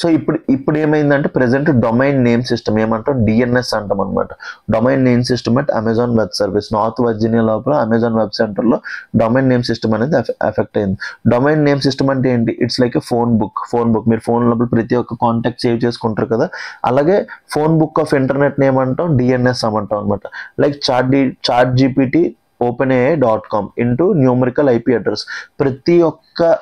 Speaker 1: సో ఇప్పుడు ఏమైందంటే ప్రెసెంట్ డొమైన్ నేమ్ సిస్టమ్ ఏమంటాం, DNS అంటాం అనమాట. డొమైన్ నేమ్ సిస్టమ్ అంటే Amazon web service north Virginia లోపల అమెజాన్ వెబ్ సెంటర్లో డొమైన్ నేమ్ సిస్టమ్ అనేది ఎఫెక్ట్ అయింది. డొమైన్ నేమ్ సిస్టమ్ అంటే ఏంటి, it's like A phone book. మీరు ఫోన్ లోపల ప్రతి ఒక్క కాంటాక్ట్ సేవ్ చేసుకుంటారు కదా, అలాగే phone book of internet name అంటాం, DNS అమంటాం అనమాట. Like ChatGPT OpenAI.com into numerical IP address. ప్రతి ఒక్క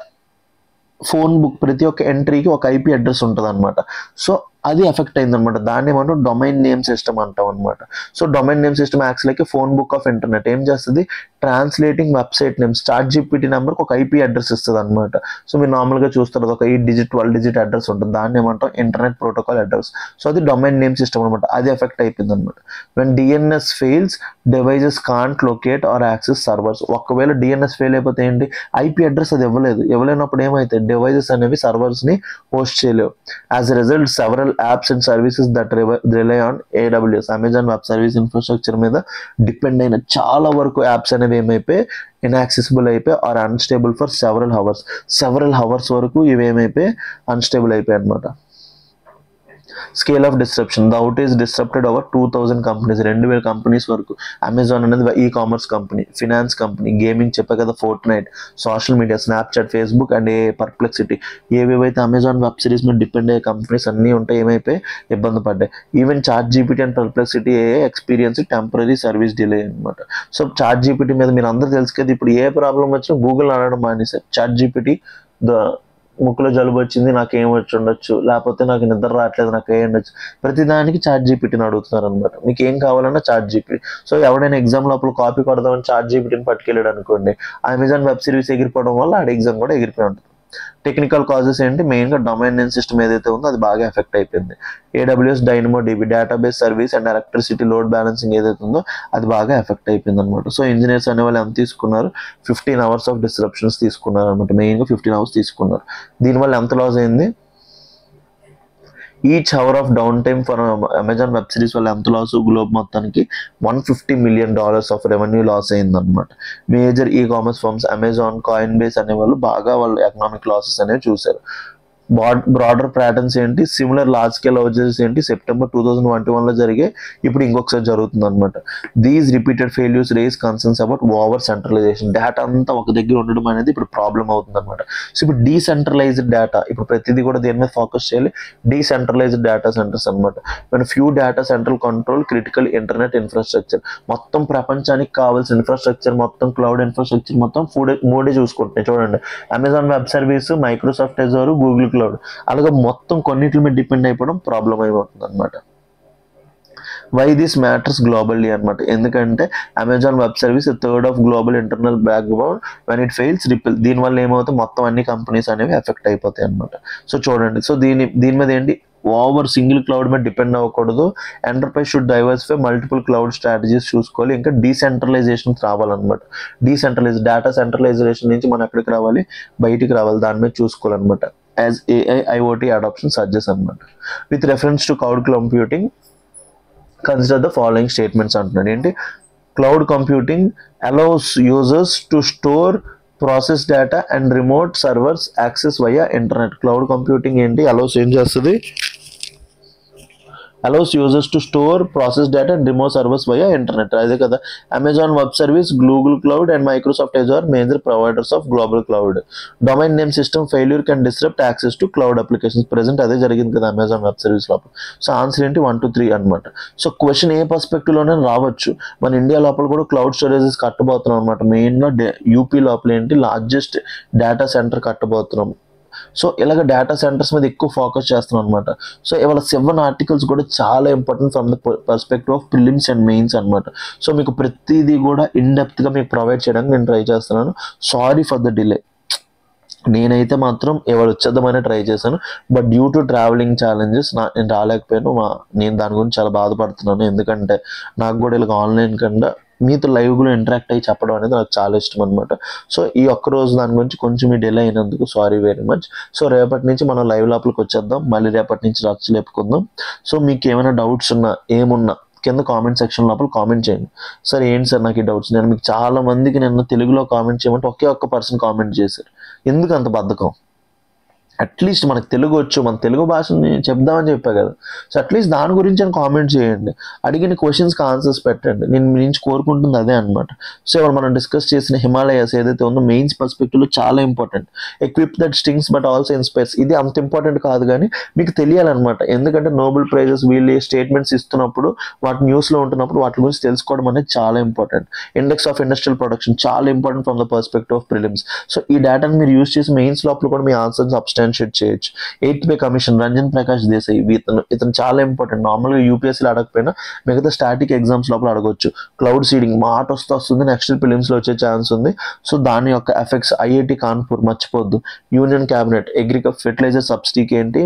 Speaker 1: ఫోన్ బుక్ ప్రతి ఒక్క ఎంట్రీకి ఒక IP అడ్రస్ ఉంటుంది అనమాట. సో అది ఎఫెక్ట్ అయిందనమాట. దాన్ని మనం డొమైన్ నేమ్ సిస్టమ్ అంటాం అనమాట. So domain name system acts like phone book of internet. ఏం చేస్తుంది, ట్రాన్స్లేటింగ్ వెబ్సైట్ నేమ్స్. ChatGPT నెంబర్కి ఒక IP అడ్రస్ ఇస్తుంది అనమాట. సో మీరు నార్మల్గా చూస్తారు ఒక 8 digit 12 digit అడ్రస్ ఉంటుంది, దాన్ని ఏమంటాం ఇంటర్నెట్ ప్రోటోకాల్ అడ్రస్. సో అది డొమైన్ నేమ్ సిస్టమ్ అనమాట. అది ఎఫెక్ట్ అయిపోయింది అనమాట. When DNS fails devices can't locate or access servers. ఒకవేళ DNS ఫెయిల్ అయిపోతే ఏంటి, IP అడ్రస్ అది ఇవ్వలేనప్పుడు ఏమైతే డివైజెస్ అనేవి సర్వర్స్ ని హోస్ట్ చేయలేవు. As a result several apps and services that rely on AWS Amazon web service infrastructure మీద depend అయిన చాలా వరకు యాప్స్ అనేవి ఏమైపోయి ఇన్యాక్సెసిబుల్ అయిపోయి or unstable for several hours వరకు ఇవి ఏమైపోయి అన్స్టేబుల్ అయిపోయాయి అనమాట. Scale of disruption. The outage disrupted over 2000 companies, 2000 companies వరకు. అమెజాన్ అనేది e commerce company, finance company, gaming చెప్పే కదా Fortnite, social media, Snapchat, Facebook and Perplexity. ఏవేవైతే అమెజాన్ వెబ్ సిరీస్ మీద డిపెండ్ అయ్యే కంపెనీస్ అన్నీ ఉంటాయి ఏమైపోయి ఇబ్బంది పడ్డాయి. Even ChatGPT and Perplexity experience temporary service delay అనమాట. సో ChatGPT మీద మీరు అందరూ తెలుసు కదా, ఇప్పుడు ఏ ప్రాబ్లం వచ్చినా గూగుల్ అడగడం మానేశారు. ChatGPT ముక్కులో జలుబు వచ్చింది, నాకు ఏం వచ్చి ఉండొచ్చు, లేకపోతే నాకు నిద్ర రావట్లేదు, నాకు ఏం ఉండొచ్చు, ప్రతిదానికి ChatGPTని అడుగుతున్నారు అనమాట. మీకు ఏం కావాలన్నా ChatGPT. సో ఎవడైనా ఎగ్జామ్ లోపల కాపీ కొడదామని ChatGPTని పట్టుకెళ్ళాడు అనుకోండి, అమెజాన్ వెబ్ సిరీస్ ఎగిరిపోవడం వల్ల ఆడ ఎగ్జామ్ కూడా ఎగిరిపోయి ఉంటుంది. టెక్నికల్ కాజెస్ ఏంటి, మెయిన్గా డొమైన్ నేమ్ సిస్టమ్ ఏదైతే ఉందో అది బాగా ఎఫెక్ట్ అయిపోయింది. AWS DynamoDB database service and electricity load balancing ఏదైతే ఉందో అది బాగా ఎఫెక్ట్ అయిపోయింది అనమాట. సో ఇంజనీర్స్ అనే వాళ్ళు ఎంత తీసుకున్నారు, 15 hours ఆఫ్ డిస్రప్షన్స్ తీసుకున్నారు అనమాట. మెయిన్గా 15 hours తీసుకున్నారు. దీనివల్ల ఎంత లాస్ అయింది, each hour of down time for Amazon web series వల్ల ఎంత లాస్, గ్లోబ్ మొత్తానికి $150 million ఆఫ్ రెవెన్యూ లాస్ అయిందనమాట. Major e commerce firms Amazon, Coinbase అనేవాళ్ళు బాగా వాళ్ళు ఎకనామిక్ లాసెస్ అనేవి చూశారు. బ్రాడర్ ప్యాటర్న్స్ ఏంటి, సిమిలర్ లార్జ్ స్కేల్ అవుజెస్ ఏంటి, September 2021లో జరిగే ఇప్పుడు ఇంకొకసారి జరుగుతుంది అనమాట. These repeated failures raise concerns about over centralisation. Data అంతా ఒక దగ్గర ఉండడం అనేది ఇప్పుడు ప్రాబ్లం అవుతుంది అనమాట. సో ఇప్పుడు డీసెంట్రలైజ్డ్ డేటా, ఇప్పుడు ప్రతిదీ కూడా దేని మీద ఫోకస్ చేయాలి, డీసెంట్రలైజ్డ్ డేటా సెంటర్స్ అనమాట. మన few data central control critical internet infrastructure. మొత్తం ప్రపంచానికి కావాల్సిన ఇన్ఫ్రాస్ట్రక్చర్ మొత్తం, క్లౌడ్ ఇన్ఫ్రాస్ట్రక్చర్ మొత్తం మూడే చూసుకుంటున్నాయి. చూడండి, Amazon web service, Microsoft Azure, Google cloud, అలాగే మొత్తం కొన్నిటి మీద డిపెండ్ అయిపోవడం ప్రాబ్లం అయిపోతుంది అనమాట. వై దిస్ మ్యాటర్స్ గ్లోబల్లీ అనమాట, ఎందుకంటే Amazon web service 1/3 of global internal backbone when it fails ripple. దీనివల్ల ఏమవుతుంది, మొత్తం అన్ని కంపెనీస్ అనేవి ఎఫెక్ట్ అయిపోతాయి అనమాట. సో చూడండి, సో దీని మీద ఏంటి, ఓవర్ సింగిల్ క్లౌడ్ మీద డిపెండ్ అవ్వకూడదు. Enterprise should diversify multiple cloud strategies చూసుకోవాలి. ఇంకా డీసెంట్రలైజేషన్ రావాలన్నమాట. డేటా సెంట్రలైజేషన్ నుంచి మనం ఎక్కడికి రావాలి, బయటికి రావాలి, దాని మీద చూసుకోవాలన్నమాట. యాజ్ AI IoT అడాప్షన్ సజెస్ అనమాట. With reference to cloud computing consider the following statements అంటున్నాడు. ఏంటి, cloud computing allows users to store process data and remote servers access via internet. Cloud computing ఏంటి, అలౌస్ ఏం చేస్తుంది, allows users to store process data and remote servers via internet. అదే కదా, Amazon web service, Google cloud and Microsoft Azure major providers of global cloud. Domain name system failure can disrupt access to cloud applications. Present అదే జరిగింది కదా Amazon web service లోపల. So answer ఏంటి, 1 to 3 అనమాట. So question ఏ perspective లోనే రావచ్చు. మన India లోపల కూడా క్లౌడ్ స్టోరేజెస్ కట్టబోతున్నాం అనమాట. మెయిన్గా యూపీ లోపల ఏంటి, లార్జెస్ట్ డేటా సెంటర్ కట్టబోతున్నాం. సో ఇలాగ డేటా సెంటర్స్ మీద ఎక్కువ ఫోకస్ చేస్తున్నాం అనమాట. సో ఇవాళ 7 articles కూడా చాలా important from the perspective of prelims and mains అనమాట. సో మీకు ప్రతిదీ కూడా ఇన్ డెప్త్గా మీకు ప్రొవైడ్ చేయడానికి నేను ట్రై చేస్తున్నాను. Sorry for the delay. నేనైతే మాత్రం ఎవరు వచ్చేద్దామని ట్రై చేశాను, but due to travelling challenges నేను రాలేకపోయాను. నేను దాని గురించి చాలా బాధపడుతున్నాను. ఎందుకంటే నాకు కూడా ఇలాగ ఆన్లైన్ కన్నా మీతో లైవ్లో ఇంటరాక్ట్ అయ్యి చెప్పడం అనేది నాకు చాలా ఇష్టం అనమాట. సో ఈ ఒక్కరోజు దాని గురించి కొంచెం డిలే అయినందుకు సారీ వెరీ మచ్. సో రేపటి నుంచి మనం లైవ్ లోపలికి వచ్చేద్దాం, మళ్ళీ రేపటి నుంచి రచ్చ లేపుకుందాం. సో మీకు ఏమైనా డౌట్స్ ఉన్నా ఏమున్నా కింద కామెంట్ సెక్షన్ లోపల కామెంట్ చేయండి. సార్ ఏంటి సార్ నాకు ఈ డౌట్స్, నేను మీకు చాలా మందికి నిన్న తెలుగులో కామెంట్ చేయమంటే ఒక్క పర్సన్ కామెంట్ చేశారు. ఎందుకు అంత బద్ధకం? అట్లీస్ట్ మనకు తెలుగు వచ్చు, మన తెలుగు భాషని చెప్దామని చెప్పా కదా. సో అట్లీస్ట్ దాని గురించి అని కామెంట్ చేయండి, అడిగిన క్వశ్చన్స్కి ఆన్సర్స్ పెట్టండి. నేను మీ నుంచి కోరుకుంటుంది అదే అనమాట. సో ఇవాళ మనం డిస్కస్ చేసిన హిమాలయాస్ ఏదైతే ఉందో మెయిన్స్ పర్స్పెక్టివ్లో చాలా important. Equip that stings but also inspires. ఇది అంత ఇంపార్టెంట్ కాదు కానీ మీకు తెలియాలన్నమాట. ఎందుకంటే నోబెల్ ప్రైజెస్ వీళ్ళు స్టేట్మెంట్స్ ఇస్తున్నప్పుడు, వాటి న్యూస్లో ఉంటున్నప్పుడు వాటి గురించి తెలుసుకోవడం అనేది చాలా important. Index of industrial production చాలా important from the perspective of prelims. So ఈ డేటాని మీరు యూజ్ చేసి మెయిన్స్ లోపల కూడా మీ ఆన్సర్స్ సబ్స్టాండ్ డిఫరెన్షియేట్ చేయొచ్చు. 8th pay commission Ranjan Prakash Desai, ఇతను చాలా ఇంపార్టెంట్. నార్మల్గా యూపీఎస్సీలో అడగకపోయినా మిగతా స్టాటిక్ ఎగ్జామ్స్ లోపల అడగొచ్చు. క్లౌడ్ సీడింగ్ మాట వస్తుంది, నెక్స్ట్ ప్రిలిమ్స్లో వచ్చే ఛాన్స్ ఉంది. సో దాని యొక్క ఎఫెక్ట్స్ ఐఐటి కాన్పూర్ మర్చిపోద్దు. యూనియన్ క్యాబినెట్ ఫెర్టిలైజర్ సబ్సిడీకి ఏంటి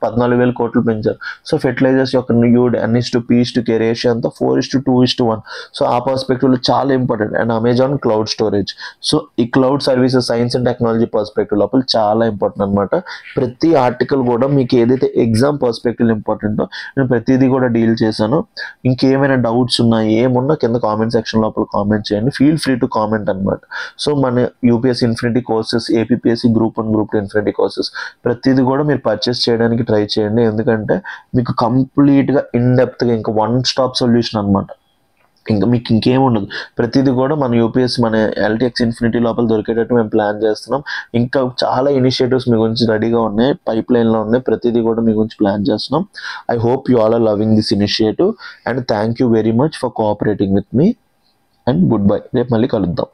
Speaker 1: 14,000 కోట్లు పెంచారు. సో ఫెర్టిలైజర్స్ యొక్క యూడ్ N/P/K రేషియో అంతా 4:2:1. సో ఆ పర్స్పెక్టివ్లో చాలా important. And Amazon cloud storage. So ఈ cloud services science and technology perspective లోపల చాలా ఇంపార్టెంట్ అనమాట. ప్రతి ఆర్టికల్ కూడా మీకు ఏదైతే ఎగ్జామ్ పర్స్పెక్టివ్ ఇంపార్టెంటో నేను ప్రతిదీ కూడా డీల్ చేశాను. ఇంకేమైనా డౌట్స్ ఉన్నాయి ఏమున్నా కింద కామెంట్ సెక్షన్ లోపల కామెంట్ చేయండి. ఫీల్ ఫ్రీ టు కామెంట్ అనమాట. సో మన UPSC infinity courses, APSC group 1 group 2 infinity courses ప్రతిదీ కూడా మీరు పర్చేస్ చేయడానికి ట్రై చేయండి. ఎందుకంటే మీకు కంప్లీట్గా ఇన్డెప్త్గా ఇంకా వన్ స్టాప్ సొల్యూషన్ అనమాట. ఇంకా మీకు ఇంకేం ఉండదు. ప్రతిదీ కూడా మన యూపీఎస్సీ మన ఎల్టీఎక్స్ ఇన్ఫినిటీ లోపల దొరికేటట్టు మేము ప్లాన్ చేస్తున్నాం. ఇంకా చాలా ఇనిషియేటివ్స్ మీ గురించి రెడీగా ఉన్నాయి, పైప్ లైన్లో ఉన్నాయి. ప్రతిదీ కూడా మీ గురించి ప్లాన్ చేస్తున్నాం. I hope you all are loving this initiative and thank you very much for cooperating with me and good bye. రేపు మళ్ళీ కలుద్దాం.